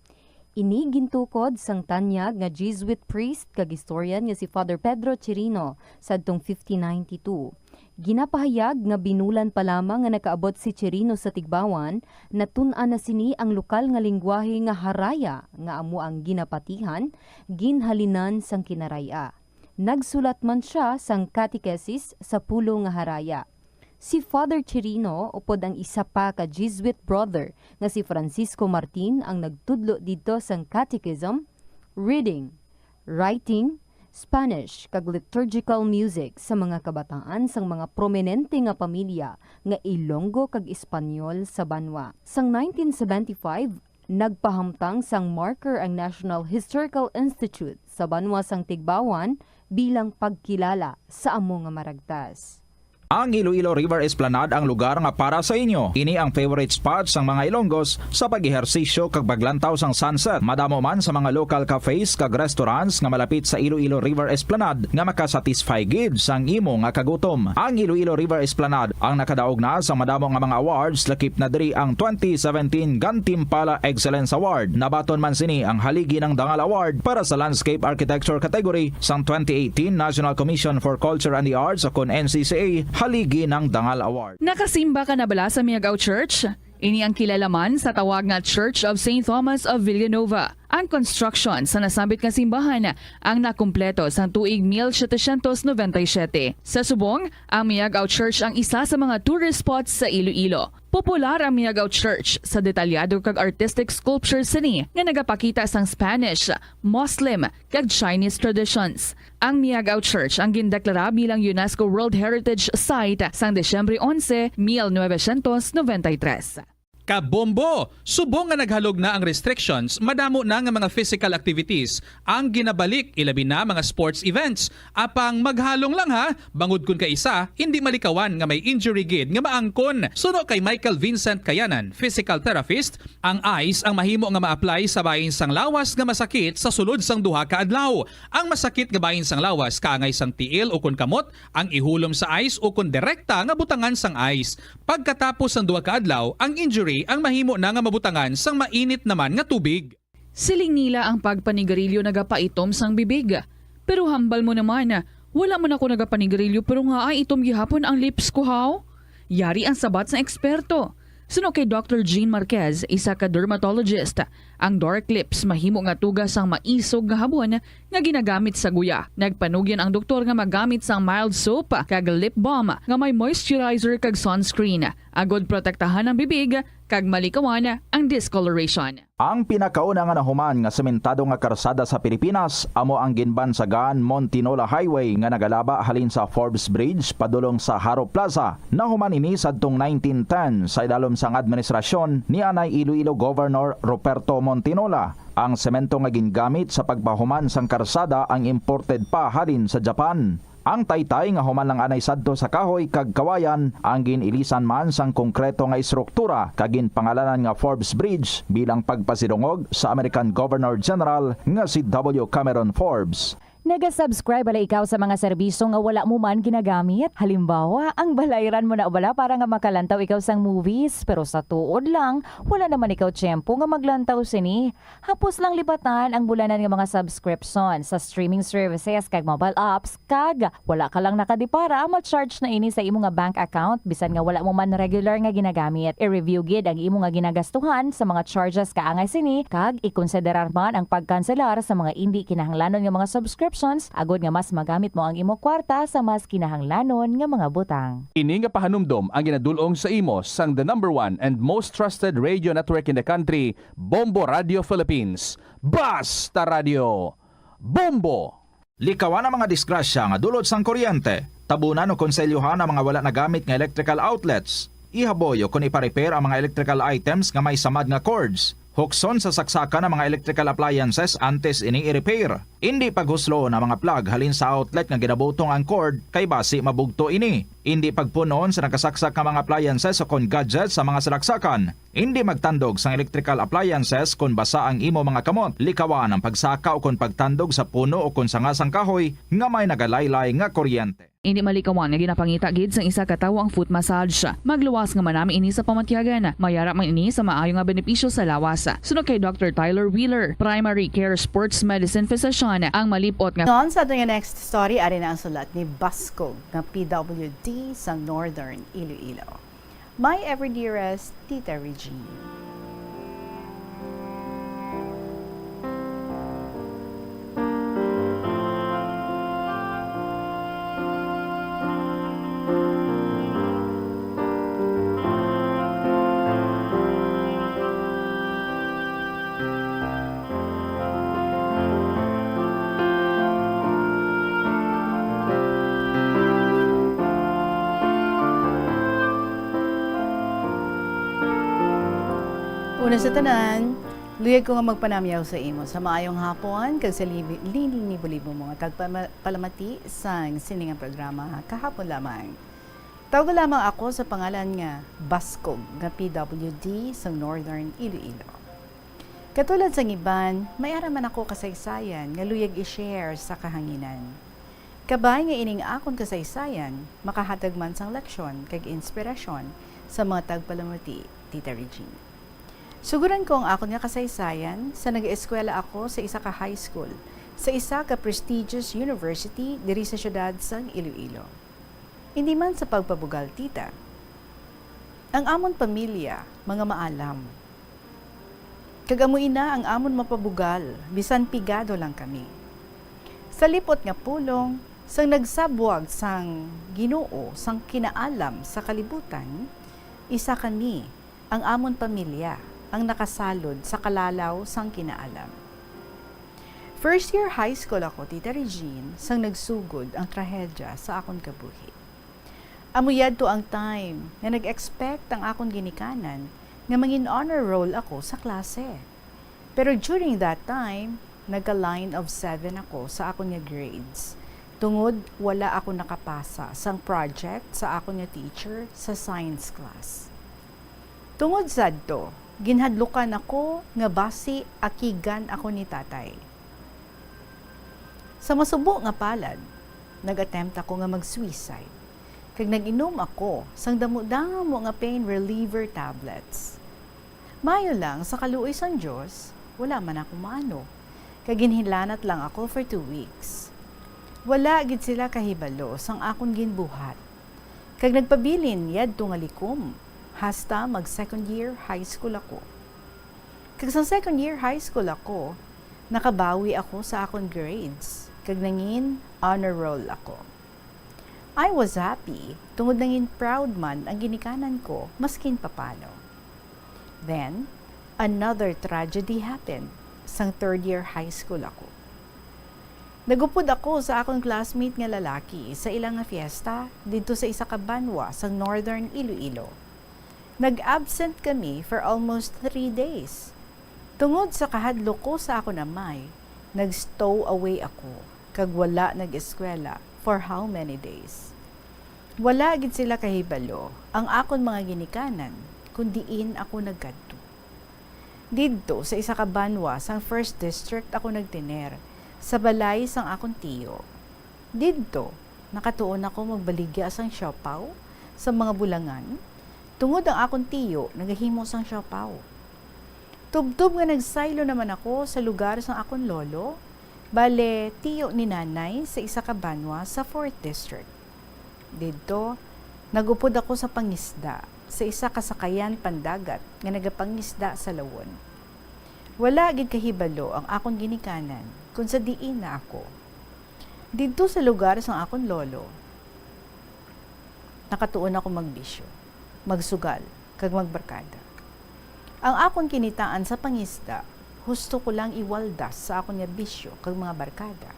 Speaker 14: Ini gintukod sang tanyag nga Jesuit priest kag historian nga si Father Pedro Chirino sadtong 1592. Ginapahayag nga binulan pa lamang nga nakaabot si Chirino sa Tigbawan, natun-an na sini ang lokal nga lingwahe nga Haraya nga amo ang ginapatihan, ginhalinan sang Kinaraya. Nagsulat man siya sang catechesis sa pulo nga Haraya. Si Father Chirino upod ang isa pa ka Jesuit brother nga si Francisco Martin ang nagtudlo dito sang catechism, reading, writing, Spanish kag liturgical music sa mga kabataan sang mga prominente nga pamilya nga Ilonggo kag Espanyol sa banwa. Sang 1975, nagpahamtang sang marker ang National Historical Institute sa banwa sang Tigbawan bilang pagkilala sa amo nga maragtas.
Speaker 9: Ang Iloilo River Esplanade ang lugar nga para sa inyo. Ini ang favorite spot sang mga Ilonggos sa pag-ehersisyo kag paglantaw sang sunset. Madamo man sa mga local cafes kag restaurants nga malapit sa Iloilo River Esplanade nga makasatisfy gid sang imo nga kagutom. Ang Iloilo River Esplanade ang nakadaog na sa madamo nga mga awards, lakip na diri ang 2017 Gantimpala Excellence Award. Nabaton man sini ang haligi ng Dangal Award para sa Landscape Architecture category sang 2018 National Commission for Culture and the Arts o kon NCCA haligi ng Dangal Award.
Speaker 24: Nakasimba ka na bala sa Miagao Church? Ini ang kilalaman sa tawag nga Church of St. Thomas of Villanova. Ang construction sa nasabit nga simbahan ang nakumpleto sa tuig 1797. Sa subong, ang Miagao Church ang isa sa mga tourist spots sa Iloilo. Popular ang Miagao Church sa detalyado kag artistic sculpture sini nga nagapakita sang Spanish, Muslim kag Chinese traditions. Ang Miagao Church ang gindeklara bilang UNESCO World Heritage Site sang Desyembre 11, 1993.
Speaker 23: Kabombo! Subong nga naghalog na ang restrictions, madamo na nga mga physical activities ang ginabalik, ilabi na mga sports events. Apang maghalong lang ha, bangod kun ka isa, hindi malikawan nga may injury gid nga maangkon. Suno kay Michael Vincent Kayanan, physical therapist, ang ice ang mahimo nga ma-apply sa bahin sang lawas nga masakit sa sulod sang duha ka adlaw. Ang masakit nga bahin sang lawas kaangay sang tiil o kun kamot, ang ihulom sa ice o kun direkta nga butangan sang ice. Pagkatapos sang duha ka adlaw, ang injury ang mahimo na nga mabutangan sang mainit naman nga tubig.
Speaker 24: Siling nila ang pagpanigarilyo nagapaitom sang bibig. Pero hambal mo naman, wala man ako nagapanigarilyo pero nga ay itom gihapon ang lips ko haw. Yari ang sabat sa eksperto. Suno kay Dr. Jean Marquez, isa ka dermatologist, ang dark lips mahimo nga tugas sang maisog nga habon nga ginagamit sa guya. Nagpanugyan ang doktor nga magamit sang mild soap kag lip balm nga may moisturizer kag sunscreen. Agod protektahan ang bibig kag malikawan ang discoloration.
Speaker 9: Ang pinakauna nga nahuman nga sementado nga karsada sa Pilipinas amo ang ginbansagan Montinola Highway nga nagalaba halin sa Forbes Bridge padulong sa Haro Plaza. Nahuman ini sadtong 1910 sa idalom sang administrasyon ni anay Iloilo Governor Ruperto Montinola. Ang semento nga gingamit sa pagpahuman sang karsada ang imported pa halin sa Japan. Ang taytay nga human lang anay sadto sa kahoy kag kawayan ang ginilisan man sang konkreto nga istruktura kag ginpangalanan nga Forbes Bridge bilang pagpasidungog sa American Governor General nga si W. Cameron Forbes.
Speaker 7: Naga-subscribe bala ikaw sa mga serbisyo nga wala mo man ginagamit? Halimbawa, ang balayran mo na bala para nga makalantaw ikaw sang movies, pero sa tuod lang, wala naman ikaw tiyempo nga maglantaw sini. Hapos lang libatan ang bulanan nga mga subscription sa streaming services kag mobile apps, kag wala ka lang nakadipara, ma-charge na ini sa imo nga bank account bisan nga wala mo man regular nga ginagamit. I-review gid ang imo nga ginagastuhan sa mga charges kaangay sini, kag ikonsiderar man ang pagkanselar sa mga hindi kinahanglanon nga mga subscription agod nga mas magamit mo ang imo kwarta sa mas kinahanglanon nga mga butang.
Speaker 23: Ini nga pahanumdom ang ginadulong sa imo sang the number 1 and most trusted radio network in the country, Bombo Radio Philippines. Basta Radio! Bombo!
Speaker 9: Likawan ang mga disgrasya nga dulot sang kuryente. Tabunan o konselyuhan ang mga wala nagamit nga electrical outlets. Ihaboyo kung ipa-repair ang mga electrical items nga may samad nga cords. Hukson sa saksakan ng mga electrical appliances antes ini i-repair. Hindi paghuslo na mga plug halin sa outlet nga ginabutong ang cord kay basi mabugto ini. Hindi pagpunon sa nakasaksak nga mga appliances o kon gadgets sa mga salaksakan. Hindi magtandog sa electrical appliances kung basa ang imo mga kamot. Likawan ang pagsaka o kon pagtandog sa puno o kon sangasang kahoy nga may nagalaylay nga kuryente.
Speaker 24: Hindi malikawan nga ginapangita gid sang isa ka tawo ang foot massage. Magluwas nga manami ini sa pamatyagan. Mayara man ini sa maayo nga benepisyo sa lawas. Sunod kay Dr. Tyler Wheeler, Primary Care Sports Medicine Physician, ang malipot nga.
Speaker 22: Noon sa ating next story, ari na ang sulat ni Bascog ng PWD sa Northern Iloilo. My ever dearest Tita Regine. Una sa tanan, luyag ko nga magpanamyaw sa imo sa maayong hapon kag sa libo mga tagpalamati sang siningang programa kahapon lamang. Tawag lamang ako sa pangalan nga Bascog nga PWD sa Northern Iloilo. Katulad sa iban, may araman ako kasaysayan nga luyag i-share sa kahanginan. Kabay nga ining akon kasaysayan, makahatag man sang leksyon kag inspirasyon sa mga tagpalamati, Tita Regine. Suguran ko ang akon nga kasaysayan sa nag-eskwela ako sa isa ka high school, sa isa ka prestigious university diri sa syudad sang Iloilo. Hindi man sa pagpabugal, tita. Ang amon pamilya, mga maalam. Kagamuin na ang amon mapabugal, bisan pigado lang kami. Sa lipot nga pulong, sang nagsabwag sang Ginoo sang kinaalam sa kalibutan, isa kami, ang amon pamilya, ang nakasalod sa kalalaw sang kinaalam. First year high school ako, Tita Regine, sang nagsugod ang trahedya sa akon kabuhi. Amuyad to ang time na nag-expect ang akon ginikanan nga mangin honor roll ako sa klase. Pero during that time, nagka-line of 7 ako sa akon nga grades. Tungod wala ako nakapasa sang project sa akon nga teacher sa science class. Tungod sadto, ginhadlukan ako nga basi akigan ako ni tatay. Sa masubo nga palad, nag-attempt ako nga mag-suicide. Kag nag-inom ako sang damo-damo nga pain reliever tablets. Mayo lang sa kaluoy sang Dios, wala man ako maano. Kag ginhilanat lang ako for 2 weeks. Wala gid sila kahibalo sang akon ginbuhat. Kag nagpabilin yadto nga likom. Hasta mag second year high school ako. Kag sa second year high school ako, nakabawi ako sa akong grades. Kag nangin honor roll ako. I was happy, tungod nangin proud man ang ginikanan ko, maskin papano. Then, another tragedy happened sang third year high school ako. Nagupod ako sa akong classmate nga lalaki sa ilang nga fiesta dito sa isa ka banwa sa Northern Iloilo. Nag-absent kami for almost 3 days. Tungod sa kahadlo ko sa ako namay, nag-stow away ako, kag wala nag-eskwela For how many days? Wala gid sila kahibalo ang akon mga ginikanan kundiin ako nagkadto. Didto sa isa ka banwa sang 1st District ako nagtiner sa balay sang akon tiyo. Didto nakatuon ako magbaligya sang siopaw sa mga bulangan tungod ang akon tiyo nagahimo sang siopaw. Tubtob nga nagsaylo naman ako sa lugar sang akon lolo, bale tiyo ni nanay sa isa ka banwa sa 4th District. Didto, nagupod ako sa pangisda sa isa ka sakayan pandagat nga nagapangisda sa lawon. Wala gid kahibalo ang akon ginikanan kung sa diin na ako. Didto sa lugar sang akon lolo, nakatuon ako magbisyo, magsugal, kag magbarkada. Ang akon kinitaan sa pangisda, husto ko lang iwaldas sa akon nga bisyo kag mga barkada.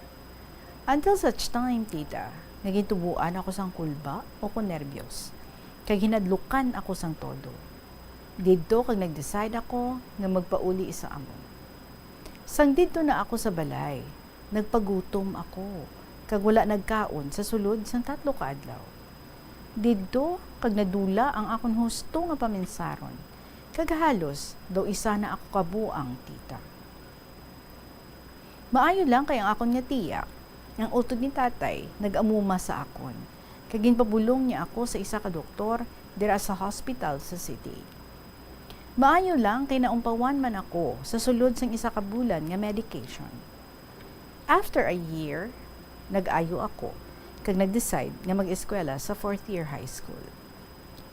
Speaker 22: Until such time, tita, nagitubuan ako sang kulba o ko nervyos. Kag hinadlukan ako sang todo. Didto kag nag-decide ako nga magpauli sa amon. Sang didto na ako sa balay, nagpagutom ako, kag wala nagkaon sa sulod sang 3 ka adlaw. Didto kag nadula ang akon husto nga paminsaron, kag halos daw isa na ako kabuang, tita. Maayo lang kay ang akon nga tiyak, ang utod ni tatay nag-amuma sa akon, kag ginpabulong niya ako sa isa ka doktor dira sa hospital sa city. Maayo lang kay naumpawan man ako sa sulod sang isa ka bulan nga medication. After a year, nag-ayo ako kag nag-decide nga mag-eskwela sa 4th year high school.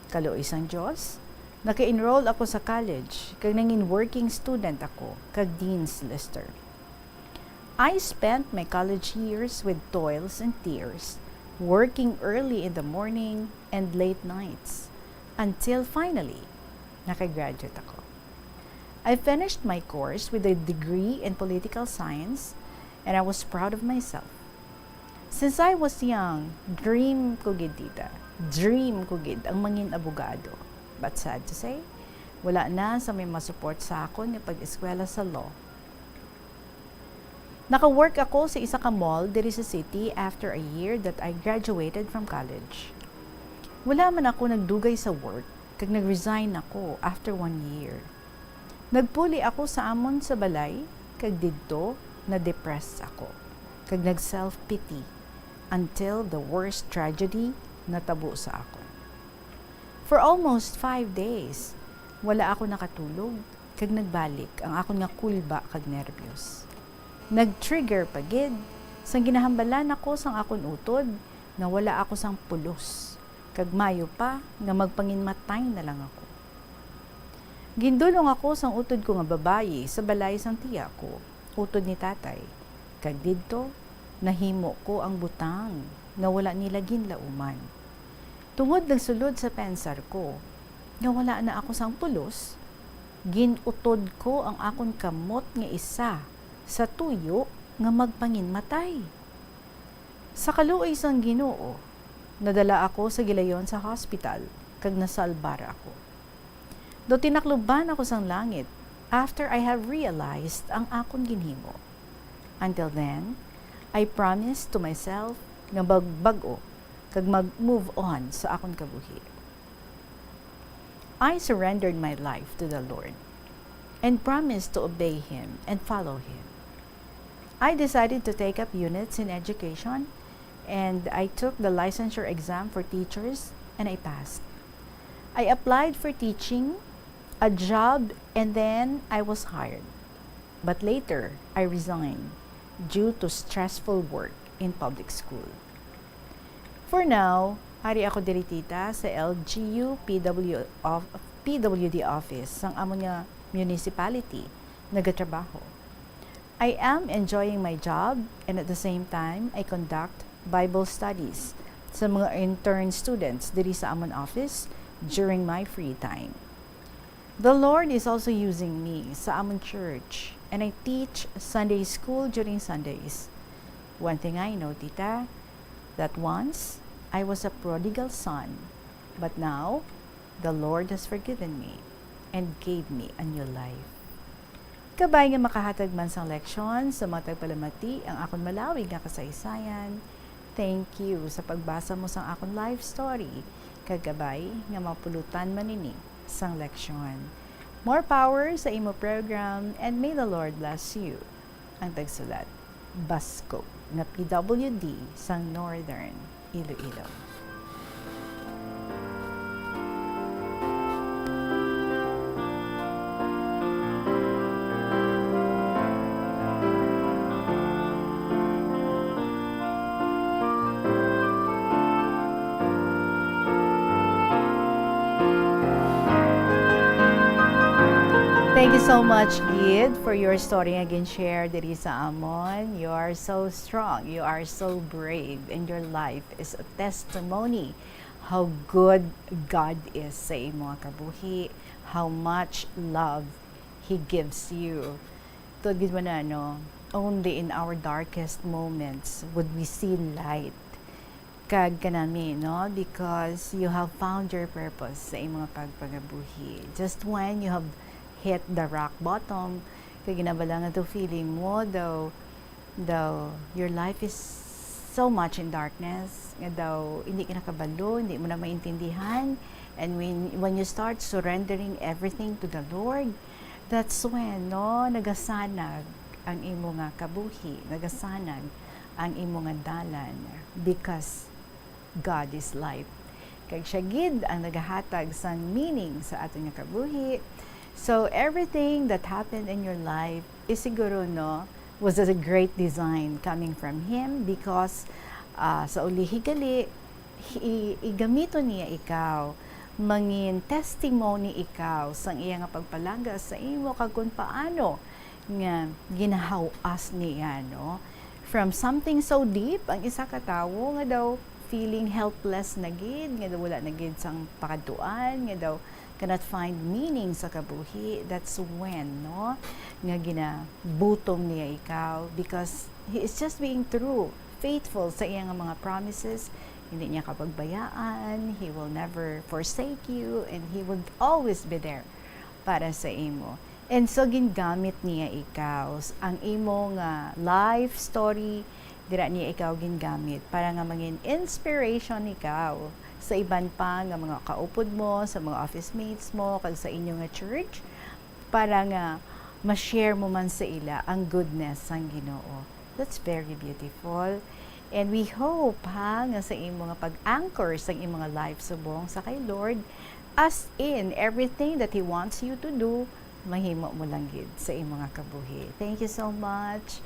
Speaker 22: Kaluoy sang Dios, naka-enroll ako sa college kag nangin working student ako kag Dean's Lister. I spent my college years with toils and tears, working early in the morning and late nights, until finally, nakagraduate ako. I finished my course with a degree in political science, and I was proud of myself. Since I was young, dream ko gid ang mangin abogado. But sad to say, wala na sa may masupport sa akon nga pag-eskwela sa law. Naka-work ako sa isa ka mall diri sa city after a year that I graduated from college. Wala man ako nagdugay sa work, kag nag-resign ako after 1 year. Nagpuli ako sa amon sa balay, kag didto na-depressed ako, kag nag-self-pity until the worst tragedy natabo sa ako. For almost 5 days, wala ako nakatulog, kag nagbalik ang akon nga kulba kag nervyos. Nag-trigger pagid sang ginahambalan ako sang akon utod na wala ako sang pulos, kag mayo pa nga magpanginmatay na lang ako. Gindulong ako sang utod ko nga babayi sa balay sang tiya ko, utod ni tatay, kag didto nahimo ko ang butang na wala nila ginlauman. Tungod nagsulod sa pensar ko, nga wala na ako sang pulos, ginutod ko ang akon kamot nga isa sa tuyo nga magpanginmatay. Sa kaluoy sang Ginoo, nadala ako sa gilayon sa hospital, kag nasalbar ako. Do tinakluban ako sang langit after I have realized ang akon ginhimo. Until then, I promised to myself nga magbago kag mag-move on sa akon kabuhi. I surrendered my life to the Lord and promised to obey Him and follow Him. I decided to take up units in education, and I took the licensure exam for teachers, and I passed. I applied for teaching, a job, and then I was hired. But later, I resigned due to stressful work in public school. For now, hari ako diri tita sa LGU PWD office sang amon nga municipality nagatrabaho. I am enjoying my job, and at the same time, I conduct Bible studies sa mga intern students diri sa amon office during my free time. The Lord is also using me sa amon church, and I teach Sunday school during Sundays. One thing I know, tita, that once I was a prodigal son, but now the Lord has forgiven me and gave me a new life. Kabay nga makahatag man sang leksyon sa mga tagpalamati ang akon malawig nga kasaysayan, Thank you sa pagbasa mo sa akong life story. Kagabay nga mapulutan manini sang leksyon. More power sa imo program and may the Lord bless you. Ang tagsulat, Basco, na PWD sang Northern Iloilo. Thank you so much, Gid, for your story again shared diri sa amon. You are so strong, you are so brave, and your life is a testimony how good God is sa imo kabuhi, how much love He gives you. Tugid mo na, no? Only in our darkest moments would we see light. Kag kanami, no? Because you have found your purpose sa imong pagpagabuhi. Just when you have hit the rock bottom, kaya ginabalangan to feeling mo though your life is so much in darkness, nga daw hindi ka nakabalo, hindi mo na maintindihan, and when you start surrendering everything to the Lord, that's when, no, nagasanag ang imo nga kabuhi, nagasanag ang imo nga dalan, because God is life. Kag siya gid ang nagahatag sang meaning sa aton nga kabuhi. So everything that happened in your life is siguro, no, was a great design coming from Him, because sa ulihigali, igamito niya ikaw, mangin testimony ikaw sang iya nga pagpalangga sa imo kag kung paano nga ginahawas niya, no? From something so deep, ang isa ka tawo nga daw feeling helpless na gid, nga daw wala na gid sang pakaduan, nga daw cannot find meaning sa kabuhi. That's when, no, nga ginabutong niya ikaw, because He is just being true, faithful sa iyang mga promises. Hindi niya kapagbayaan, He will never forsake you, and He will always be there para sa imo. And so gingamit niya ikaw, ang imo nga life story, dira niya ikaw gingamit para nga mangin inspiration ikaw sa iban pa nga mga kaupod mo, sa mga office mates mo, kag sa inyo nga church, para nga ma-share mo man sa ila ang goodness sang Ginoo. That's very beautiful. And we hope, nga sa imo nga pag-anchor sa imo nga life subong sa kay Lord, as in everything that He wants you to do, mahimo mo lang gid sa imo nga kabuhi. Thank you so much.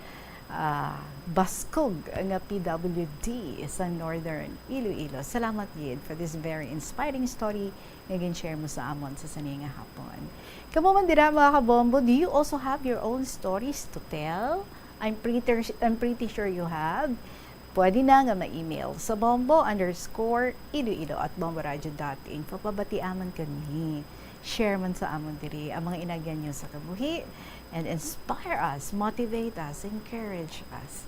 Speaker 22: Baskog nga PWD sa Northern Iloilo. Salamat gid for this very inspiring story nga gin-share mo sa amon sa saninga hapon. Kamo man dira mga kabombo, do you also have your own stories to tell? I'm pretty sure you have. Pwede na nga ma-email sa bombo_iloilo@bomboradio.info. Pabatiaman kami. Share man sa amon diri ang mga inagyan nyo sa kabuhi, and inspire us, motivate us, encourage us.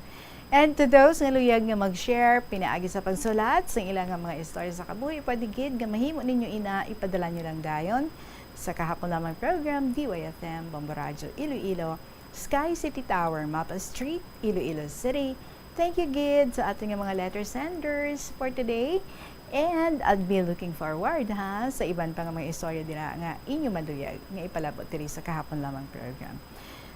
Speaker 22: And to those nga luyag nga mag-share, pinaagi sa pagsulat sa ilang nga mga istorya sa kabuhi, pwede gid nga mahimo ninyo ipadala nyo lang dayon sa kahapon lamang program, DYFM, Bombo Radio, Iloilo, Sky City Tower, Mapa Street, Iloilo City. Thank you gid sa ating mga letter senders for today. And I'll be looking forward sa iban pa nga mga istorya dira nga inyo maduyag nga ipalabot diri sa kahapon lamang program.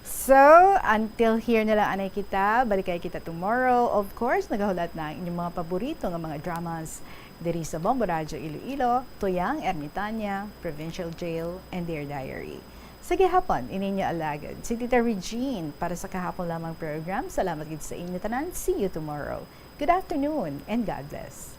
Speaker 22: So, until here na lang anay kita, balikay kita tomorrow. Of course, nagahulat na ang inyong mga paborito nga mga dramas diri sa Bombo Radio Iloilo, Tuyang, Ermitanya, Provincial Jail, and Dear Diary. Sige hapon, ininyo alagad. Si Tita Regine para sa kahapon lamang program. Salamat gid sa inyo tanan. See you tomorrow. Good afternoon and God bless.